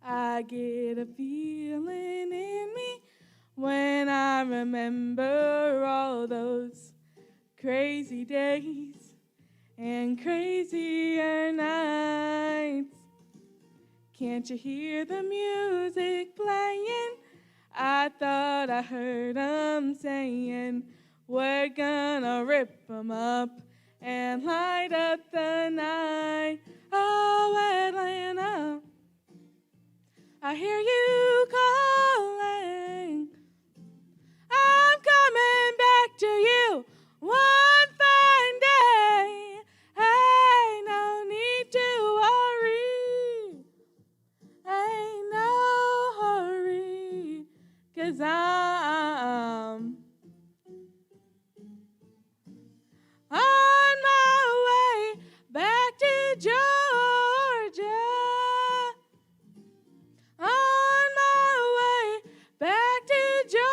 I get a feeling in me when I remember all those crazy days and crazier nights. Can't you hear the music playing? I thought I heard 'em saying, we're gonna rip 'em up and light up the night. Oh, Atlanta, I hear you calling. I'm coming back to you one fine day. Hey, no need to worry. Ain't no hurry, 'cause I'm on my way back to Georgia. On my way back to Georgia.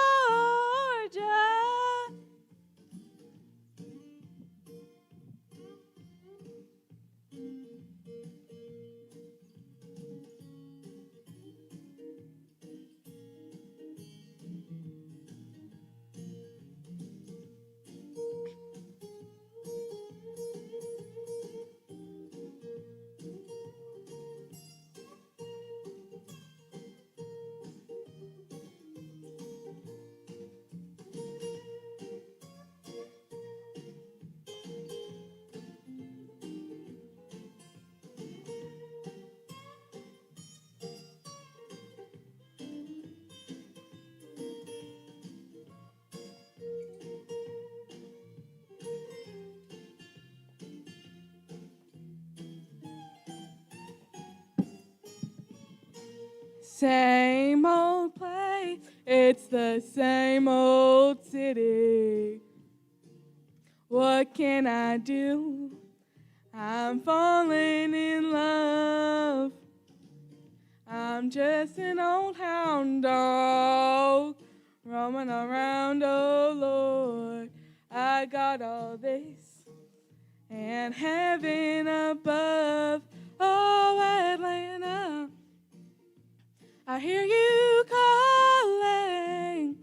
Same old place, it's the same old city. What can I do? I'm falling in love. I'm just an old hound dog roaming around, oh Lord. I got all this and heaven above. Oh, Atlanta, I hear you calling.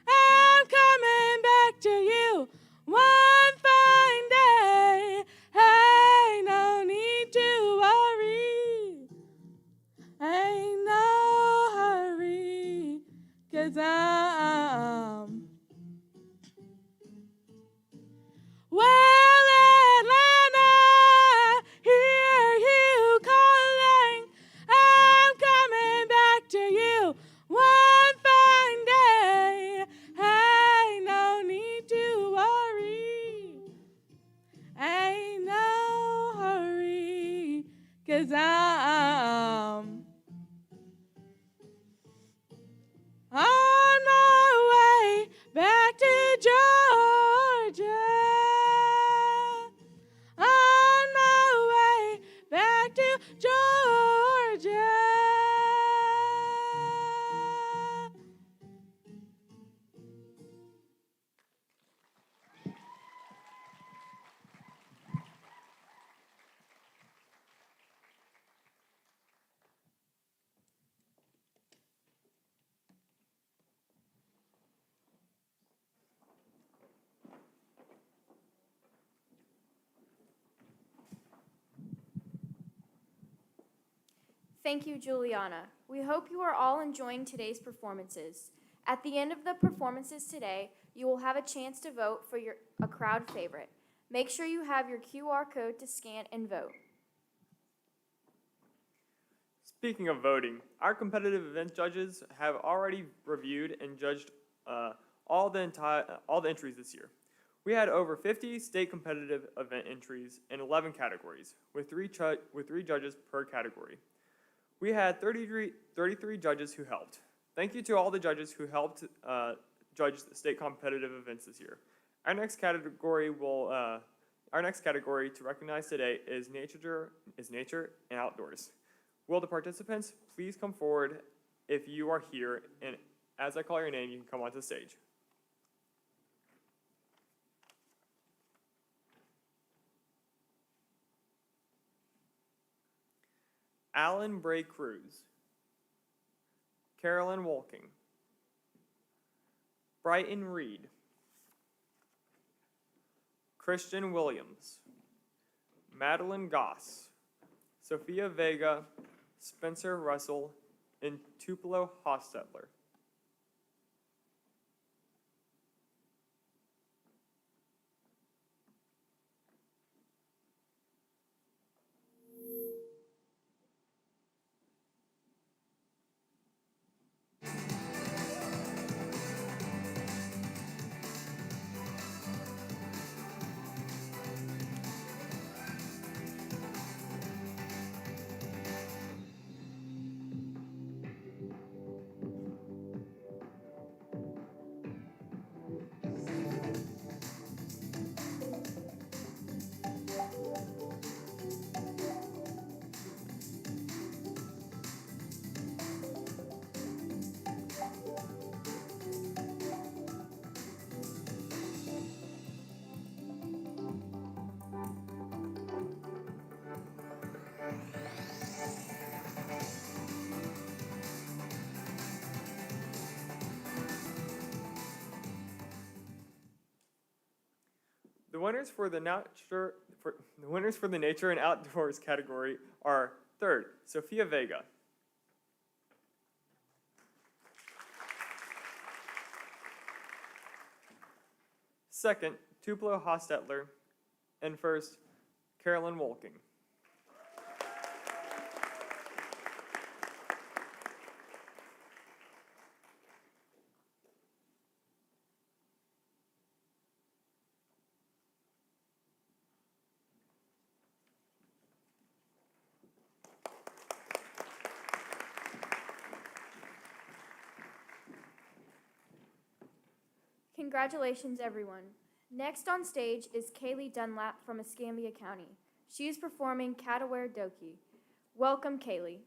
I'm coming back to you one fine day. Hey, no need to worry. Ain't no hurry, 'cause I'm well, Atlanta, hear you calling. I'm coming back to you one fine day. Hey, no need to worry. Ain't no hurry, 'cause I'm on my way back to Georgia. On my way back to Georgia. Thank you, Juliana. We hope you are all enjoying today's performances. At the end of the performances today, you will have a chance to vote for a crowd favorite. Make sure you have your QR code to scan and vote. Speaking of voting, our competitive event judges have already reviewed and judged all the entries this year. We had over 50 state competitive event entries in 11 categories, with three judges per category. We had 33 judges who helped. Thank you to all the judges who helped judge the state competitive events this year. Our next category to recognize today is nature and outdoors. Will the participants please come forward if you are here, and as I call your name, you can come onto the stage. Alan Bray Cruz, Carolyn Wolking, Brighton Reed, Christian Williams, Madeline Goss, Sophia Vega, Spencer Russell, and Tupelo Hostetler. The winners for the nature and outdoors category are: third, Sophia Vega; second, Tupelo Hostetler; and first, Carolyn Wolking. Congratulations, everyone. Next on stage is Kaylee Dunlap from Escambia County. She is performing Kataware Doki. Welcome, Kaylee.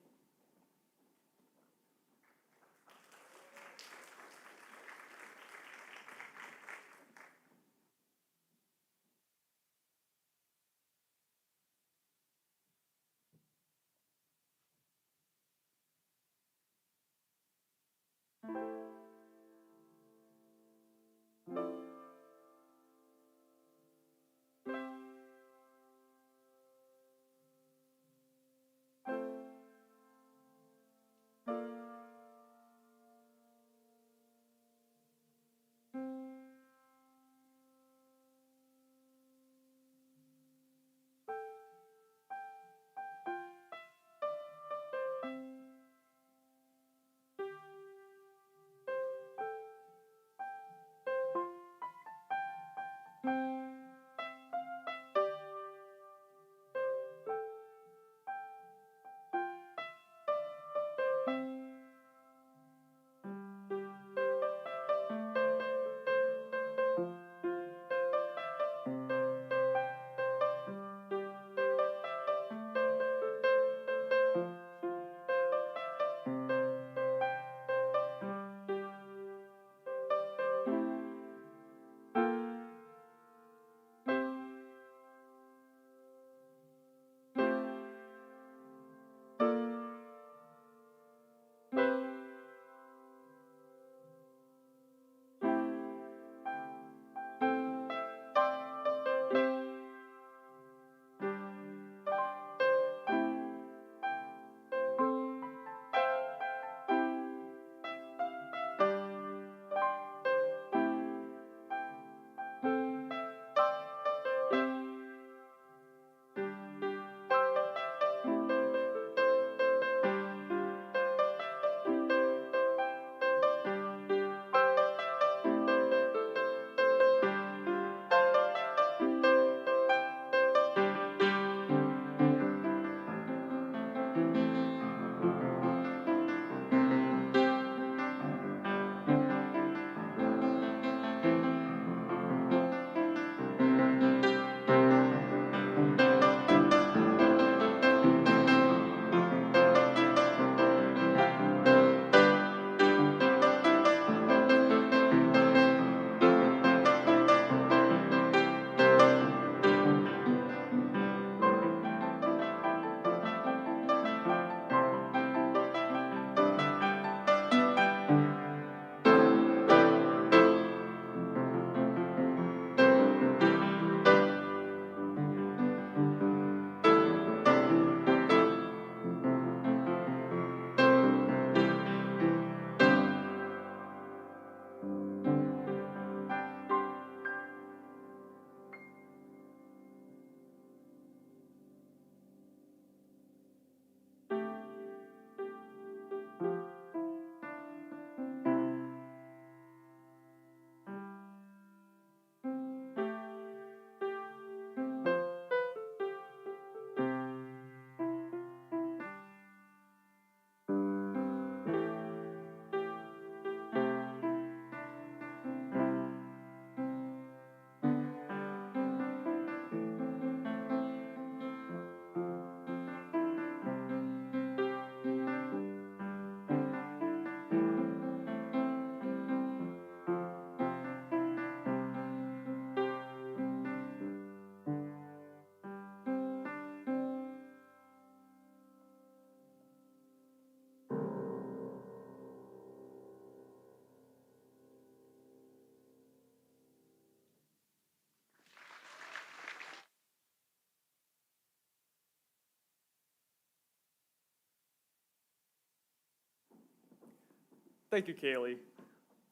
Thank you, Kaylee.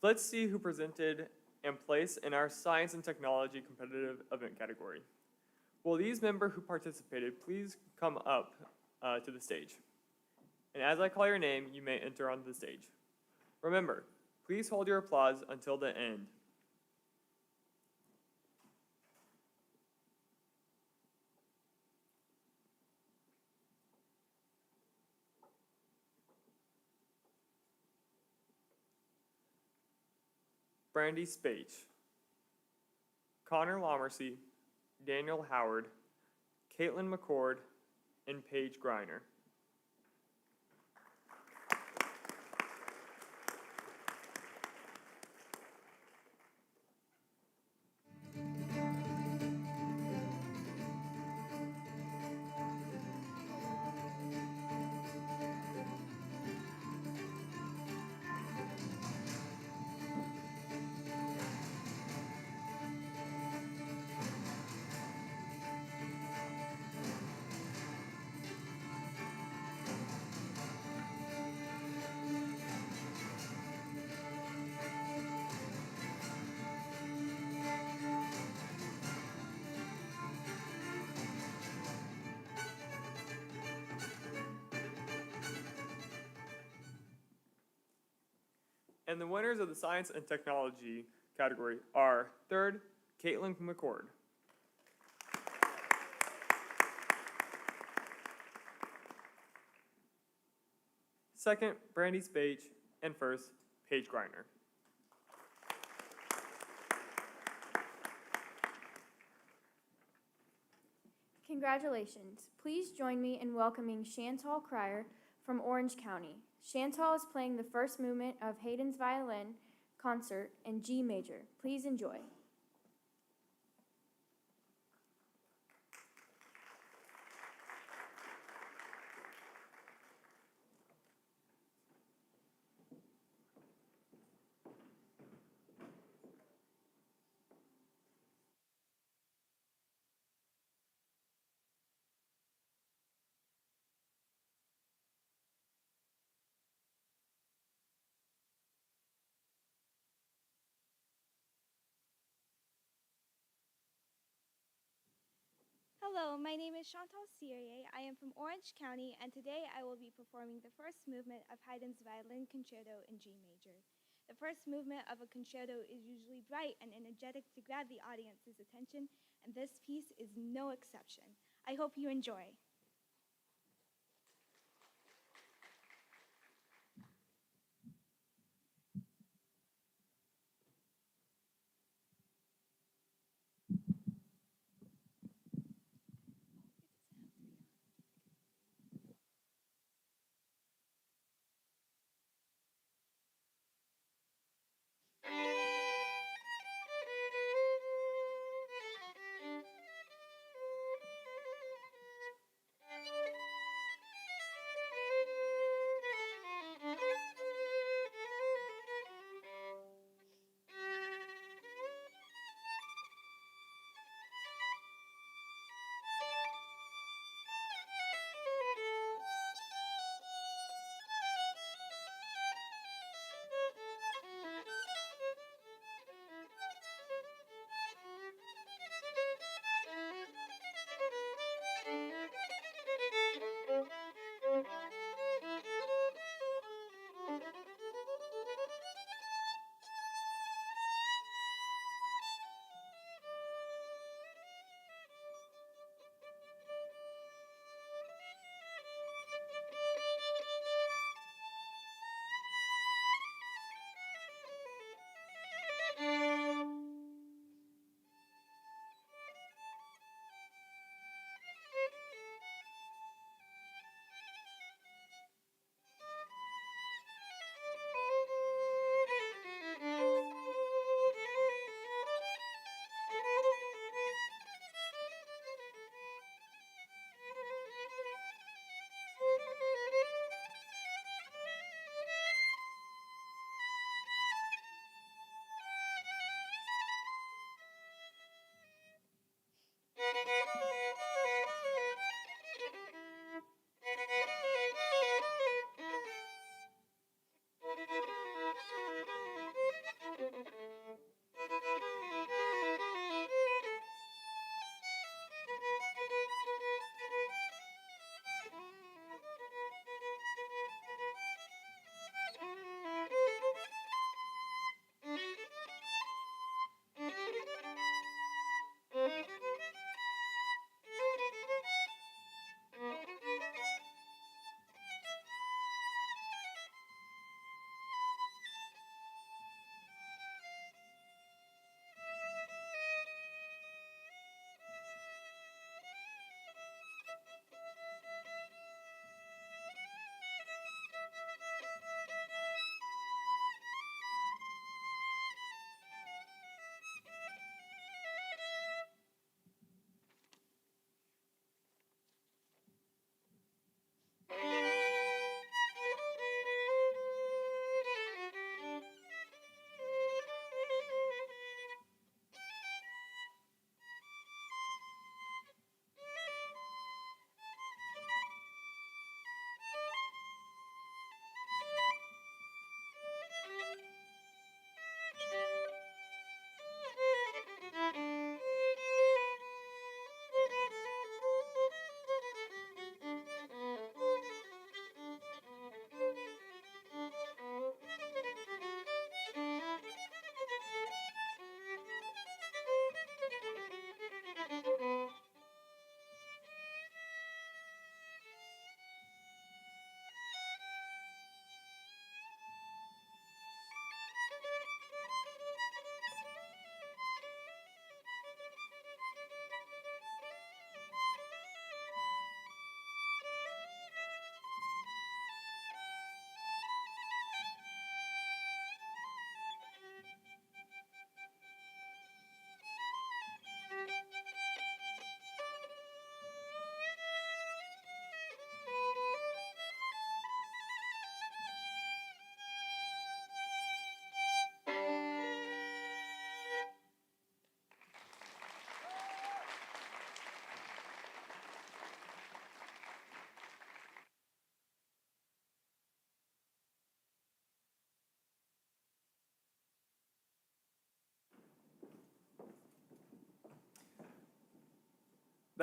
Let's see who presented and placed in our Science and Technology competitive event category. Will these members who participated please come up to the stage? And as I call your name, you may enter onto the stage. Remember, please hold your applause until the end. Brandy Spage, Connor Lomersey, Daniel Howard, Caitlin McCord, and Paige Griner. And the winners of the Science and Technology category are third, Caitlin McCord. Second, Brandy Spage, and first, Paige Griner. Congratulations. Please join me in welcoming Chantal Cryer from Orange County. Chantal is playing the first movement of Haydn's Violin Concert in G major. Please enjoy. Hello, my name is Chantal Cyrier. I am from Orange County, and today I will be performing the first movement of Haydn's Violin Concerto in G major. The first movement of a concerto is usually bright and energetic to grab the audience's attention, and this piece is no exception. I hope you enjoy.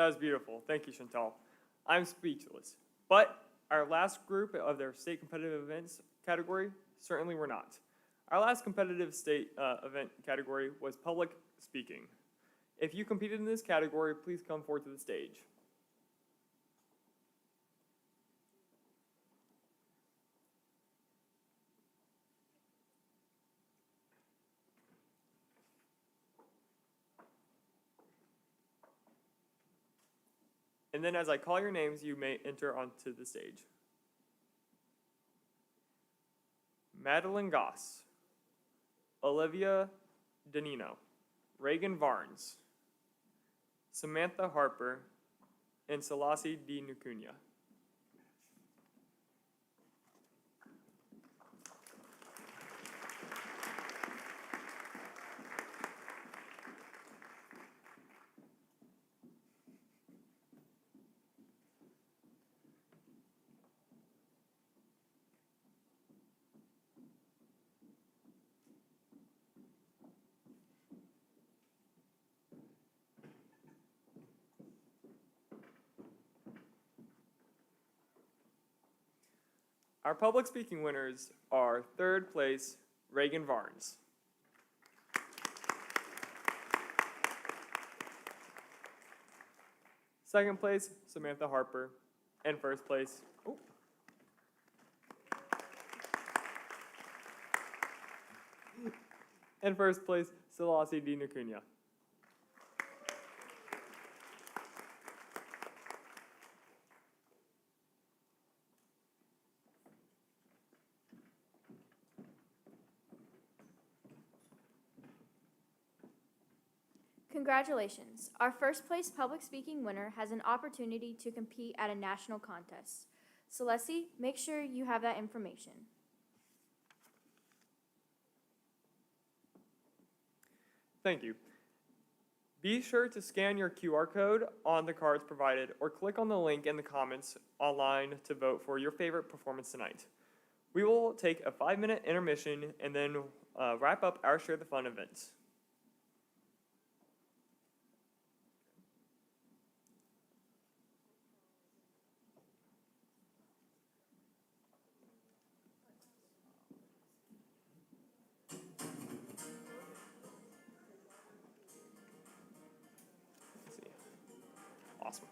That was beautiful. Thank you, Chantal. I'm speechless. But our last group of their state competitive events category certainly were not. Our last competitive state event category was public speaking. If you competed in this category, please come forward to the stage. And then as I call your names, you may enter onto the stage. Madeline Goss, Olivia Danino, Reagan Varnes, Samantha Harper, and Selassie D. Nukunya. Our public speaking winners are third place, Reagan Varnes. Second place, Samantha Harper. And first place, and first place, Selassie D. Nukunya. Congratulations. Our first place public speaking winner has an opportunity to compete at a national contest. Celeste, make sure you have that information. Thank you. Be sure to scan your QR code on the cards provided or click on the link in the comments online to vote for your favorite performance tonight. We will take a 5-minute intermission and then wrap up our Share the Fun events. Awesome.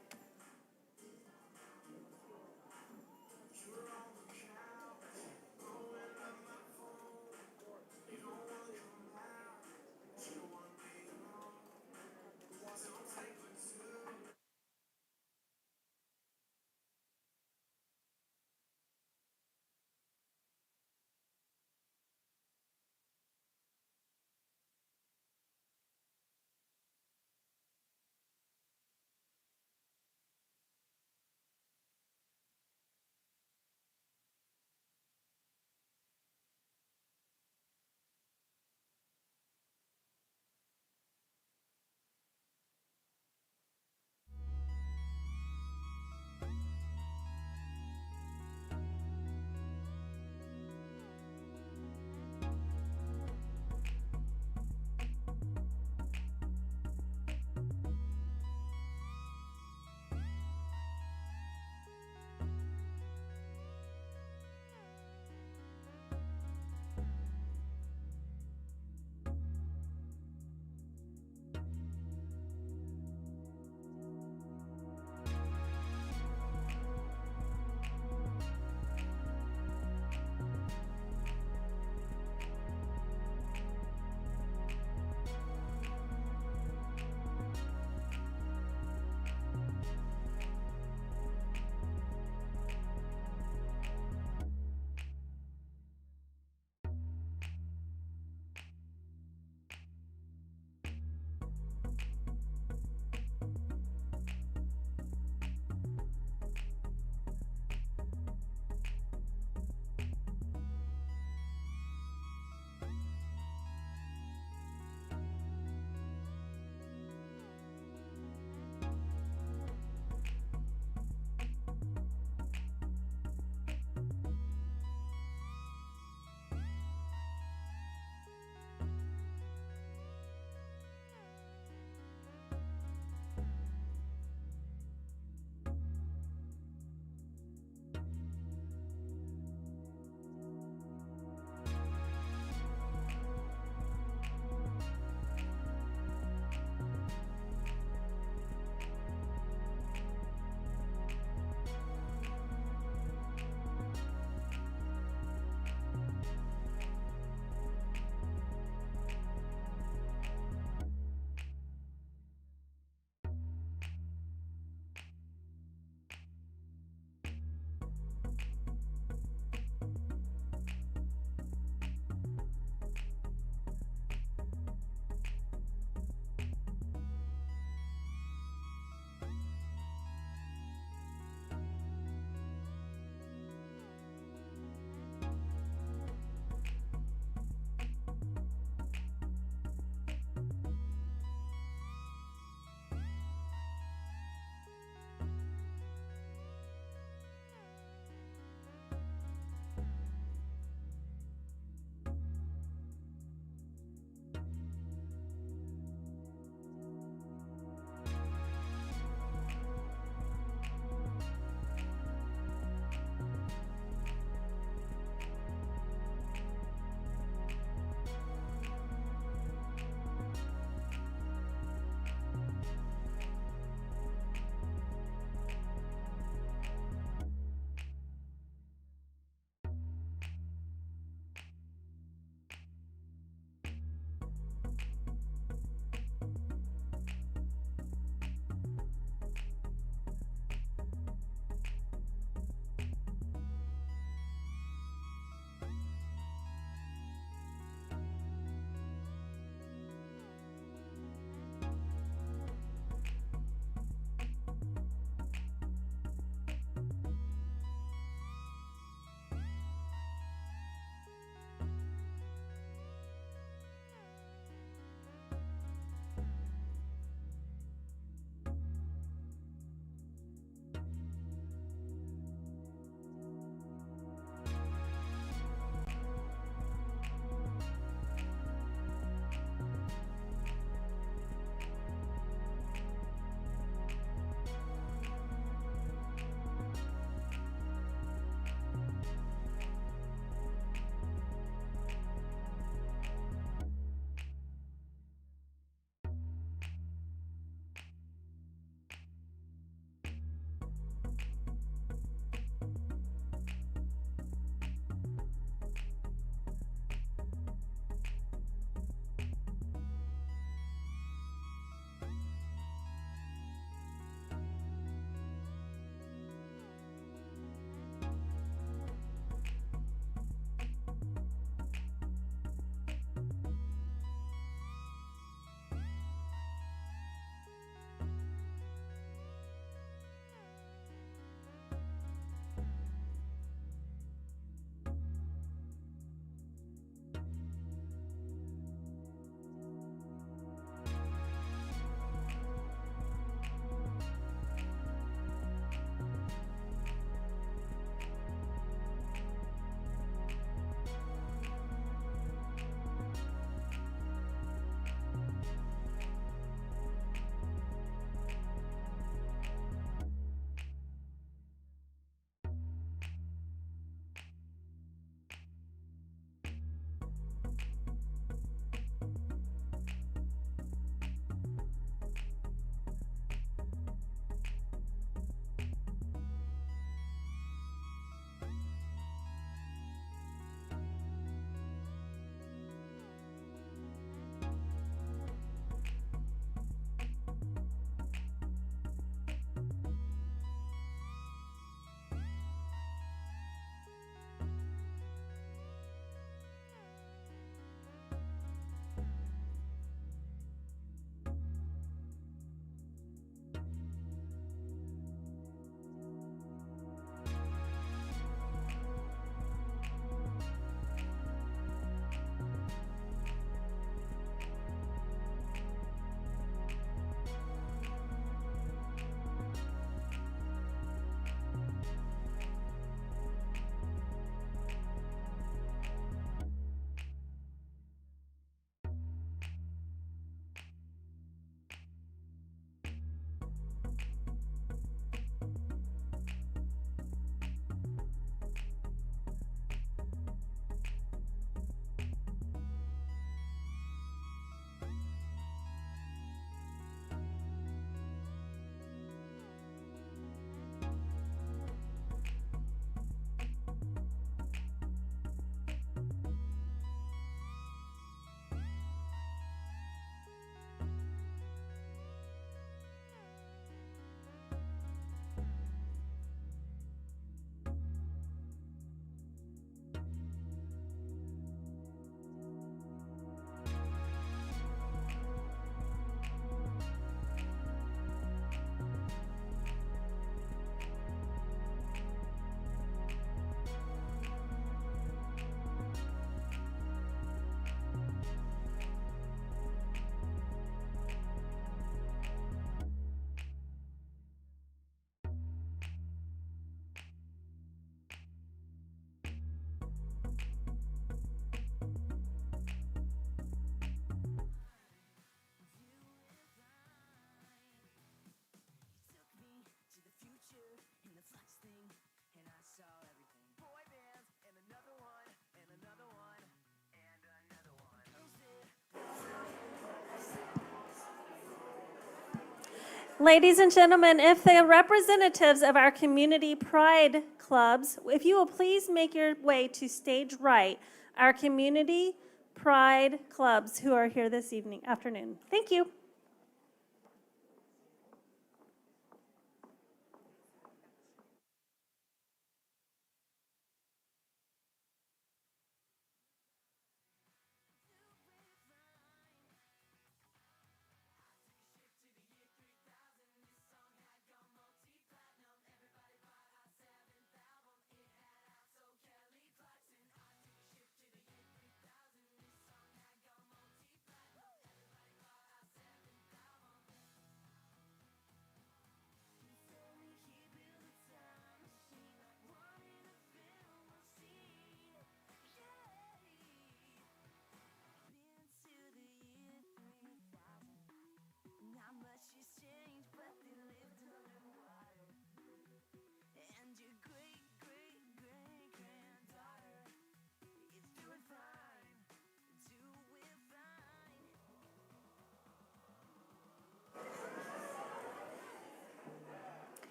Ladies and gentlemen, if the representatives of our community pride clubs, if you will please make your way to stage right, our community pride clubs who are here this afternoon. Thank you.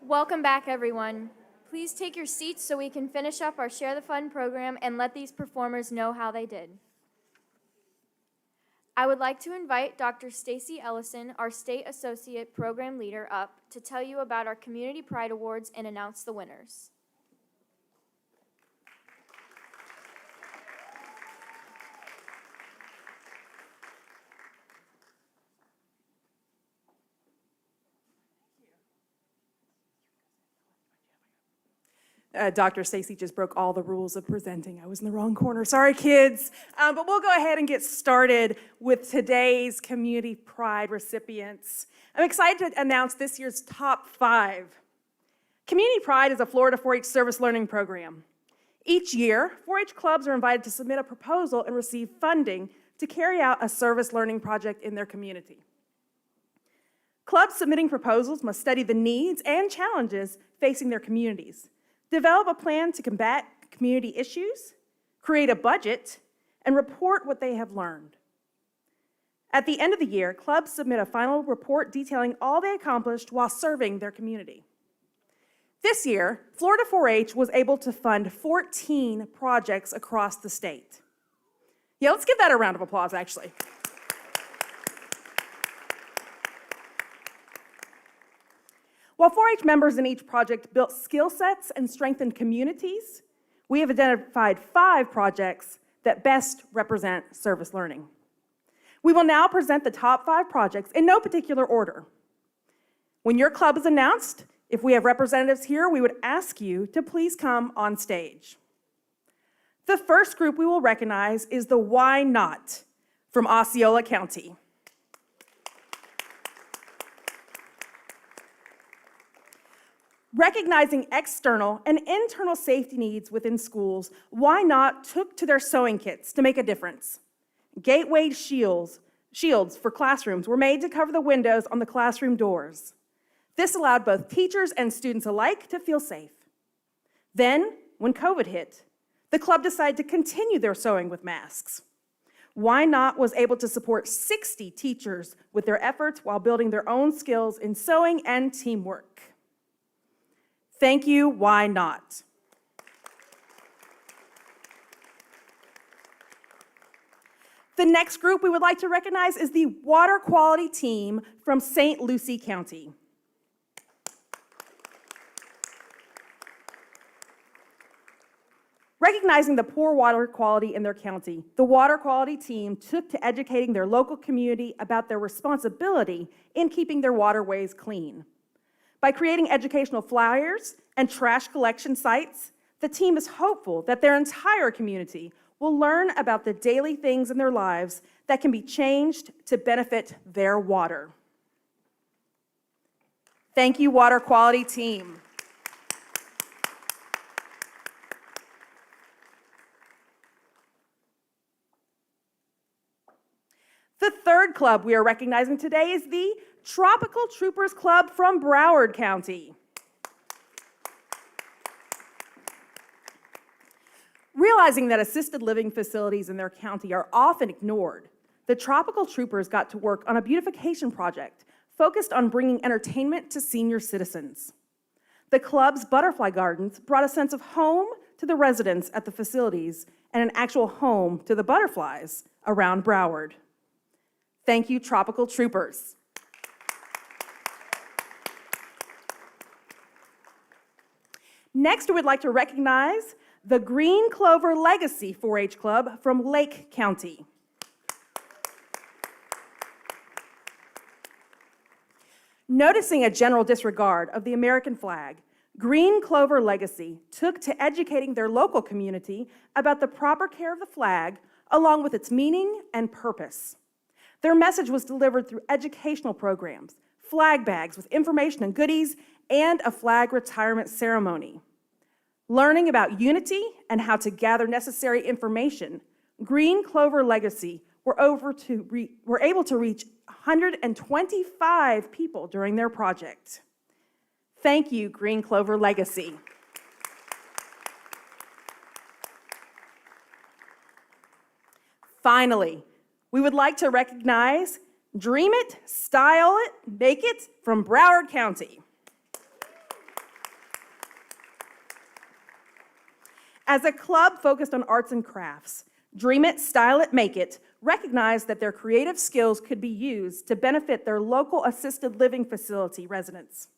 Welcome back, everyone. Please take your seats so we can finish up our Share the Fun program and let these performers know how they did. I would like to invite Dr. Stacy Ellison, our State Associate Program Leader, up to tell you about our Community Pride Awards and announce the winners. Dr. Stacy just broke all the rules of presenting. I was in the wrong corner. Sorry, kids. But we'll go ahead and get started with today's Community Pride recipients. I'm excited to announce this year's top 5. Community Pride is a Florida 4-H service learning program. Each year, 4-H clubs are invited to submit a proposal and receive funding to carry out a service learning project in their community. Clubs submitting proposals must study the needs and challenges facing their communities, develop a plan to combat community issues, create a budget, and report what they have learned. At the end of the year, clubs submit a final report detailing all they accomplished while serving their community. This year, Florida 4-H was able to fund 14 projects across the state. Yeah, let's give that a round of applause, actually. While 4-H members in each project built skill sets and strengthened communities, we have identified 5 projects that best represent service learning. We will now present the top 5 projects in no particular order. When your club is announced, if we have representatives here, we would ask you to please come on stage. The first group we will recognize is the Why Not from Osceola County. Recognizing external and internal safety needs within schools, Why Not took to their sewing kits to make a difference. Gateway shields for classrooms were made to cover the windows on the classroom doors. This allowed both teachers and students alike to feel safe. Then, when COVID hit, the club decided to continue their sewing with masks. Why Not was able to support 60 teachers with their efforts while building their own skills in sewing and teamwork. Thank you, Why Not? The next group we would like to recognize is the Water Quality Team from St. Lucie County. Recognizing the poor water quality in their county, the Water Quality Team took to educating their local community about their responsibility in keeping their waterways clean. By creating educational flyers and trash collection sites, the team is hopeful that their entire community will learn about the daily things in their lives that can be changed to benefit their water. Thank you, Water Quality Team. The third club we are recognizing today is the Tropical Troopers Club from Broward County. Realizing that assisted living facilities in their county are often ignored, the Tropical Troopers got to work on a beautification project focused on bringing entertainment to senior citizens. The club's Butterfly Gardens brought a sense of home to the residents at the facilities and an actual home to the butterflies around Broward. Thank you, Tropical Troopers. Next, we would like to recognize the Green Clover Legacy 4-H Club from Lake County. Noticing a general disregard of the American flag, Green Clover Legacy took to educating their local community about the proper care of the flag, along with its meaning and purpose. Their message was delivered through educational programs, flag bags with information and goodies, and a flag retirement ceremony. Learning about unity and how to gather necessary information, Green Clover Legacy were able to reach 125 people during their project. Thank you, Green Clover Legacy. Finally, we would like to recognize Dream It, Style It, Make It from Broward County. As a club focused on arts and crafts, Dream It, Style It, Make It recognized that their creative skills could be used to benefit their local assisted living facility residents.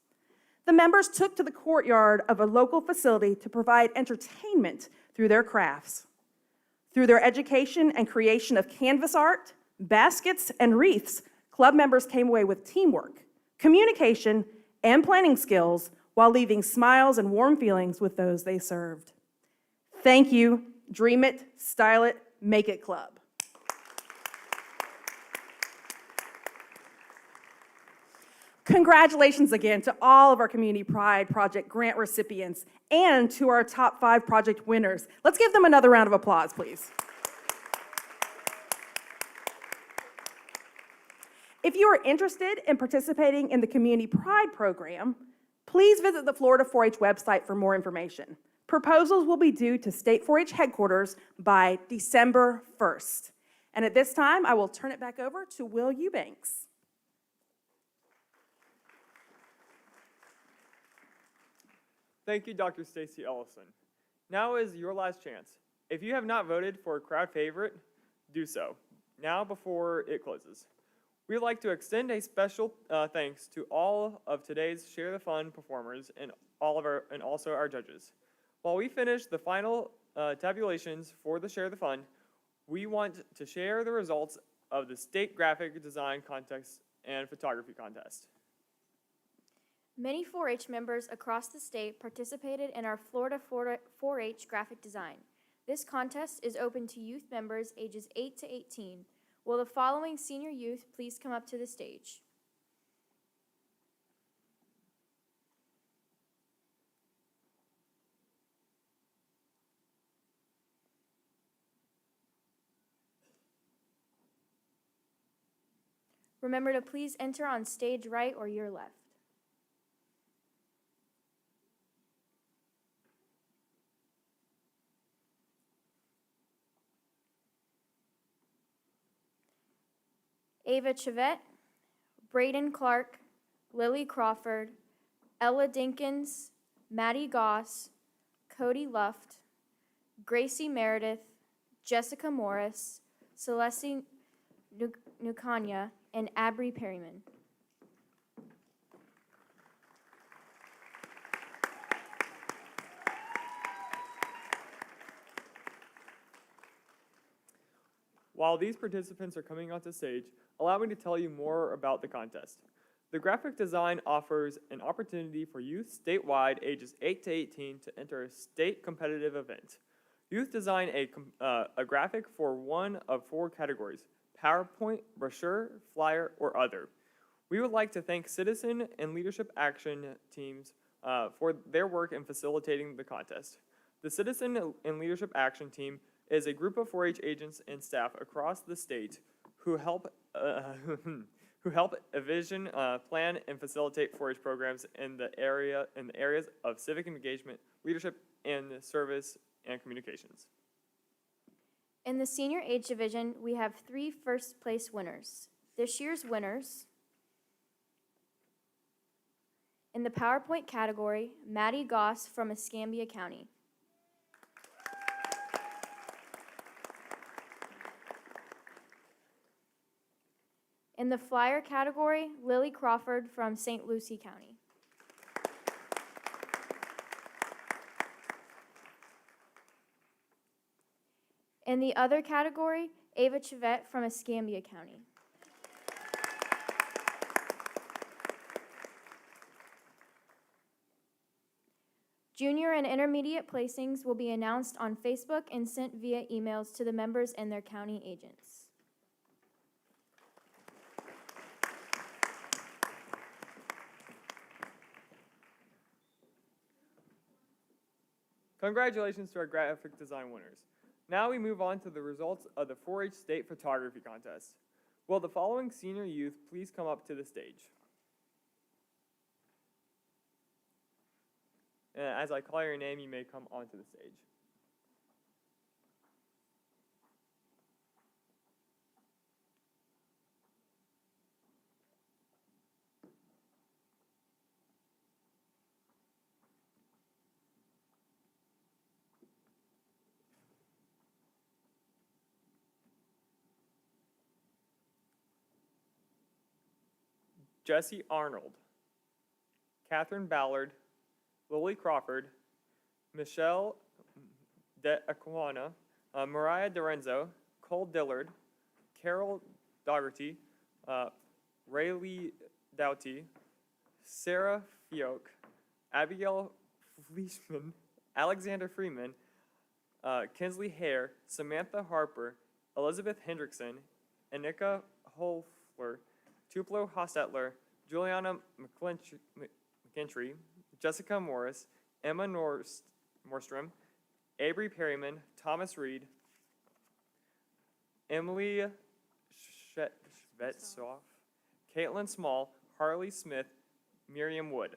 The members took to the courtyard of a local facility to provide entertainment through their crafts. Through their education and creation of canvas art, baskets, and wreaths, club members came away with teamwork, communication, and planning skills while leaving smiles and warm feelings with those they served. Thank you, Dream It, Style It, Make It Club. Congratulations again to all of our Community Pride Project grant recipients and to our top 5 project winners. Let's give them another round of applause, please. If you are interested in participating in the Community Pride Program, please visit the Florida 4-H website for more information. Proposals will be due to State 4-H headquarters by December 1st. And at this time, I will turn it back over to Will Eubanks. Thank you, Dr. Stacy Ellison. Now is your last chance. If you have not voted for a crowd favorite, do so now before it closes. We'd like to extend a special thanks to all of today's Share the Fun performers and also our judges. While we finish the final tabulations for the Share the Fun, we want to share the results of the State Graphic Design Contest and Photography Contest. Many 4-H members across the state participated in our Florida 4-H graphic design. This contest is open to youth members ages 8 to 18. Will the following senior youth please come up to the stage? Remember to please enter on stage right or your left. Ava Chavette, Braden Clark, Lily Crawford, Ella Dinkins, Maddie Goss, Cody Luft, Gracie Meredith, Jessica Morris, Celeste Nukanya, and Abri Perryman. While these participants are coming onto stage, allow me to tell you more about the contest. The graphic design offers an opportunity for youth statewide ages 8 to 18 to enter a state competitive event. Youth design a graphic for one of 4 categories: PowerPoint, brochure, flyer, or other. We would like to thank Citizen and Leadership Action teams for their work in facilitating the contest. The Citizen and Leadership Action team is a group of 4-H agents and staff across the state who help envision, plan, and facilitate 4-H programs in the areas of civic engagement, leadership, and service and communications. In the senior age division, we have 3 first place winners. This year's winners In the PowerPoint category, Maddie Goss from Escambia County. In the flyer category, Lily Crawford from St. Lucie County. In the other category, Ava Chivette from Escambia County. Junior and intermediate placings will be announced on Facebook and sent via emails to the members and their county agents. Congratulations to our graphic design winners. Now we move on to the results of the 4-H State Photography Contest. Will the following senior youth please come up to the stage? And as I call your name, you may come onto the stage. Jesse Arnold, Catherine Ballard, Lily Crawford, Michelle De Aquana, Mariah Dorenzo, Cole Dillard, Carol Dougherty, Rayleigh Doughty, Sarah Fioke, Abigail Fleischman, Alexander Freeman, Kinsley Hare, Samantha Harper, Elizabeth Hendrickson, Anika Holfler, Tupelo Hostetler, Juliana McKentry, Jessica Morris, Emma Nordstrom, Avery Perryman, Thomas Reed, Emily Shvetsoff, Caitlin Small, Harley Smith, Miriam Wood.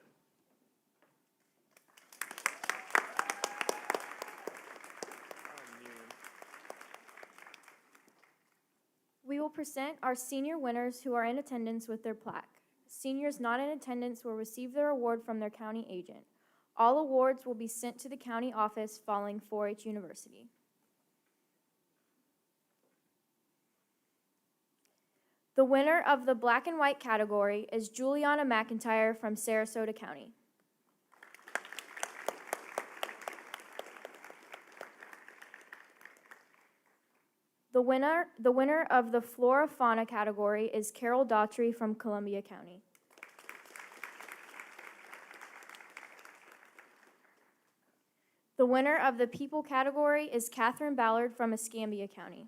We will present our senior winners who are in attendance with their plaque. Seniors not in attendance will receive their award from their county agent. All awards will be sent to the county office following 4-H University. The winner of the black and white category is Juliana McIntyre from Sarasota County. The winner of the Flora Fauna category is Carol Daughtry from Columbia County. The winner of the People category is Catherine Ballard from Escambia County.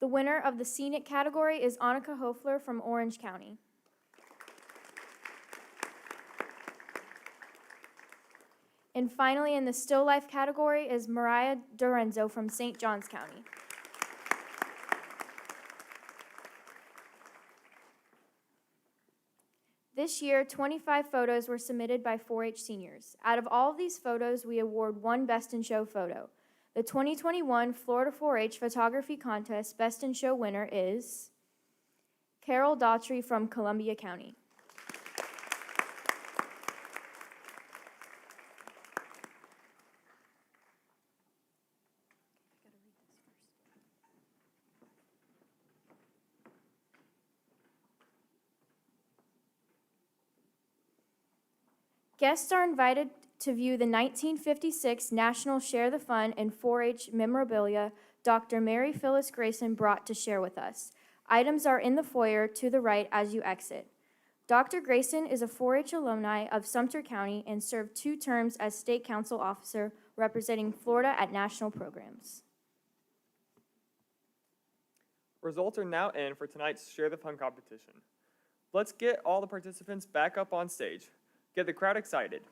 The winner of the Scenic category is Annika Hofler from Orange County. And finally, in the Still Life category is Mariah Dorenzo from St. Johns County. This year, 25 photos were submitted by 4-H seniors. Out of all of these photos, we award one Best in Show photo. The 2021 Florida 4-H Photography Contest Best in Show winner is Carol Daughtry from Columbia County. Guests are invited to view the 1956 National Share the Fun and 4-H memorabilia Dr. Mary Phyllis Grayson brought to share with us. Items are in the foyer to the right as you exit. Dr. Grayson is a 4-H alumni of Sumter County and served 2 terms as State Council Officer representing Florida at national programs. Results are now in for tonight's Share the Fun competition. Let's get all the participants back up on stage. Get the crowd excited.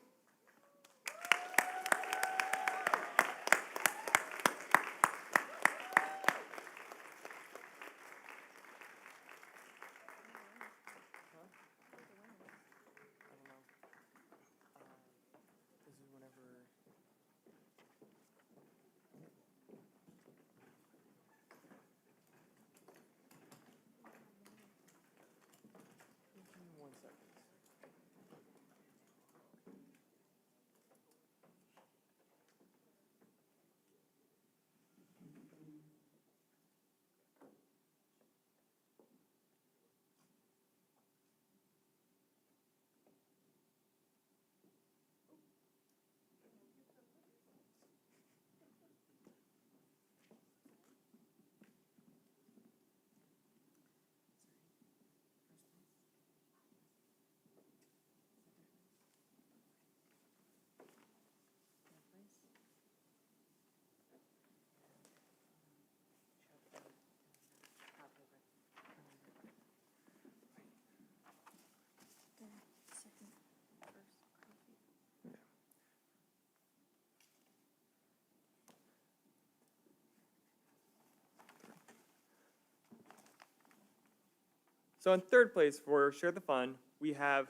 So in third place for Share the Fun, we have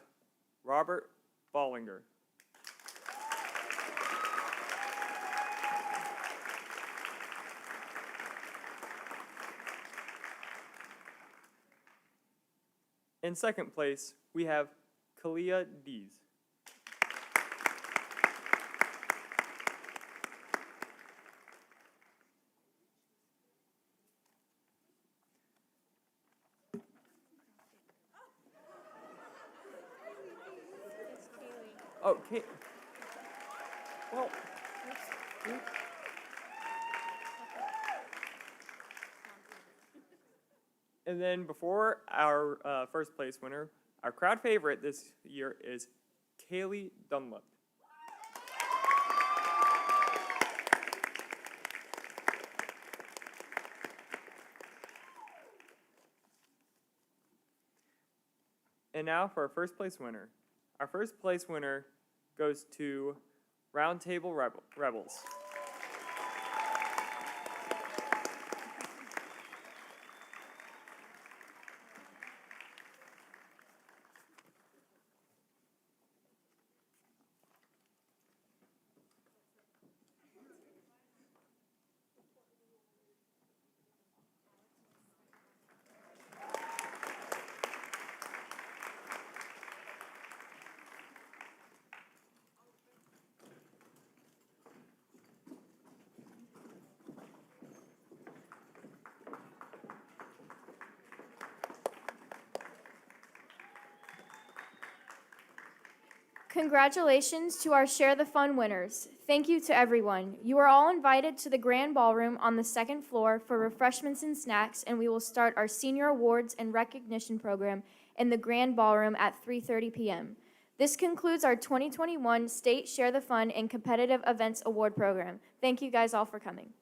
Robert Bollinger. In second place, we have Kalia Dees. Okay. Well. And then before our first place winner, our crowd favorite this year is Kaylee Dunlop. And now for our first place winner. Our first place winner goes to Roundtable Rebels. Congratulations to our Share the Fun winners. Thank you to everyone. You are all invited to the Grand Ballroom on the second floor for refreshments and snacks, and we will start our Senior Awards and Recognition Program in the Grand Ballroom at 3:30 p.m. This concludes our 2021 State Share the Fun and Competitive Events Award Program. Thank you guys all for coming.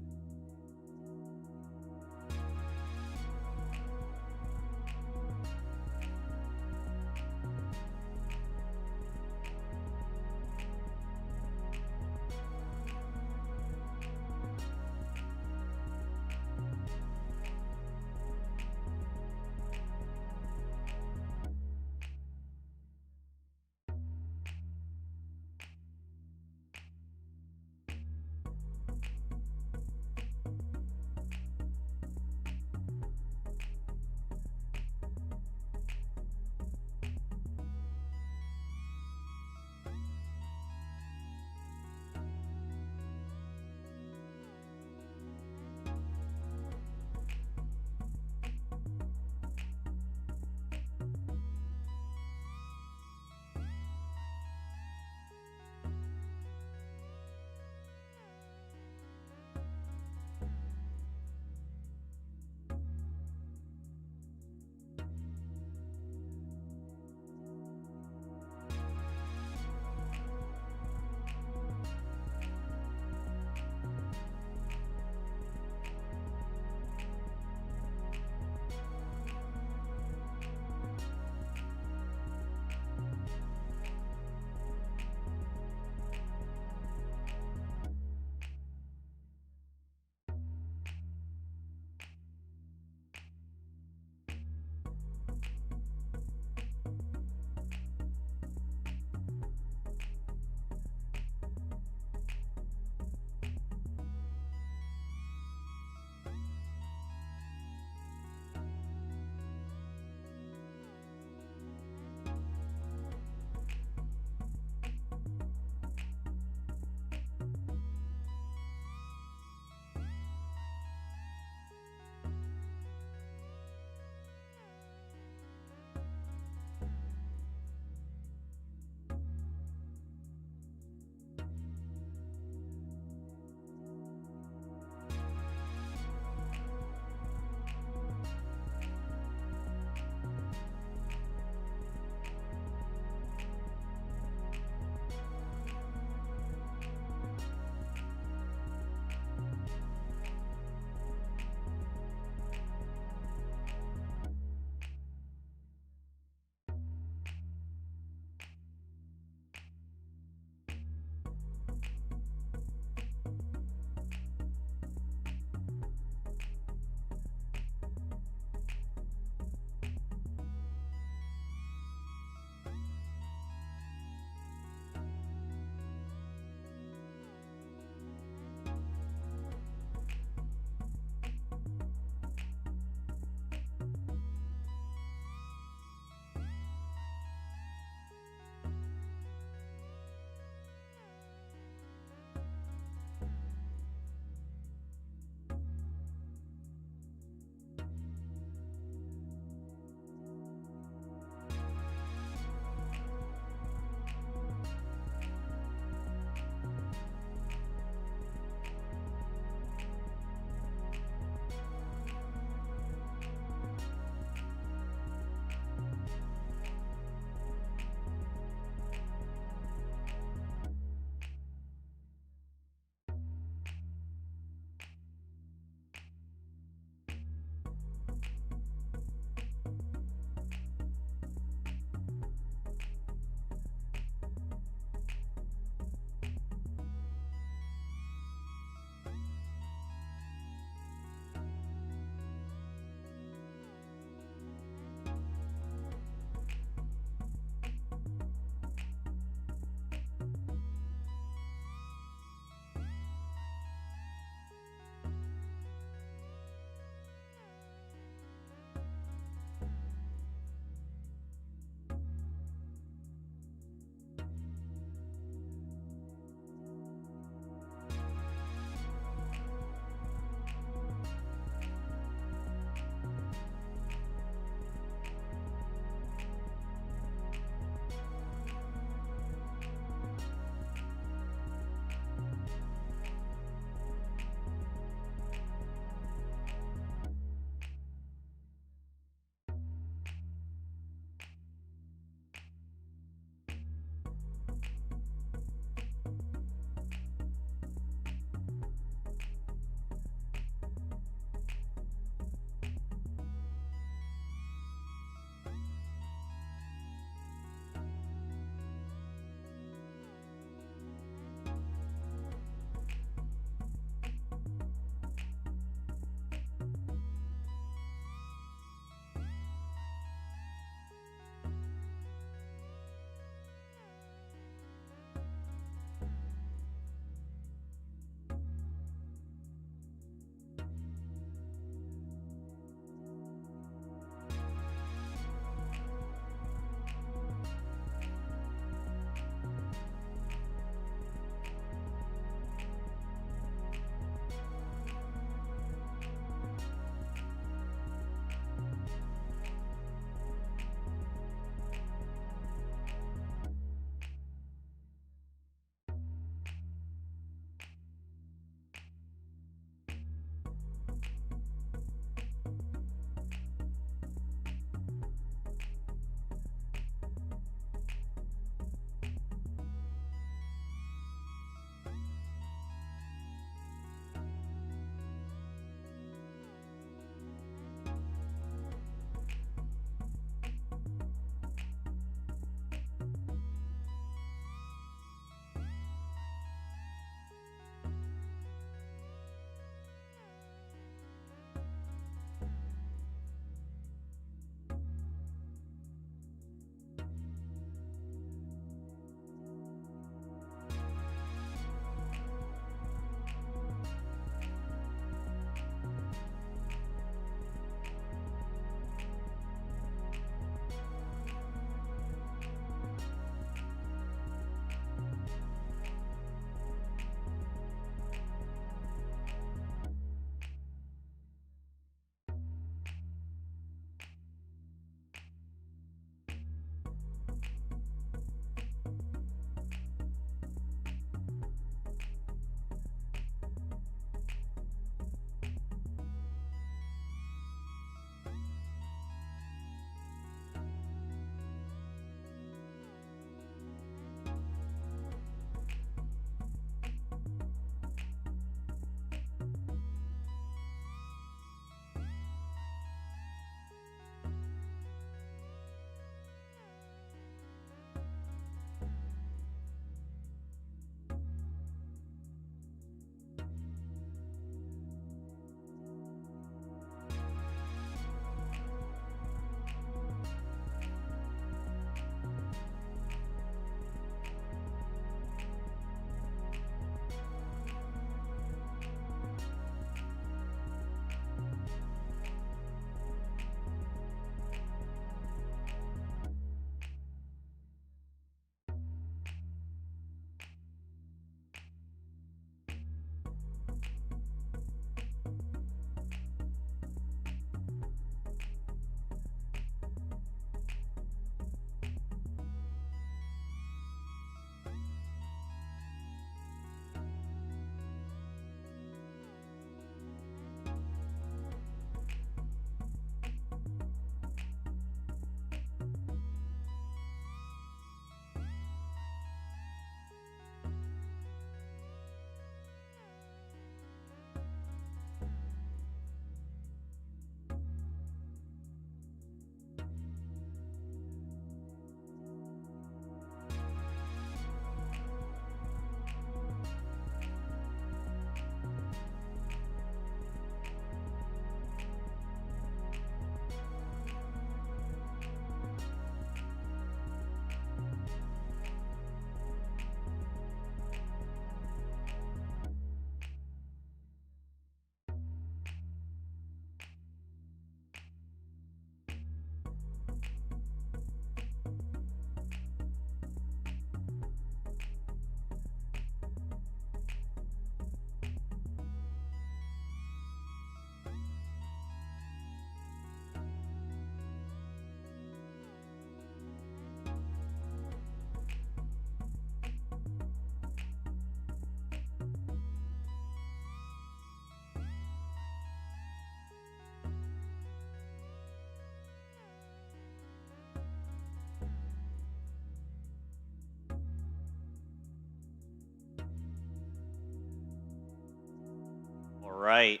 All right.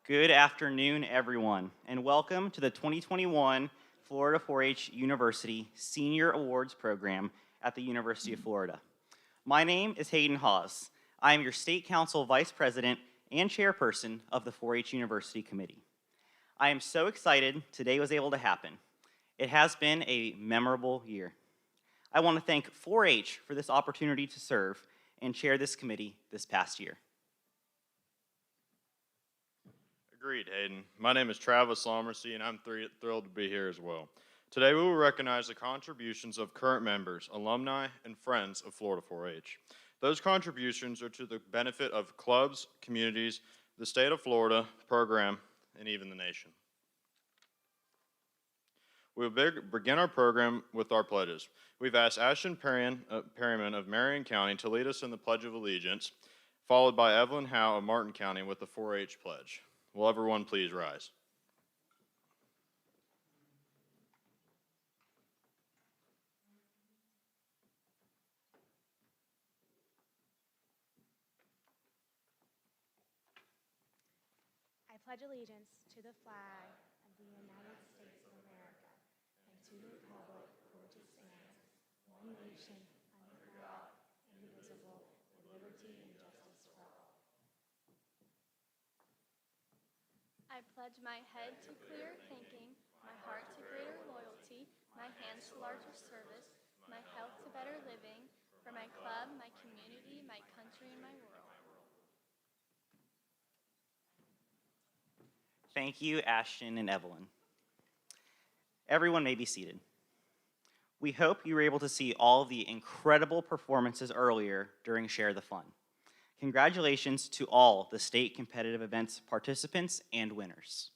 Good afternoon, everyone, and welcome to the 2021 Florida 4-H University Senior Awards Program at the University of Florida. My name is Hayden Hawes. I am your State Council Vice President and Chairperson of the 4-H University Committee. I am so excited today was able to happen. It has been a memorable year. I want to thank 4-H for this opportunity to serve and chair this committee this past year. Agreed, Hayden. My name is Travis Lomersey, and I'm thrilled to be here as well. Today, we will recognize the contributions of current members, alumni, and friends of Florida 4-H. Those contributions are to the benefit of clubs, communities, the state of Florida, program, and even the nation. We will begin our program with our pledges. We've asked Ashton Perryman of Marion County to lead us in the Pledge of Allegiance, followed by Evelyn Howe of Martin County with the 4-H pledge. Will everyone please rise? I pledge allegiance to the flag of the United States of America and to the republic for which it stands, one nation, under God, indivisible, with liberty and justice for all. I pledge my head to clearer thinking, my heart to greater loyalty, my hands to larger service, my health to better living, for my club, my community, my country, and my world. Thank you, Ashton and Evelyn. Everyone may be seated. We hope you were able to see all the incredible performances earlier during Share the Fun. Congratulations to all the state competitive events participants and winners.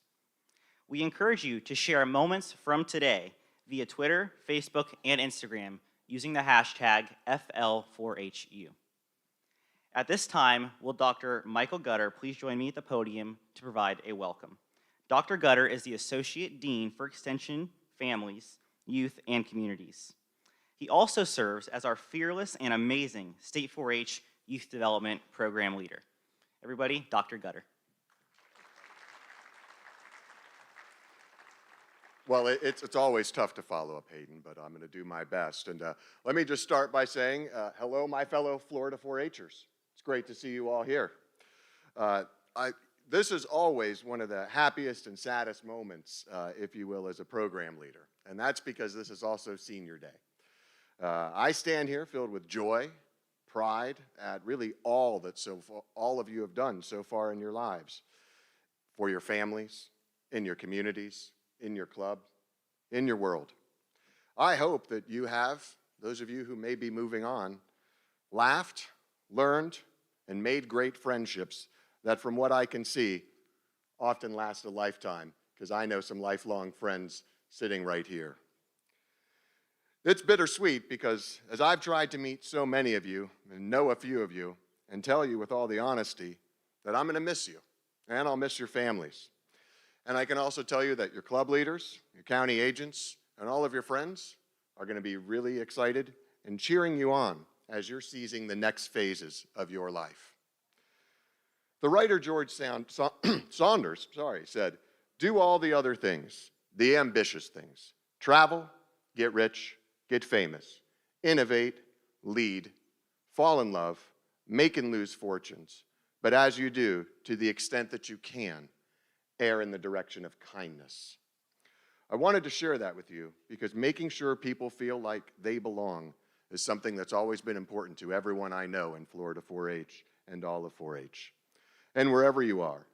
We encourage you to share moments from today via Twitter, Facebook, and Instagram using the hashtag FL4HU. At this time, will Dr. Michael Gutter please join me at the podium to provide a welcome. Dr. Gutter is the Associate Dean for Extension, Families, Youth, and Communities. He also serves as our fearless and amazing State 4-H Youth Development Program Leader. Everybody, Dr. Gutter. Well, it's always tough to follow up, Hayden, but I'm going to do my best. And let me just start by saying hello, my fellow Florida 4-Hers. It's great to see you all here. This is always one of the happiest and saddest moments, if you will, as a program leader. And that's because this is also Senior Day. I stand here filled with joy, pride at really all that all of you have done so far in your lives, for your families, in your communities, in your club, in your world. I hope that you have, those of you who may be moving on, laughed, learned, and made great friendships that, from what I can see, often last a lifetime, because I know some lifelong friends sitting right here. It's bittersweet because as I've tried to meet so many of you and know a few of you and tell you with all the honesty that I'm going to miss you and I'll miss your families. And I can also tell you that your club leaders, your county agents, and all of your friends are going to be really excited and cheering you on as you're seizing the next phases of your life. The writer George Saunders said, "Do all the other things, the ambitious things. Travel, get rich, get famous, innovate, lead, fall in love, make and lose fortunes. But as you do, to the extent that you can, err in the direction of kindness." I wanted to share that with you because making sure people feel like they belong is something that's always been important to everyone I know in Florida 4-H and all of 4-H. And wherever you are,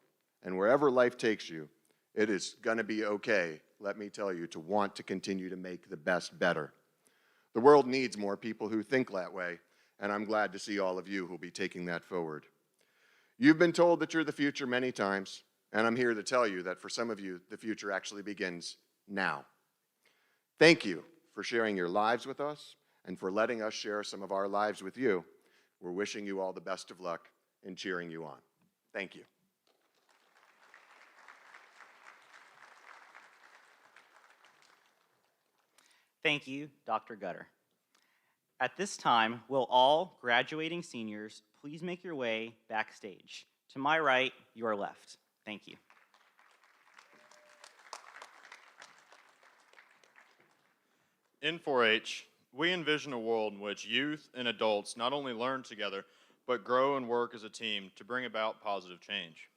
and wherever life takes you, it is going to be okay, let me tell you, to want to continue to make the best better. The world needs more people who think that way, and I'm glad to see all of you who'll be taking that forward. You've been told that you're the future many times, and I'm here to tell you that for some of you, the future actually begins now. Thank you for sharing your lives with us and for letting us share some of our lives with you. We're wishing you all the best of luck and cheering you on. Thank you. Thank you, Dr. Gutter. At this time, will all graduating seniors please make your way backstage To my right, your left. Thank you. In 4-H, we envision a world in which youth and adults not only learn together, but grow and work as a team to bring about positive change.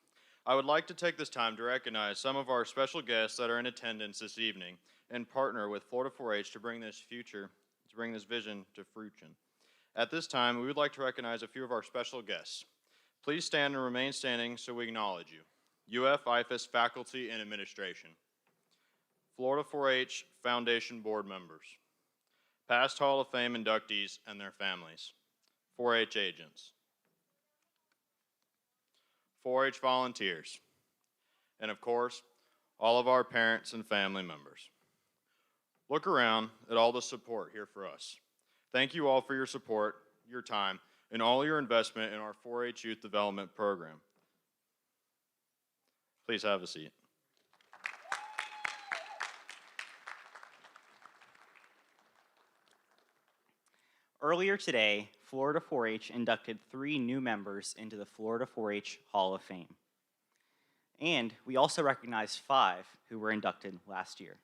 I would like to take this time to recognize some of our special guests that are in attendance this evening and partner with Florida 4-H to bring this vision to fruition. At this time, we would like to recognize a few of our special guests. Please stand and remain standing so we acknowledge you. UF-IFAS faculty and administration. Florida 4-H Foundation board members. Past Hall of Fame inductees and their families. 4-H agents. 4-H volunteers. And of course, all of our parents and family members. Look around at all the support here for us. Thank you all for your support, your time, and all your investment in our 4-H Youth Development Program. Please have a seat. Earlier today, Florida 4-H inducted 3 new members into the Florida 4-H Hall of Fame. And we also recognized 5 who were inducted last year.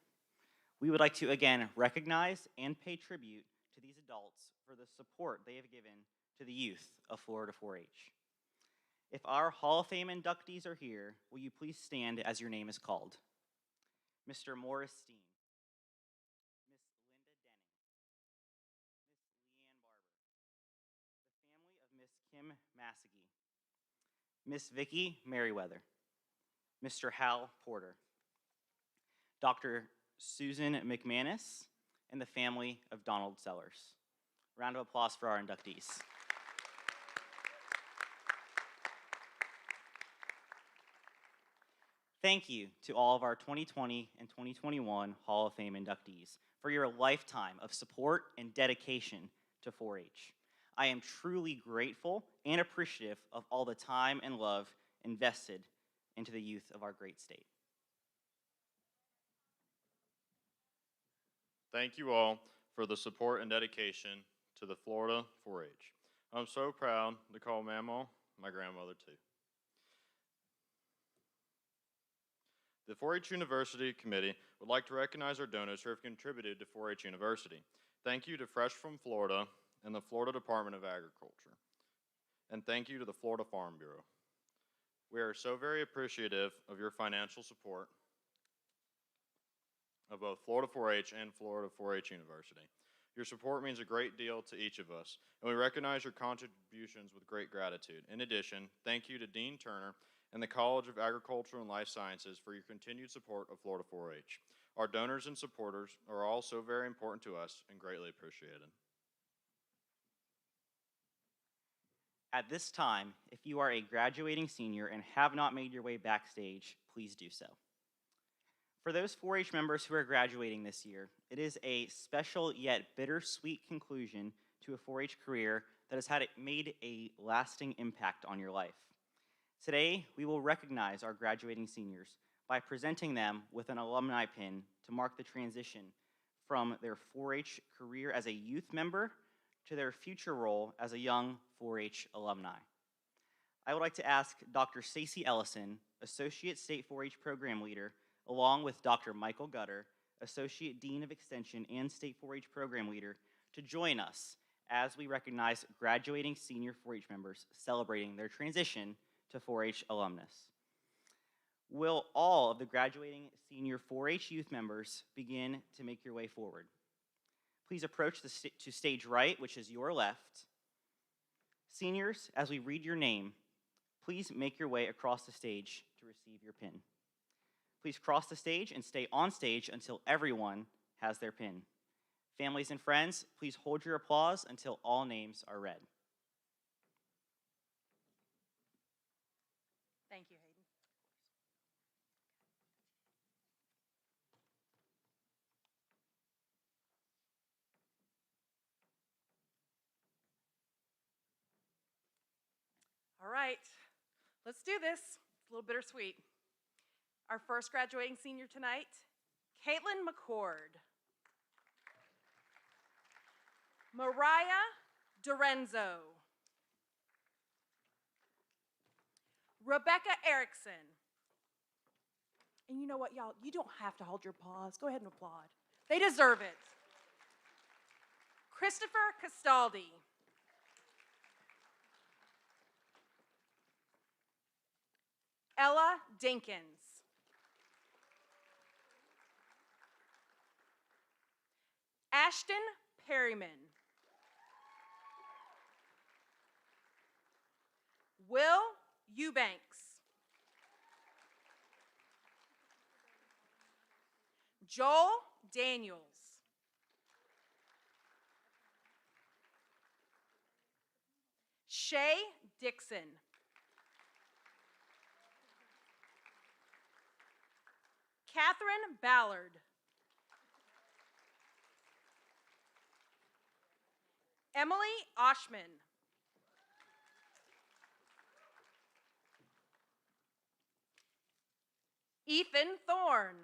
We would like to again recognize and pay tribute to these adults for the support they have given to the youth of Florida 4-H. If our Hall of Fame inductees are here, will you please stand as your name is called? Mr. Morris Steen. Kim Massey, Miss Vicki Merriweather, Mr. Hal Porter, Dr. Susan McManus, and the family of Donald Sellers. Round of applause for our inductees. Thank you to all of our 2020 and 2021 Hall of Fame inductees for your lifetime of support and dedication to 4-H. I am truly grateful and appreciative of all the time and love invested into the youth of our great state. Thank you all for the support and dedication to the Florida 4-H. I'm so proud to call Mamaw my grandmother too. The 4-H University Committee would like to recognize our donors who have contributed to 4-H University. Thank you to Fresh from Florida and the Florida Department of Agriculture. And thank you to the Florida Farm Bureau. We are so very appreciative of your financial support of both Florida 4-H and Florida 4-H University. Your support means a great deal to each of us, and we recognize your contributions with great gratitude. In addition, thank you to Dean Turner and the College of Agriculture and Life Sciences for your continued support of Florida 4-H. Our donors and supporters are all so very important to us and greatly appreciated. At this time, if you are a graduating senior and have not made your way backstage, please do so. For those 4-H members who are graduating this year, it is a special yet bittersweet conclusion to a 4-H career that has made a lasting impact on your life. Today, we will recognize our graduating seniors by presenting them with an alumni pin to mark the transition from their 4-H career as a youth member to their future role as a young 4-H alumni. I would like to ask Dr. Stacey Ellison, Associate State 4-H Program Leader, along with Dr. Michael Gutter, Associate Dean of Extension and State 4-H Program Leader, to join us as we recognize graduating senior 4-H members celebrating their transition to 4-H alumnus. Will all of the graduating senior 4-H youth members begin to make your way forward? Please approach to stage right, which is your left. Seniors, as we read your name, please make your way across the stage to receive your pin. Please cross the stage and stay on stage until everyone has their pin. Families and friends, please hold your applause until all names are read. Thank you, Hayden. All right, let's do this. It's a little bittersweet. Our first graduating senior tonight, Caitlin McCord. Mariah Dorenzo. Rebecca Erickson. And you know what, y'all? You don't have to hold your applause. Go ahead and applaud. They deserve it. Christopher Castaldi. Ella Dinkins. Ashton Perryman. Will Eubanks. Joel Daniels. Shay Dixon. Catherine Ballard. Emily Oshman. Ethan Thorne.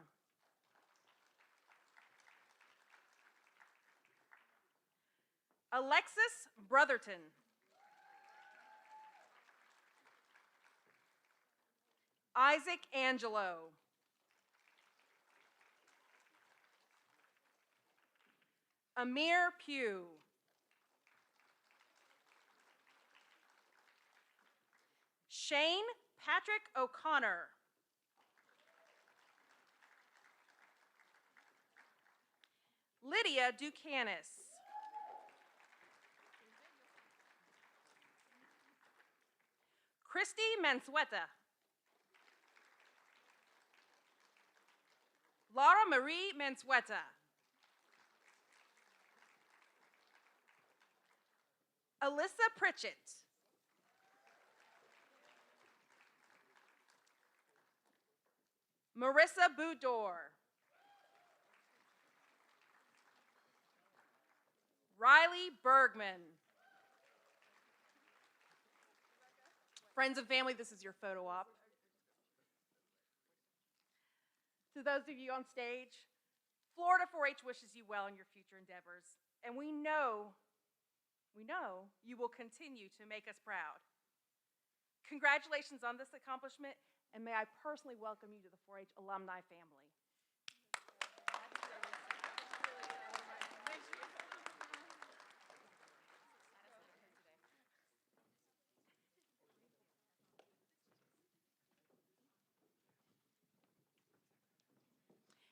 Alexis Brotherton. Isaac Angelo. Amir Pugh. Shane Patrick O'Connor. Lydia Ducanis. Christy Mansueta. Laura Marie Mansueta. Alyssa Pritchett. Marissa Boudor. Riley Bergman. Friends and family, this is your photo op. To those of you on stage, Florida 4-H wishes you well in your future endeavors, and we know you will continue to make us proud. Congratulations on this accomplishment, and may I personally welcome you to the 4-H alumni family.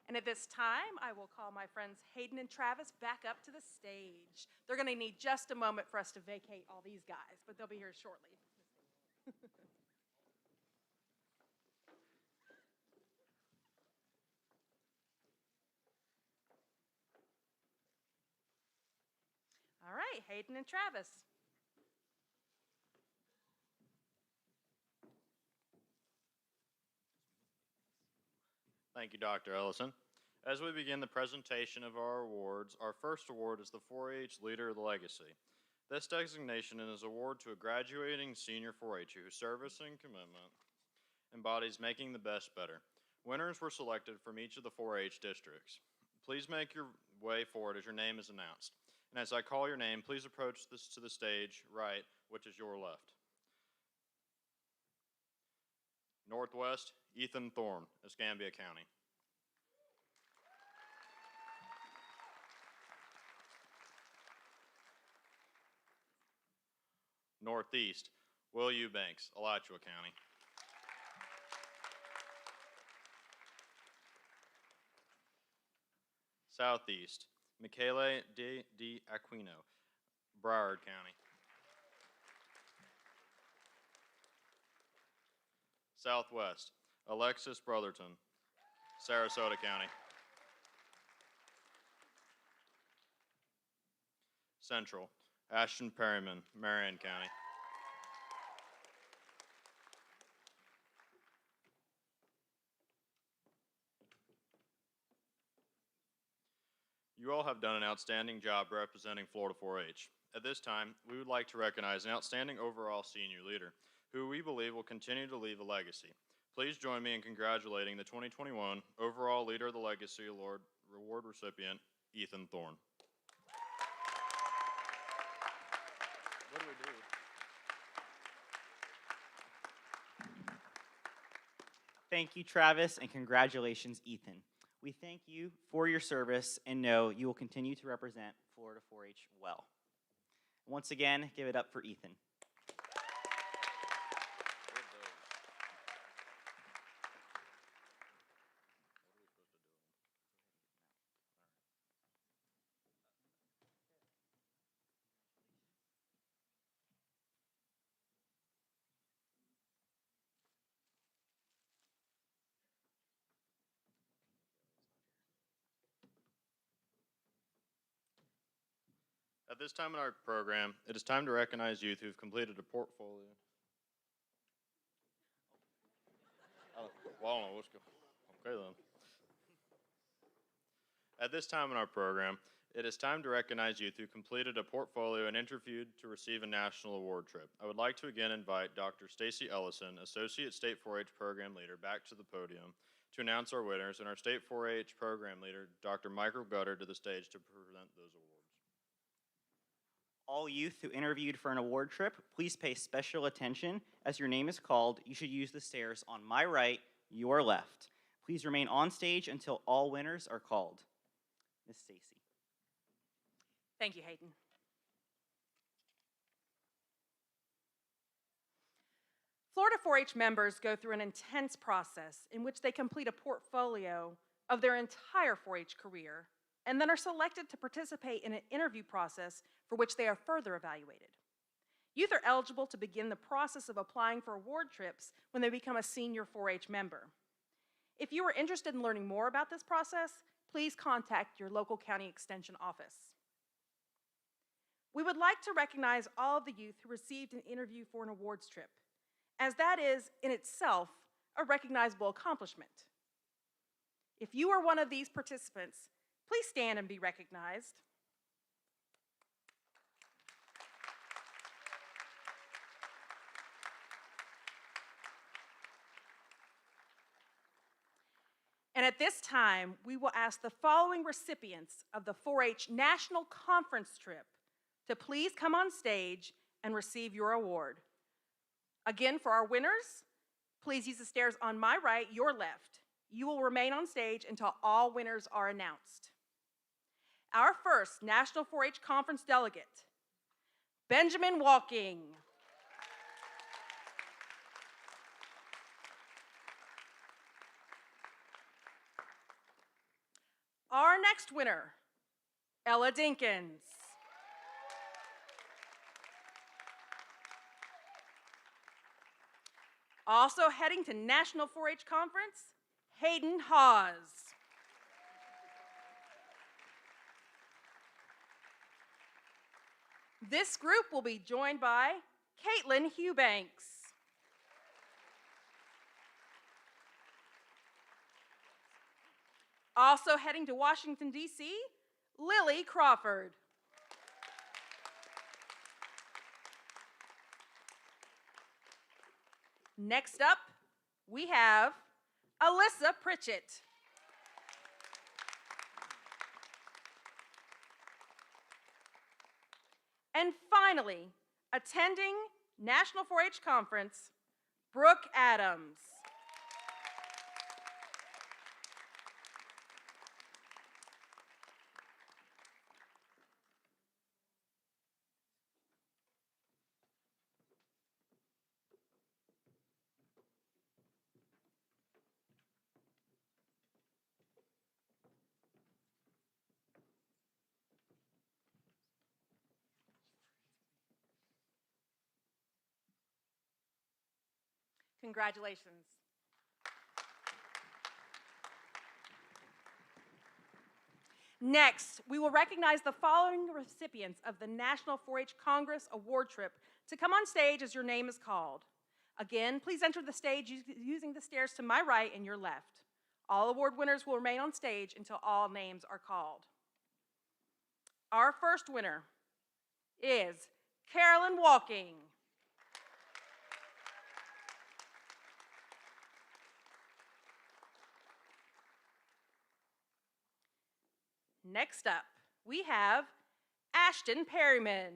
And at this time, I will call my friends Hayden and Travis back up to the stage. They're going to need just a moment for us to vacate all these guys, but they'll be here shortly. All right, Hayden and Travis. Thank you, Dr. Ellison. As we begin the presentation of our awards, our first award is the 4-H Leader of the Legacy. This designation is an award to a graduating senior 4-H whose service and commitment embodies making the best better. Winners were selected from each of the 4-H districts. Please make your way forward as your name is announced. And as I call your name, please approach this to the stage right, which is your left. Northwest, Ethan Thorne, Escambia County. Northeast, Will Eubanks, Alachua County. Southeast, Michele D. Aquino, Broward County. Southwest, Alexis Brotherton, Sarasota County. Central, Ashton Perryman, Marion County. You all have done an outstanding job representing Florida 4-H. At this time, we would like to recognize an outstanding overall senior leader who we believe will continue to leave a legacy. Please join me in congratulating the 2021 Overall Leader of the Legacy Award recipient, Ethan Thorne. What do we do? Thank you, Travis, and congratulations, Ethan. We thank you for your service and know you will continue to represent Florida 4-H well. Once again, give it up for Ethan. At this time in our program, it is time to recognize youth who've completed a portfolio. Oh, well, I don't know what's going on. Okay, then. At this time in our program, it is time to recognize youth who completed a portfolio and interviewed to receive a national award trip. I would like to again invite Dr. Stacy Ellison, Associate State 4-H Program Leader, back to the podium to announce our winners, and our State 4-H Program Leader, Dr. Michael Gutter, to the stage to present those awards. All youth who interviewed for an award trip, please pay special attention. As your name is called, you should use the stairs on my right, your left. Please remain on stage until all winners are called. Ms. Stacy. Thank you, Hayden. Florida 4-H members go through an intense process in which they complete a portfolio of their entire 4-H career and then are selected to participate in an interview process for which they are further evaluated. Youth are eligible to begin the process of applying for award trips when they become a senior 4-H member. If you are interested in learning more about this process, please contact your local county extension office. We would like to recognize all of the youth who received an interview for an awards trip, as that is, in itself, a recognizable accomplishment. If you are one of these participants, please stand and be recognized. And at this time, we will ask the following recipients of the 4-H National Conference trip to please come on stage and receive your award. Again, for our winners, please use the stairs on my right, your left. You will remain on stage until all winners are announced. Our first National 4-H Conference delegate, Benjamin Walking. Our next winner, Ella Dinkins. Also heading to National 4-H Conference, Hayden Hawes. This group will be joined by Caitlin Hughbanks. Also heading to Washington, D.C., Lily Crawford. Next up, we have Alyssa Pritchett. And finally, attending National 4-H Conference, Brooke Adams. Congratulations. Next, we will recognize the following recipients of the National 4-H Congress Award Trip to come on stage as your name is called. Again, please enter the stage using the stairs to my right and your left. All award winners will remain on stage until all names are called. Our first winner is Carolyn Walking. Next up, we have Ashton Perryman.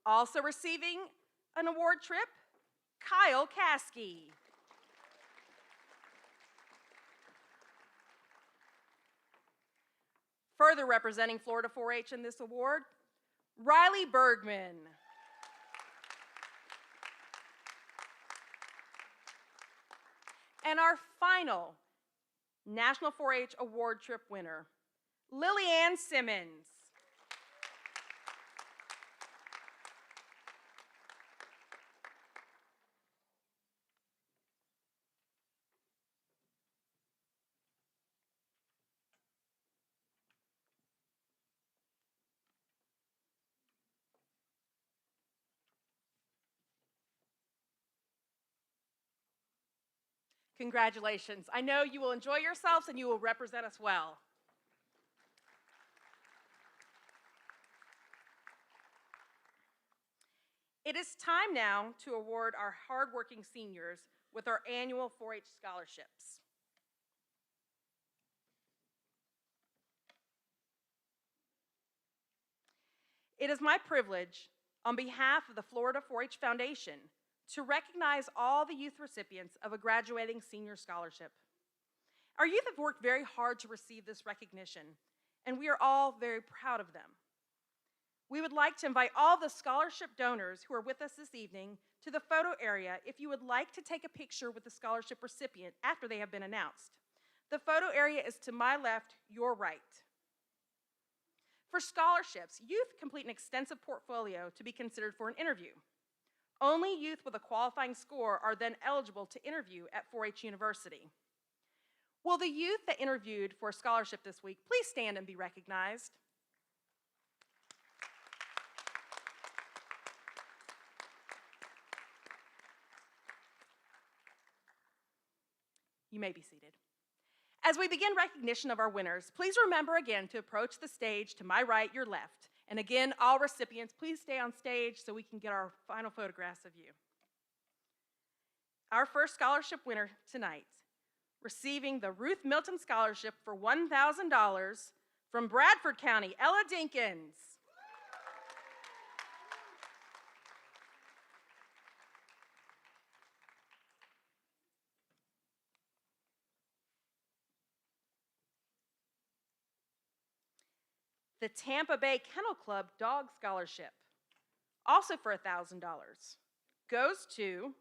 Also receiving an award trip, Kyle Caskey. Further representing Florida 4-H in this award, Riley Bergman. And our final National 4-H Award Trip winner, Lillianne Simmons. Congratulations. I know you will enjoy yourselves and you will represent us well. It is time now to award our hardworking seniors with our annual 4-H scholarships. It is my privilege, on behalf of the Florida 4-H Foundation, to recognize all the youth recipients of a graduating senior scholarship. Our youth have worked very hard to receive this recognition, and we are all very proud of them. We would like to invite all the scholarship donors who are with us this evening to the photo area if you would like to take a picture with the scholarship recipient after they have been announced. The photo area is to my left, your right. For scholarships, youth complete an extensive portfolio to be considered for an interview. Only youth with a qualifying score are then eligible to interview at 4-H University. Will the youth that interviewed for a scholarship this week please stand and be recognized? You may be seated. As we begin recognition of our winners, please remember again to approach the stage to my right, your left. And again, all recipients, please stay on stage so we can get our final photographs of you. Our first scholarship winner tonight, receiving the Ruth Milton Scholarship for $1,000 from Bradford County, Ella Dinkins. The Tampa Bay Kennel Club Dog Scholarship, also for $1,000, goes to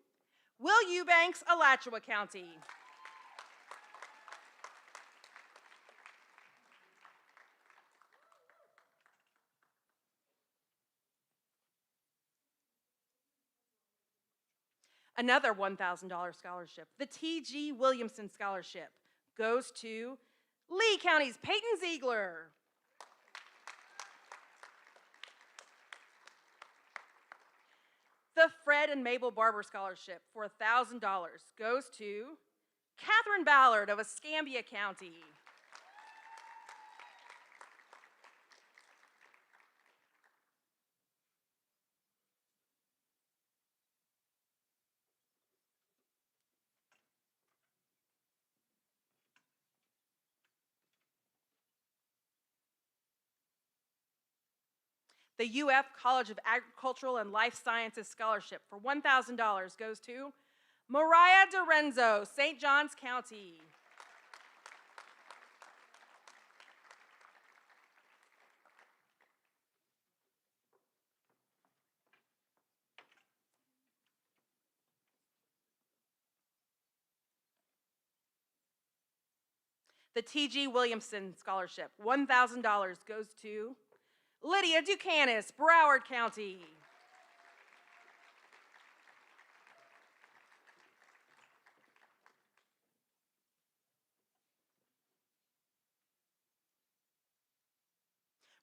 Will Eubanks, Alachua County. Another $1,000 scholarship, the T.G. Williamson Scholarship, goes to Lee County's Peyton Ziegler. The Fred and Mabel Barber Scholarship for $1,000 goes to Catherine Ballard of Escambia County. The UF College of Agricultural and Life Sciences Scholarship for $1,000 goes to Mariah DeRenzo, St. Johns County. The T.G. Williamson Scholarship, $1,000 goes to Lydia Ducanis, Broward County.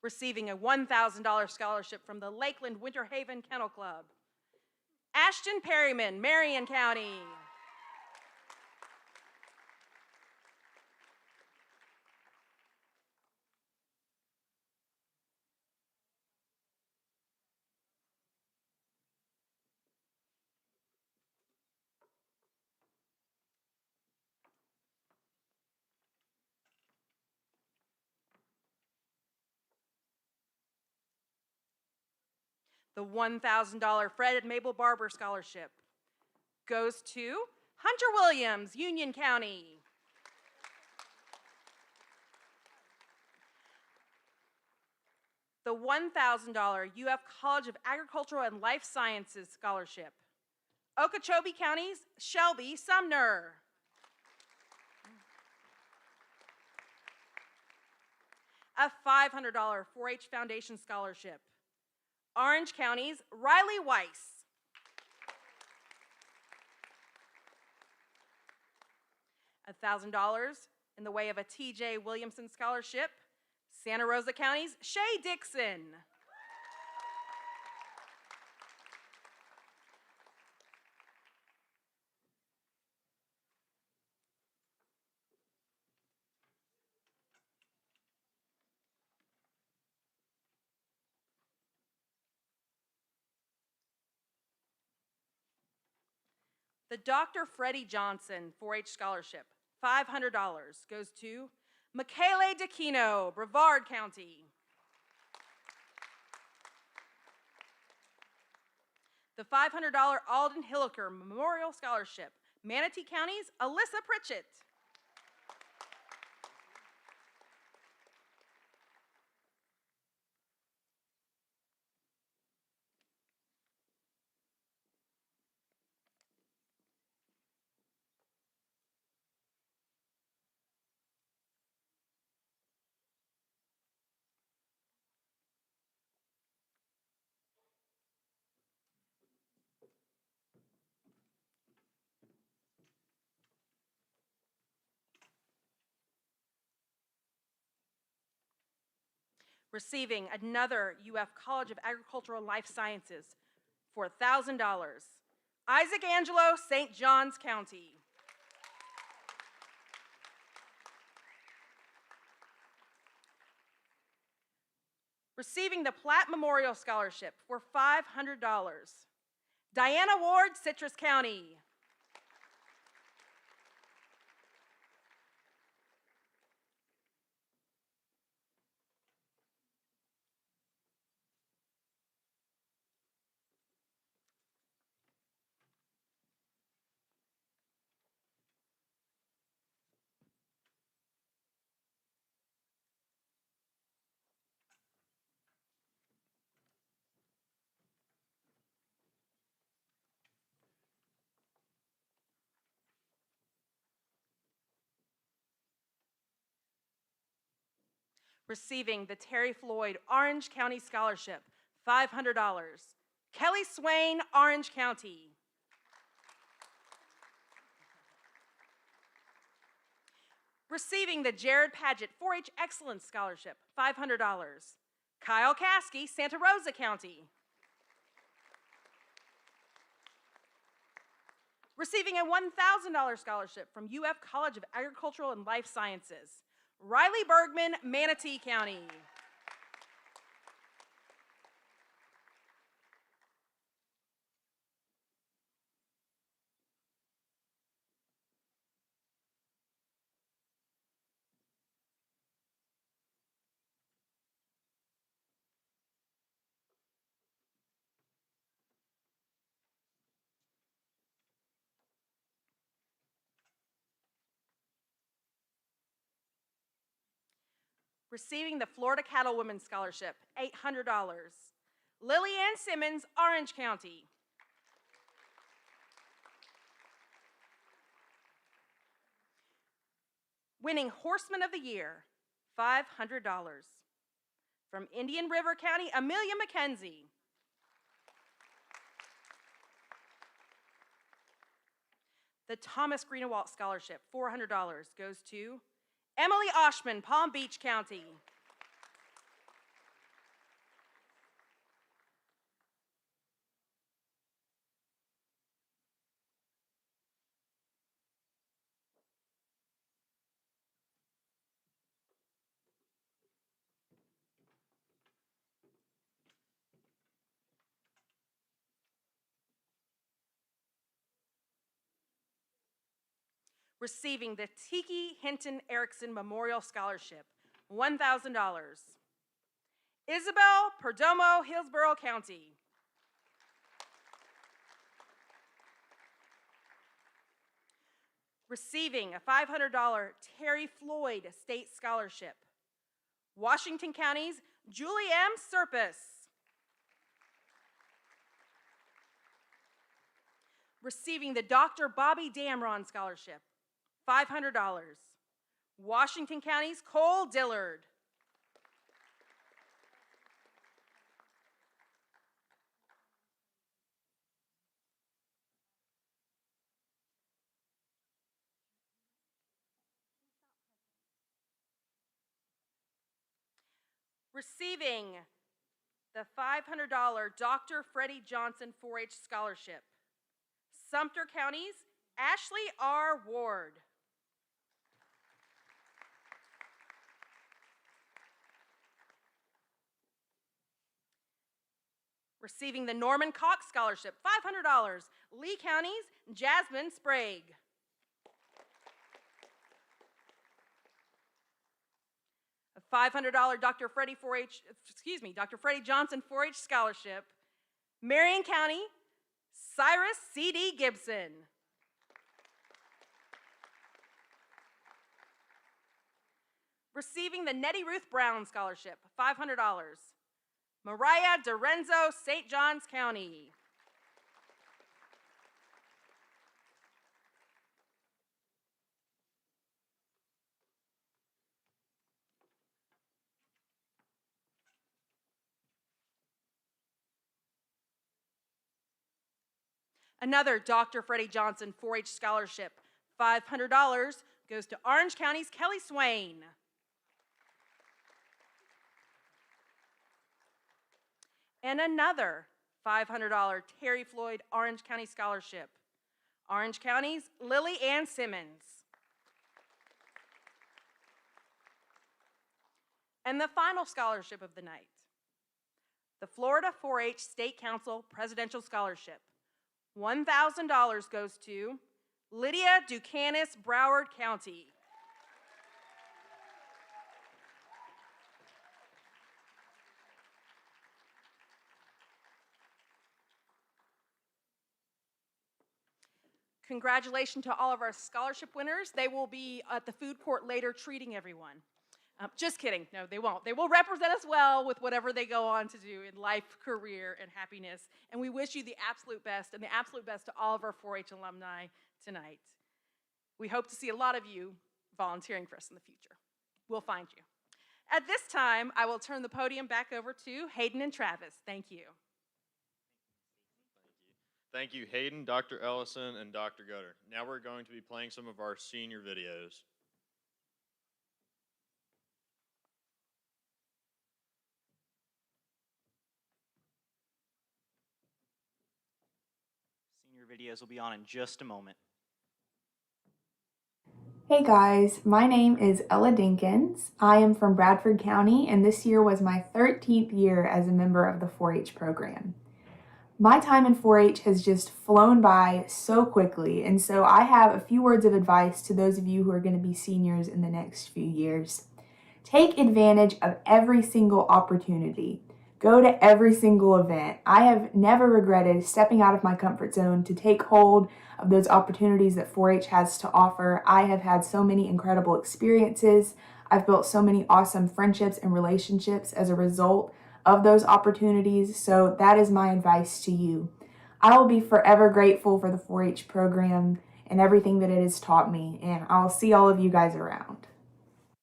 Receiving a $1,000 scholarship from the Lakeland Winter Haven Kennel Club, Ashton Perryman, Marion County. The $1,000 Fred and Mabel Barber Scholarship goes to Hunter Williams, Union County. The $1,000 UF College of Agricultural and Life Sciences Scholarship, Okeechobee County's Shelby Sumner. A $500 4-H Foundation Scholarship, Orange County's Riley Weiss. $1,000 in the way of a T.J. Williamson Scholarship, Santa Rosa County's Shay Dixon. The Dr. Freddie Johnson 4-H Scholarship, $500, goes to Michele DeQuino, Brevard County. The $500 Alden Hilliker Memorial Scholarship, Manatee County's Alyssa Pritchett. Receiving another UF College of Agricultural and Life Sciences for $1,000, Isaac Angelo, St. Johns County. Receiving the Platt Memorial Scholarship for $500, Diana Ward, Citrus County. Receiving the Terry Floyd Orange County Scholarship, $500, Kelly Swain, Orange County. Receiving the Jared Paget 4-H Excellence Scholarship, $500, Kyle Caskey, Santa Rosa County. Receiving a $1,000 scholarship from UF College of Agricultural and Life Sciences, Riley Bergman, Manatee County. Receiving the Florida Cattlewomen Scholarship, $800, Lily Ann Simmons, Orange County. Winning Horseman of the Year, $500, from Indian River County, Amelia McKenzie. The Thomas Greenewalt Scholarship, $400, goes to Emily Oshman, Palm Beach County. Receiving the Tiki Hinton Erickson Memorial Scholarship, $1,000. Isabel Perdomo, Hillsborough County. Receiving a $500 Terry Floyd State Scholarship, Washington County's Julie M. Serpis. Receiving the Dr. Bobby Damron Scholarship, $500, Washington County's Cole Dillard. Receiving the $500 Dr. Freddie Johnson 4-H Scholarship, Sumter County's Ashley R. Ward. Receiving the Norman Cox Scholarship, $500, Lee County's Jasmine Sprague. A $500 Dr. Freddie Johnson 4-H Scholarship, Marion County, Cyrus C.D. Gibson. Receiving the Nettie Ruth Brown Scholarship, $500, Mariah DeRenzo, St. Johns County. Another Dr. Freddie Johnson 4-H Scholarship, $500, goes to Orange County's Kelly Swain. And another $500 Terry Floyd Orange County Scholarship, Orange County's Lily Ann Simmons. And the final scholarship of the night, the Florida 4-H State Council Presidential Scholarship, $1,000 goes to Lydia Ducanis, Broward County. Congratulations to all of our scholarship winners. They will be at the food court later treating everyone. Just kidding. No, they won't. They will represent us well with whatever they go on to do in life, career, and happiness. And we wish you the absolute best, and the absolute best to all of our 4-H alumni tonight. We hope to see a lot of you volunteering for us in the future. We'll find you. At this time, I will turn the podium back over to Hayden and Travis. Thank you. Thank you, Hayden, Dr. Ellison, and Dr. Gutter. Now we're going to be playing some of our senior videos. Senior videos will be on in just a moment. Hey guys, my name is Ella Dinkins. I am from Bradford County, and this year was my 13th year as a member of the 4-H program. My time in 4-H has just flown by so quickly, and so I have a few words of advice to those of you who are going to be seniors in the next few years. Take advantage of every single opportunity. Go to every single event. I have never regretted stepping out of my comfort zone to take hold of those opportunities that 4-H has to offer. I have had so many incredible experiences. I've built so many awesome friendships and relationships as a result of those opportunities, so that is my advice to you. I will be forever grateful for the 4-H program and everything that it has taught me, and I'll see all of you guys around.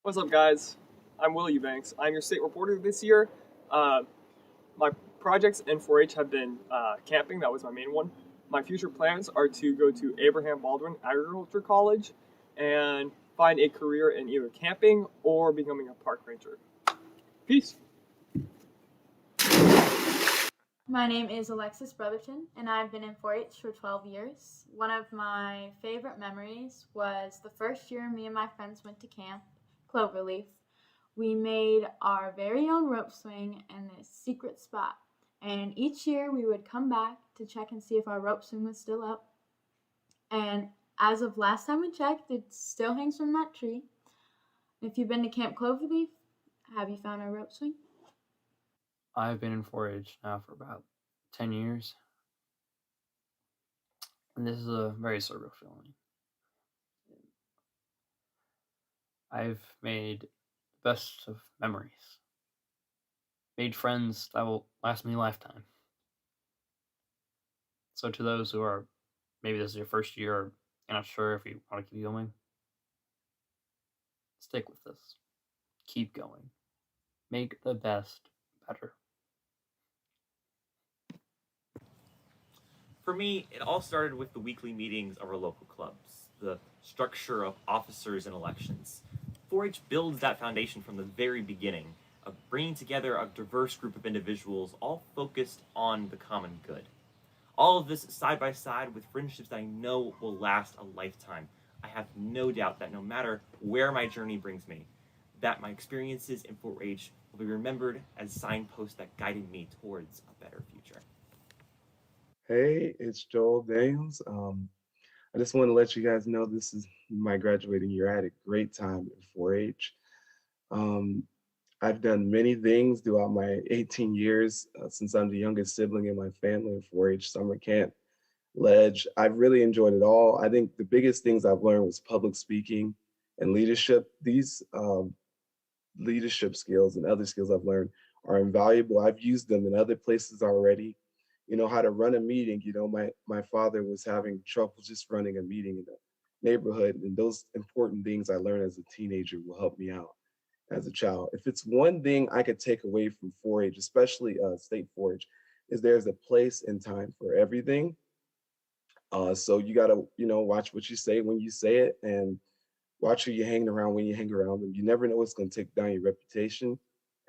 What's up, guys? I'm Will Eubanks. I'm your state reporter this year. My projects in 4-H have been camping. That was my main one. My future plans are to go to Abraham Baldwin Agriculture College and find a career in either camping or becoming a park ranger. Peace. My name is Alexis Brotherton, and I've been in 4-H for 12 years. One of my favorite memories was the first year me and my friends went to camp, Cloverleaf. We made our very own rope swing in this secret spot, and each year we would come back to check and see if our rope swing was still up. And as of last time we checked, it still hangs from that tree. If you've been to Camp Cloverleaf, have you found our rope swing? I've been in 4-H now for about 10 years. And this is a very surreal feeling. I've made the best of memories, made friends that will last me a lifetime. So to those who are, maybe this is your first year, or you're not sure if you want to keep going, stick with this. Keep going. Make the best better. For me, it all started with the weekly meetings of our local clubs, the structure of officers and elections. 4-H builds that foundation from the very beginning of bringing together a diverse group of individuals all focused on the common good. All of this side by side with friendships that I know will last a lifetime. I have no doubt that no matter where my journey brings me, that my experiences in 4-H will be remembered as signposts that guided me towards a better future. Hey, it's Joel Daniels. I just want to let you guys know this is my graduating year. I had a great time at 4-H. I've done many things throughout my 18 years since I'm the youngest sibling in my family in 4-H summer camp, Ledge. I've really enjoyed it all. I think the biggest things I've learned was public speaking and leadership. These leadership skills and other skills I've learned are invaluable. I've used them in other places already. You know, how to run a meeting. You know, my father was having trouble just running a meeting in the neighborhood, and those important things I learned as a teenager will help me out as a child. If it's one thing I could take away from 4-H, especially state 4-H, is there's a place and time for everything. So you gotta, watch what you say when you say it, and watch who you hang around when you hang around them. You never know what's gonna take down your reputation,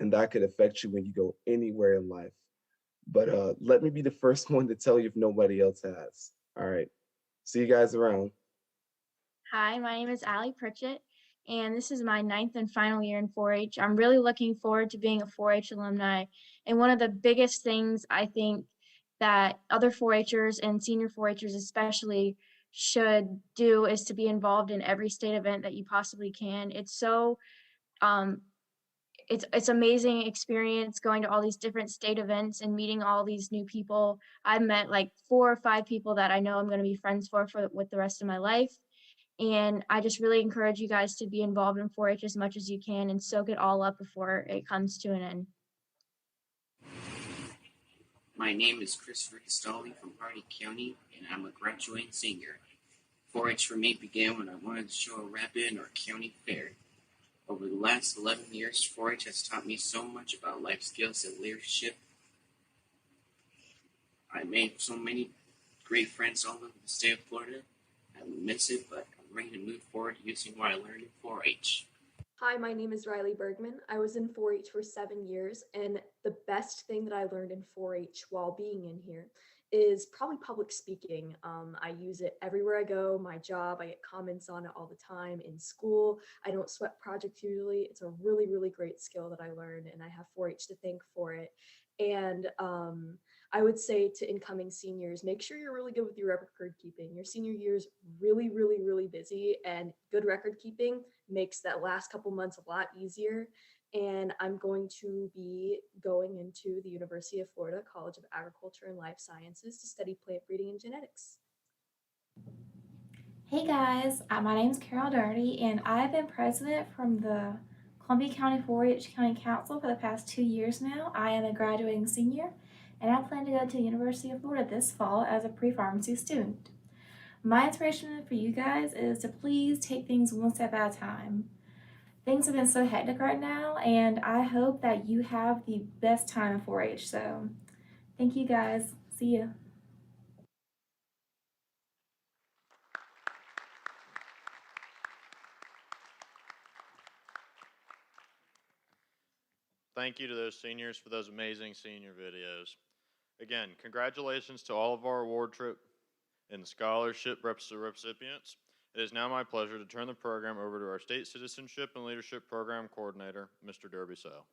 and that could affect you when you go anywhere in life. But let me be the first one to tell you if nobody else has. All right. See you guys around. Hi, my name is Allie Pritchett, and this is my 9th and final year in 4-H. I'm really looking forward to being a 4-H alumni, and one of the biggest things I think that other 4-Hers and senior 4-Hers especially should do is to be involved in every state event that you possibly can. It's so it's amazing experience going to all these different state events and meeting all these new people. I've met like 4 or 5 people that I know I'm going to be friends with the rest of my life. And I just really encourage you guys to be involved in 4-H as much as you can and soak it all up before it comes to an end. My name is Christopher Castoli from Hardy County, and I'm a graduating senior. 4-H for me began when I wanted to show a rabbit in our county fair. Over the last 11 years, 4-H has taught me so much about life skills and leadership. I made so many great friends all over the state of Florida. I will miss it, but I'm ready to move forward using what I learned in 4-H. Hi, my name is Riley Bergman. I was in 4-H for 7 years, and the best thing that I learned in 4-H while being in here is probably public speaking. I use it everywhere I go, my job, I get comments on it all the time in school. I don't sweat projects usually. It's a really, really great skill that I learned, and I have 4-H to thank for it. And I would say to incoming seniors, make sure you're really good with your record keeping. Your senior year is really, really, really busy, and good record keeping makes that last couple months a lot easier. And I'm going to be going into the University of Florida College of Agriculture and Life Sciences to study plant breeding and genetics. Hey guys, my name is Carol Doherty, and I've been president from the Columbia County 4-H County Council for the past 2 years now. I am a graduating senior, and I plan to go to the University of Florida this fall as a pre-pharmacy student. My inspiration for you guys is to please take things one step at a time. Things have been so hectic right now, and I hope that you have the best time in 4-H. So, thank you guys. See ya. Thank you to those seniors for those amazing senior videos. Again, congratulations to all of our award trip and scholarship recipients. It is now my pleasure to turn the program over to our State Citizenship and Leadership Program Coordinator, Mr. Derby Sale.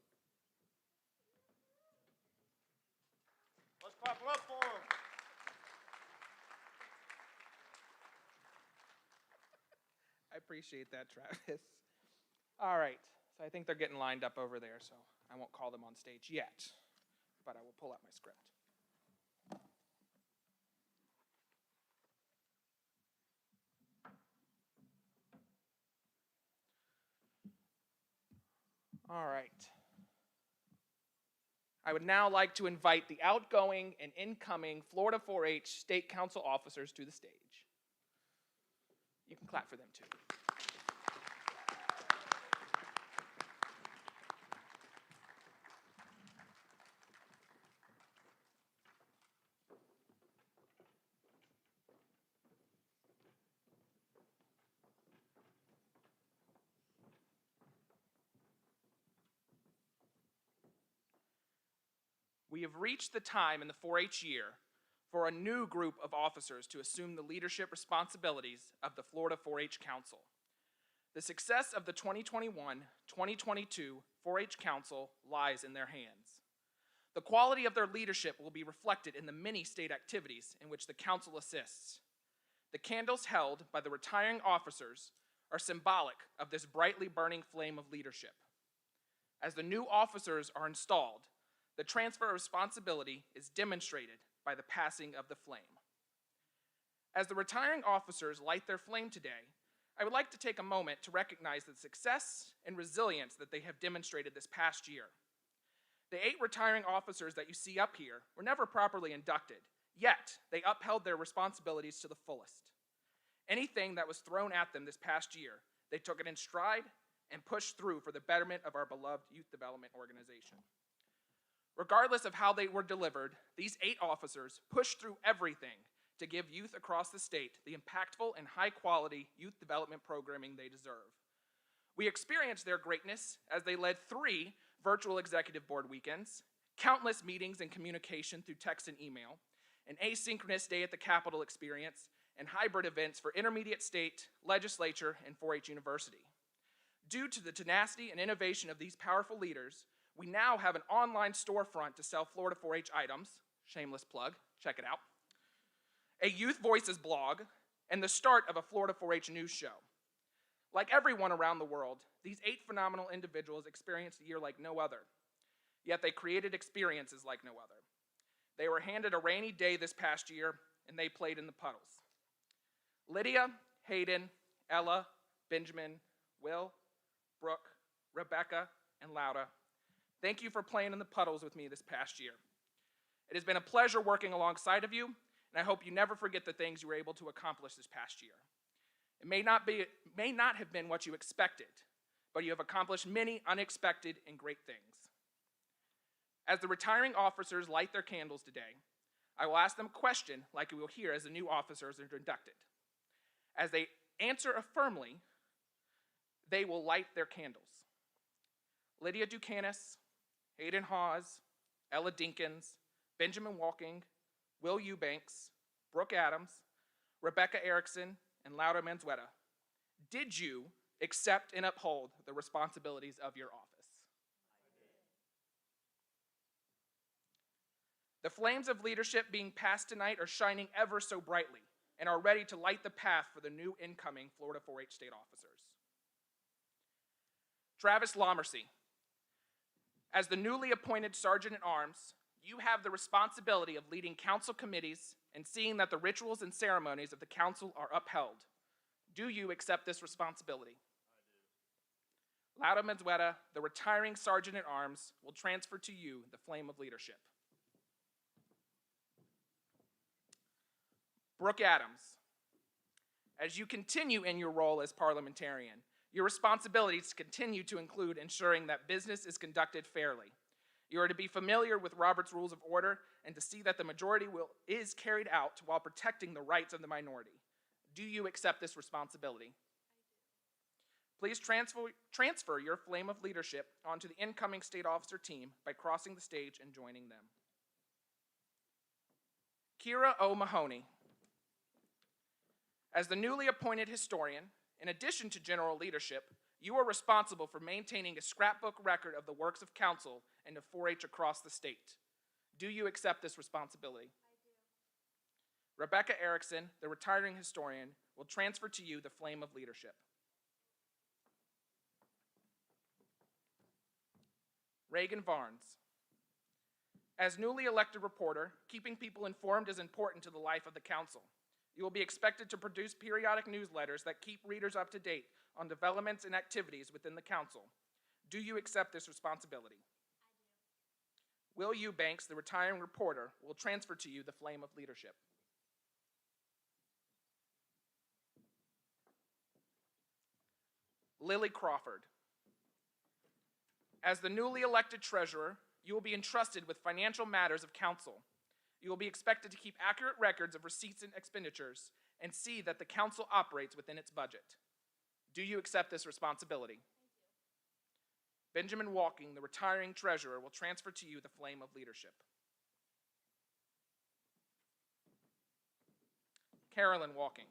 Let's clap it up for him. I appreciate that, Travis. All right, so I think they're getting lined up over there, so I won't call them on stage yet, but I will pull out my script. All right. I would now like to invite the outgoing and incoming Florida 4-H State Council officers to the stage. You can clap for them too. We have reached the time in the 4-H year for a new group of officers to assume the leadership responsibilities of the Florida 4-H Council. The success of the 2021-2022 4-H Council lies in their hands. The quality of their leadership will be reflected in the many state activities in which the Council assists. The candles held by the retiring officers are symbolic of this brightly burning flame of leadership. As the new officers are installed, the transfer of responsibility is demonstrated by the passing of the flame. As the retiring officers light their flame today, I would like to take a moment to recognize the success and resilience that they have demonstrated this past year. The 8 retiring officers that you see up here were never properly inducted, yet they upheld their responsibilities to the fullest. Anything that was thrown at them this past year, they took it in stride and pushed through for the betterment of our beloved youth development organization. Regardless of how they were delivered, these 8 officers pushed through everything to give youth across the state the impactful and high-quality youth development programming they deserve. We experienced their greatness as they led 3 virtual executive board weekends, countless meetings and communication through text and email, an asynchronous day at the Capitol experience, and hybrid events for intermediate state, legislature, and 4-H University. Due to the tenacity and innovation of these powerful leaders, we now have an online storefront to sell Florida 4-H items, shameless plug, check it out, a Youth Voices blog, and the start of a Florida 4-H news show. Like everyone around the world, these 8 phenomenal individuals experienced a year like no other, yet they created experiences like no other. They were handed a rainy day this past year, and they played in the puddles. Lydia, Hayden, Ella, Benjamin, Will, Brooke, Rebecca, and Lauda, thank you for playing in the puddles with me this past year. It has been a pleasure working alongside of you, and I hope you never forget the things you were able to accomplish this past year. It may not have been what you expected, but you have accomplished many unexpected and great things. As the retiring officers light their candles today, I will ask them a question like we will hear as the new officers are inducted. As they answer affirmingly, they will light their candles. Lydia Ducanis, Hayden Hawes, Ella Dinkins, Benjamin Walking, Will Eubanks, Brooke Adams, Rebecca Erickson, and Laura Manzueta, did you accept and uphold the responsibilities of your office? The flames of leadership being passed tonight are shining ever so brightly and are ready to light the path for the new incoming Florida 4-H state officers. Travis Lomersey, as the newly appointed Sergeant at Arms, you have the responsibility of leading council committees and seeing that the rituals and ceremonies of the council are upheld. Do you accept this responsibility? I do. Laura Manzueta, the retiring Sergeant at Arms, will transfer to you the flame of leadership. Brooke Adams, as you continue in your role as parliamentarian, your responsibilities continue to include ensuring that business is conducted fairly. You are to be familiar with Robert's Rules of Order and to see that the majority is carried out while protecting the rights of the minority. Do you accept this responsibility? I do. Please transfer your flame of leadership onto the incoming state officer team by crossing the stage and joining them. Kira O. Mahoney, as the newly appointed historian, in addition to general leadership, you are responsible for maintaining a scrapbook record of the works of council and of 4-H across the state. Do you accept this responsibility? I do. Rebecca Erickson, the retiring historian, will transfer to you the flame of leadership. Reagan Varnes, as newly elected reporter, keeping people informed is important to the life of the council. You will be expected to produce periodic newsletters that keep readers up to date on developments and activities within the council. Do you accept this responsibility? Will Eubanks, the retiring reporter, will transfer to you the flame of leadership. Lily Crawford. As the newly elected treasurer, you will be entrusted with financial matters of council. You will be expected to keep accurate records of receipts and expenditures and see that the council operates within its budget. Do you accept this responsibility? Benjamin Walking, the retiring treasurer, will transfer to you the flame of leadership. Carolyn Walking.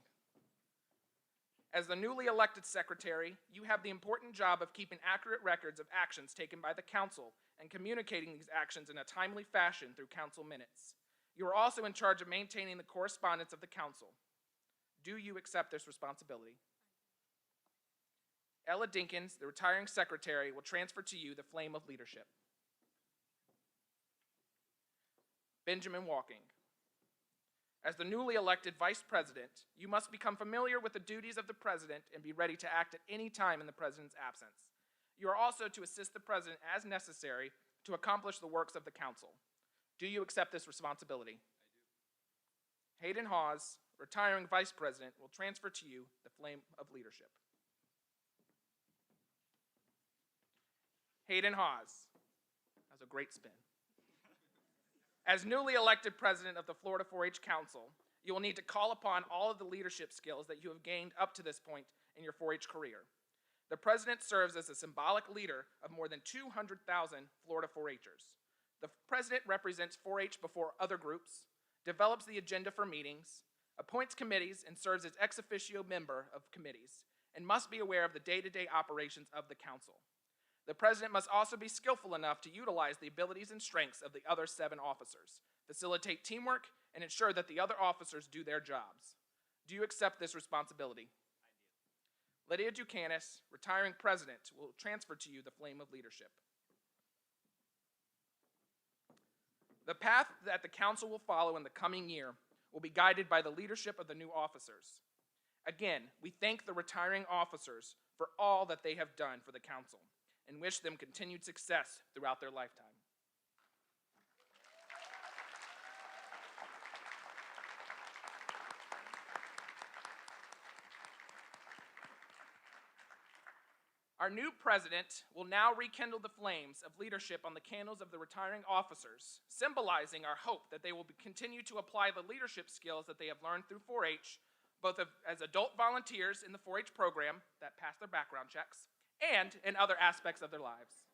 As the newly elected secretary, you have the important job of keeping accurate records of actions taken by the council and communicating these actions in a timely fashion through council minutes. You are also in charge of maintaining the correspondence of the council. Do you accept this responsibility? Ella Dinkins, the retiring secretary, will transfer to you the flame of leadership. Benjamin Walking. As the newly elected vice president, you must become familiar with the duties of the president and be ready to act at any time in the president's absence. You are also to assist the president as necessary to accomplish the works of the council. Do you accept this responsibility? I do. Hayden Hawes, retiring vice president, will transfer to you the flame of leadership. Hayden Hawes. That was a great spin. As newly elected president of the Florida 4-H Council, you will need to call upon all of the leadership skills that you have gained up to this point in your 4-H career. The president serves as a symbolic leader of more than 200,000 Florida 4-Hers. The president represents 4-H before other groups, develops the agenda for meetings, appoints committees, and serves as ex officio member of committees, and must be aware of the day-to-day operations of the council. The president must also be skillful enough to utilize the abilities and strengths of the other 7 officers, facilitate teamwork, and ensure that the other officers do their jobs. Do you accept this responsibility? I do. Lydia Ducanis, retiring president, will transfer to you the flame of leadership. The path that the council will follow in the coming year will be guided by the leadership of the new officers. Again, we thank the retiring officers for all that they have done for the council and wish them continued success throughout their lifetime. Our new president will now rekindle the flames of leadership on the candles of the retiring officers, symbolizing our hope that they will continue to apply the leadership skills that they have learned through 4-H, both as adult volunteers in the 4-H program that pass their background checks, and in other aspects of their lives.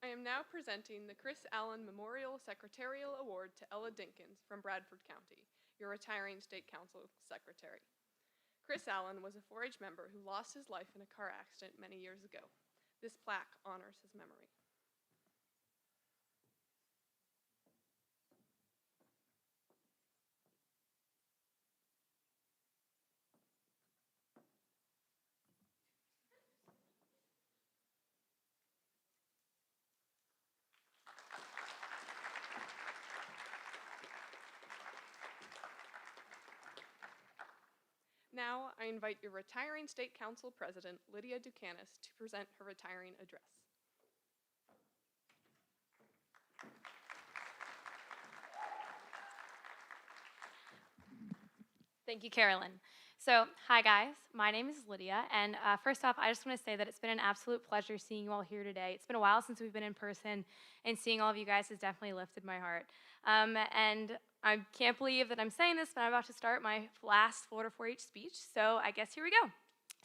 I am now presenting the Chris Allen Memorial Secretarial Award to Ella Dinkins from Bradford County, your retiring State Council Secretary. Chris Allen was a 4-H member who lost his life in a car accident many years ago. This plaque honors his memory. Now, I invite your retiring State Council President, Lydia Ducanis, to present her retiring address. Thank you, Carolyn. So, hi guys, my name is Lydia, and first off, I just want to say that it's been an absolute pleasure seeing you all here today. It's been a while since we've been in person, and seeing all of you guys has definitely lifted my heart. And I can't believe that I'm saying this, but I'm about to start my last Florida 4-H speech, so I guess here we go.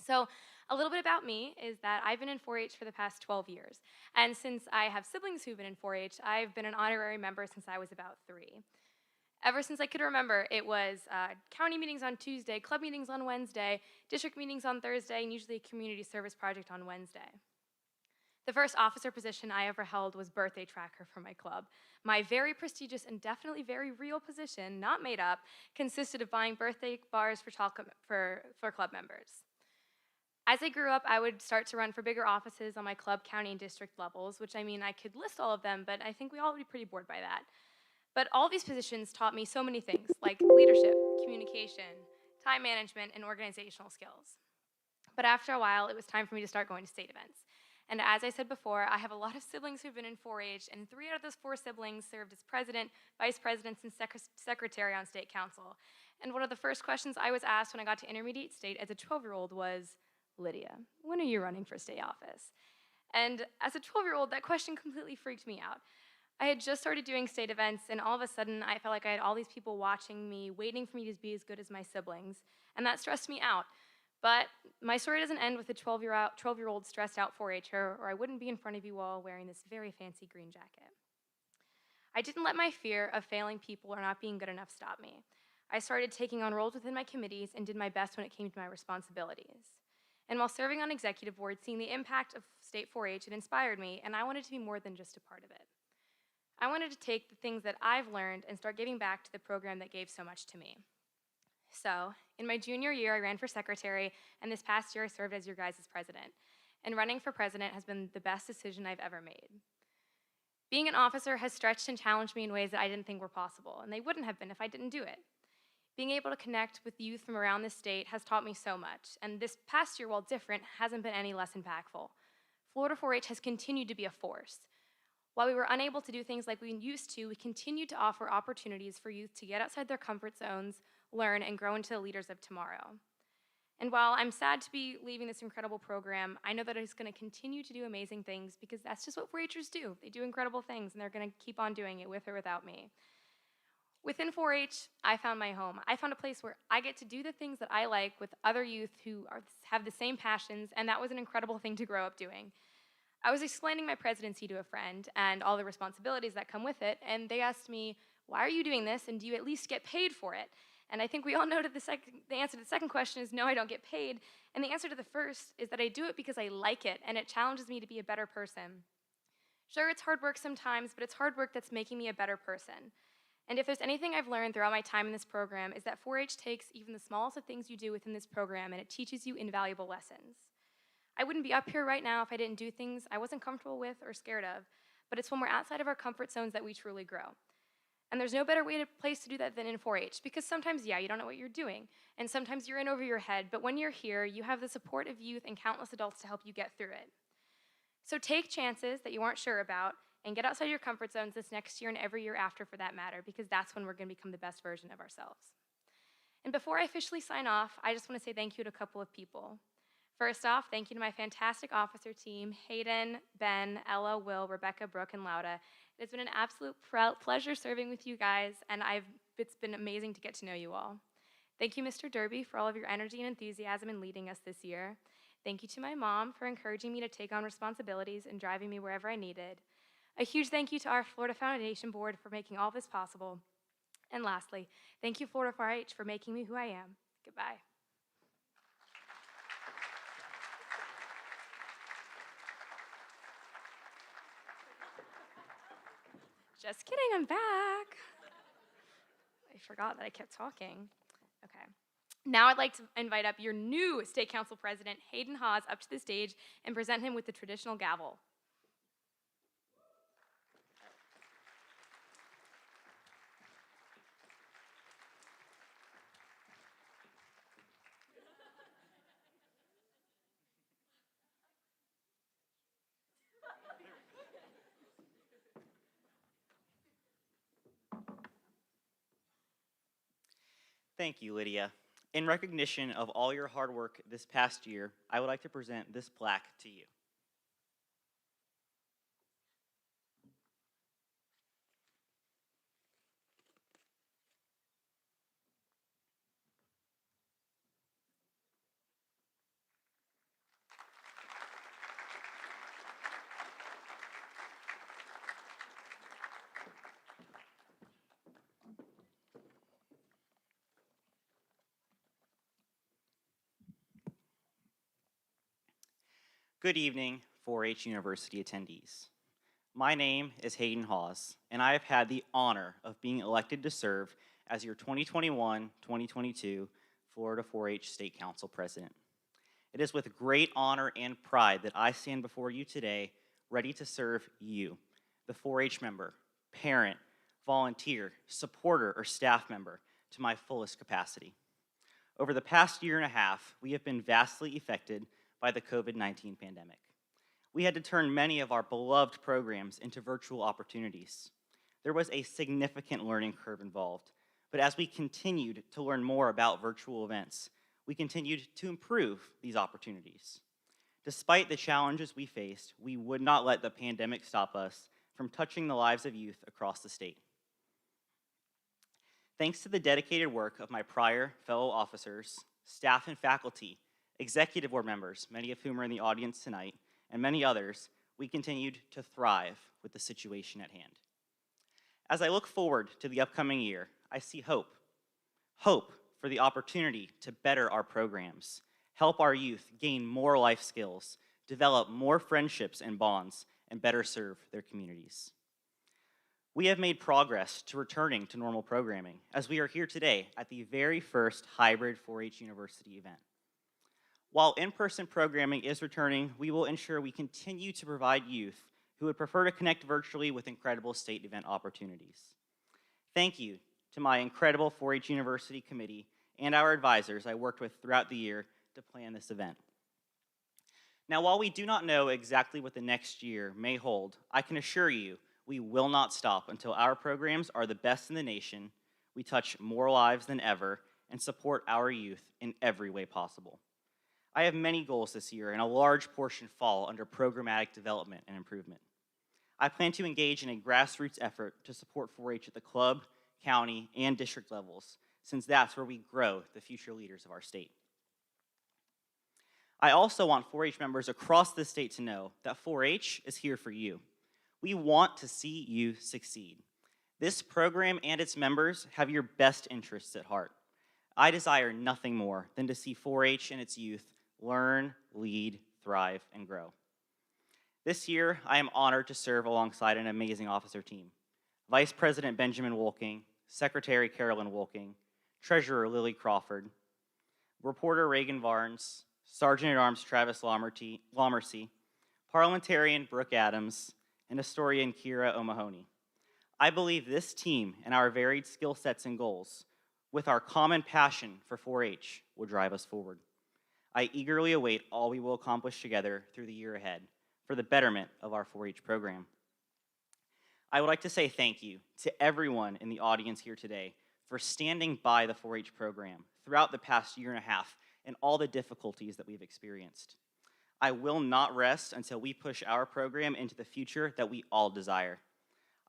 So, a little bit about me is that I've been in 4-H for the past 12 years, and since I have siblings who've been in 4-H, I've been an honorary member since I was about 3. Ever since I could remember, it was county meetings on Tuesday, club meetings on Wednesday, district meetings on Thursday, and usually a community service project on Wednesday. The first officer position I ever held was birthday tracker for my club. My very prestigious and definitely very real position, not made up, consisted of buying birthday bars for chocolate for club members. As I grew up, I would start to run for bigger offices on my club, county, and district levels, which I mean, I could list all of them, but I think we all would be pretty bored by that. But all these positions taught me so many things, like leadership, communication, time management, and organizational skills. But after a while, it was time for me to start going to state events. And as I said before, I have a lot of siblings who've been in 4-H, and 3 out of those 4 siblings served as president, vice presidents, and secretary on state council. And one of the first questions I was asked when I got to intermediate state as a 12-year-old was, Lydia, when are you running for state office? And as a 12-year-old, that question completely freaked me out. I had just started doing state events, and all of a sudden, I felt like I had all these people watching me, waiting for me to be as good as my siblings, and that stressed me out. But my story doesn't end with a 12-year-old stressed out 4-H'er, or I wouldn't be in front of you all wearing this very fancy green jacket. I didn't let my fear of failing people or not being good enough stop me. I started taking on roles within my committees and did my best when it came to my responsibilities. And while serving on executive board, seeing the impact of state 4-H, it inspired me, and I wanted to be more than just a part of it. I wanted to take the things that I've learned and start giving back to the program that gave so much to me. So, in my junior year, I ran for secretary, and this past year, I served as your guys' president. And running for president has been the best decision I've ever made. Being an officer has stretched and challenged me in ways that I didn't think were possible, and they wouldn't have been if I didn't do it. Being able to connect with youth from around the state has taught me so much, and this past year, while different, hasn't been any less impactful. Florida 4-H has continued to be a force. While we were unable to do things like we used to, we continued to offer opportunities for youth to get outside their comfort zones, learn, and grow into the leaders of tomorrow. And while I'm sad to be leaving this incredible program, I know that it's going to continue to do amazing things because that's just what 4-H'ers do. They do incredible things, and they're going to keep on doing it with or without me. Within 4-H, I found my home. I found a place where I get to do the things that I like with other youth who have the same passions, and that was an incredible thing to grow up doing. I was explaining my presidency to a friend and all the responsibilities that come with it, and they asked me, why are you doing this, and do you at least get paid for it? And I think we all know that the answer to the second question is no, I don't get paid. And the answer to the first is that I do it because I like it, and it challenges me to be a better person. Sure, it's hard work sometimes, but it's hard work that's making me a better person. And if there's anything I've learned throughout my time in this program, is that 4-H takes even the smallest of things you do within this program, and it teaches you invaluable lessons. I wouldn't be up here right now if I didn't do things I wasn't comfortable with or scared of, but it's when we're outside of our comfort zones that we truly grow. And there's no better place to do that than in 4-H, because sometimes, yeah, you don't know what you're doing, and sometimes you're in over your head, but when you're here, you have the support of youth and countless adults to help you get through it. So take chances that you aren't sure about, and get outside your comfort zones this next year and every year after for that matter, because that's when we're going to become the best version of ourselves. And before I officially sign off, I just want to say thank you to a couple of people. First off, thank you to my fantastic officer team, Hayden, Ben, Ella, Will, Rebecca, Brooke, and Lauda. It's been an absolute pleasure serving with you guys, and it's been amazing to get to know you all. Thank you, Mr. Derby, for all of your energy and enthusiasm in leading us this year. Thank you to my mom for encouraging me to take on responsibilities and driving me wherever I needed. A huge thank you to our Florida Foundation Board for making all this possible. And lastly, thank you, Florida 4-H, for making me who I am. Goodbye. Just kidding, I'm back. I forgot that I kept talking. Okay. Now I'd like to invite up your new State Council President, Hayden Hawes, up to the stage and present him with the traditional gavel. Thank you, Lydia. In recognition of all your hard work this past year, I would like to present this plaque to you. Good evening, 4-H University attendees. My name is Hayden Hawes, and I have had the honor of being elected to serve as your 2021-2022 Florida 4-H State Council President. It is with great honor and pride that I stand before you today, ready to serve you, the 4-H member, parent, volunteer, supporter, or staff member, to my fullest capacity. Over the past year and a half, we have been vastly affected by the COVID-19 pandemic. We had to turn many of our beloved programs into virtual opportunities. There was a significant learning curve involved, but as we continued to learn more about virtual events, we continued to improve these opportunities. Despite the challenges we faced, we would not let the pandemic stop us from touching the lives of youth across the state. Thanks to the dedicated work of my prior fellow officers, staff and faculty, executive board members, many of whom are in the audience tonight, and many others, we continued to thrive with the situation at hand. As I look forward to the upcoming year, I see hope. Hope for the opportunity to better our programs, help our youth gain more life skills, develop more friendships and bonds, and better serve their communities. We have made progress to returning to normal programming, as we are here today at the very first hybrid 4-H University event. While in-person programming is returning, we will ensure we continue to provide youth who would prefer to connect virtually with incredible state event opportunities. Thank you to my incredible 4-H University committee and our advisors I worked with throughout the year to plan this event. Now, while we do not know exactly what the next year may hold, I can assure you we will not stop until our programs are the best in the nation, we touch more lives than ever, and support our youth in every way possible. I have many goals this year, and a large portion fall under programmatic development and improvement. I plan to engage in a grassroots effort to support 4-H at the club, county, and district levels, since that's where we grow the future leaders of our state. I also want 4-H members across the state to know that 4-H is here for you. We want to see you succeed. This program and its members have your best interests at heart. I desire nothing more than to see 4-H and its youth learn, lead, thrive, and grow. This year, I am honored to serve alongside an amazing officer team. Vice President Benjamin Wolking, Secretary Carolyn Wolking, Treasurer Lily Crawford, Reporter Reagan Varnes, Sergeant-at-Arms Travis Lomercy, Parliamentarian Brooke Adams, and Historian Kira O'Mahony. I believe this team and our varied skill sets and goals, with our common passion for 4-H, will drive us forward. I eagerly await all we will accomplish together through the year ahead for the betterment of our 4-H program. I would like to say thank you to everyone in the audience here today for standing by the 4-H program throughout the past year and a half and all the difficulties that we've experienced. I will not rest until we push our program into the future that we all desire.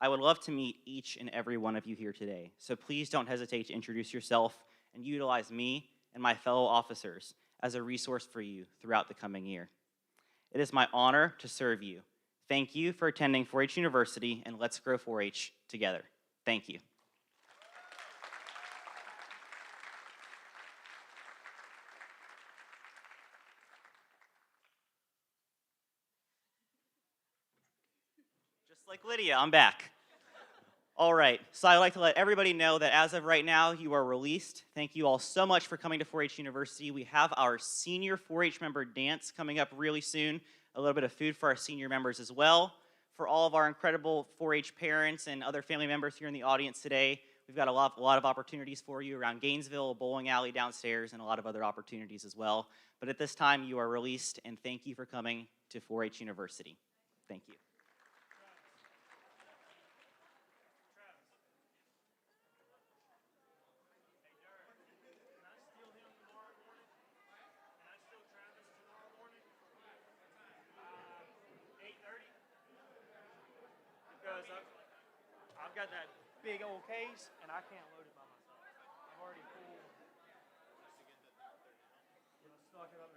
I would love to meet each and every one of you here today, so please don't hesitate to introduce yourself and utilize me and my fellow officers as a resource for you throughout the coming year. It is my honor to serve you. Thank you for attending 4-H University, and let's grow 4-H together. Thank you. Just like Lydia, I'm back. All right, so I'd like to let everybody know that as of right now, you are released. Thank you all so much for coming to 4-H University. We have our senior 4-H member dance coming up really soon, a little bit of food for our senior members as well. For all of our incredible 4-H parents and other family members here in the audience today, we've got a lot of opportunities for you around Gainesville, a bowling alley downstairs, and a lot of other opportunities as well. But at this time, you are released, and thank you for coming to 4-H University. Thank you. I've got that big old case, and I can't load it by myself. I've already pulled. Let's stock it up.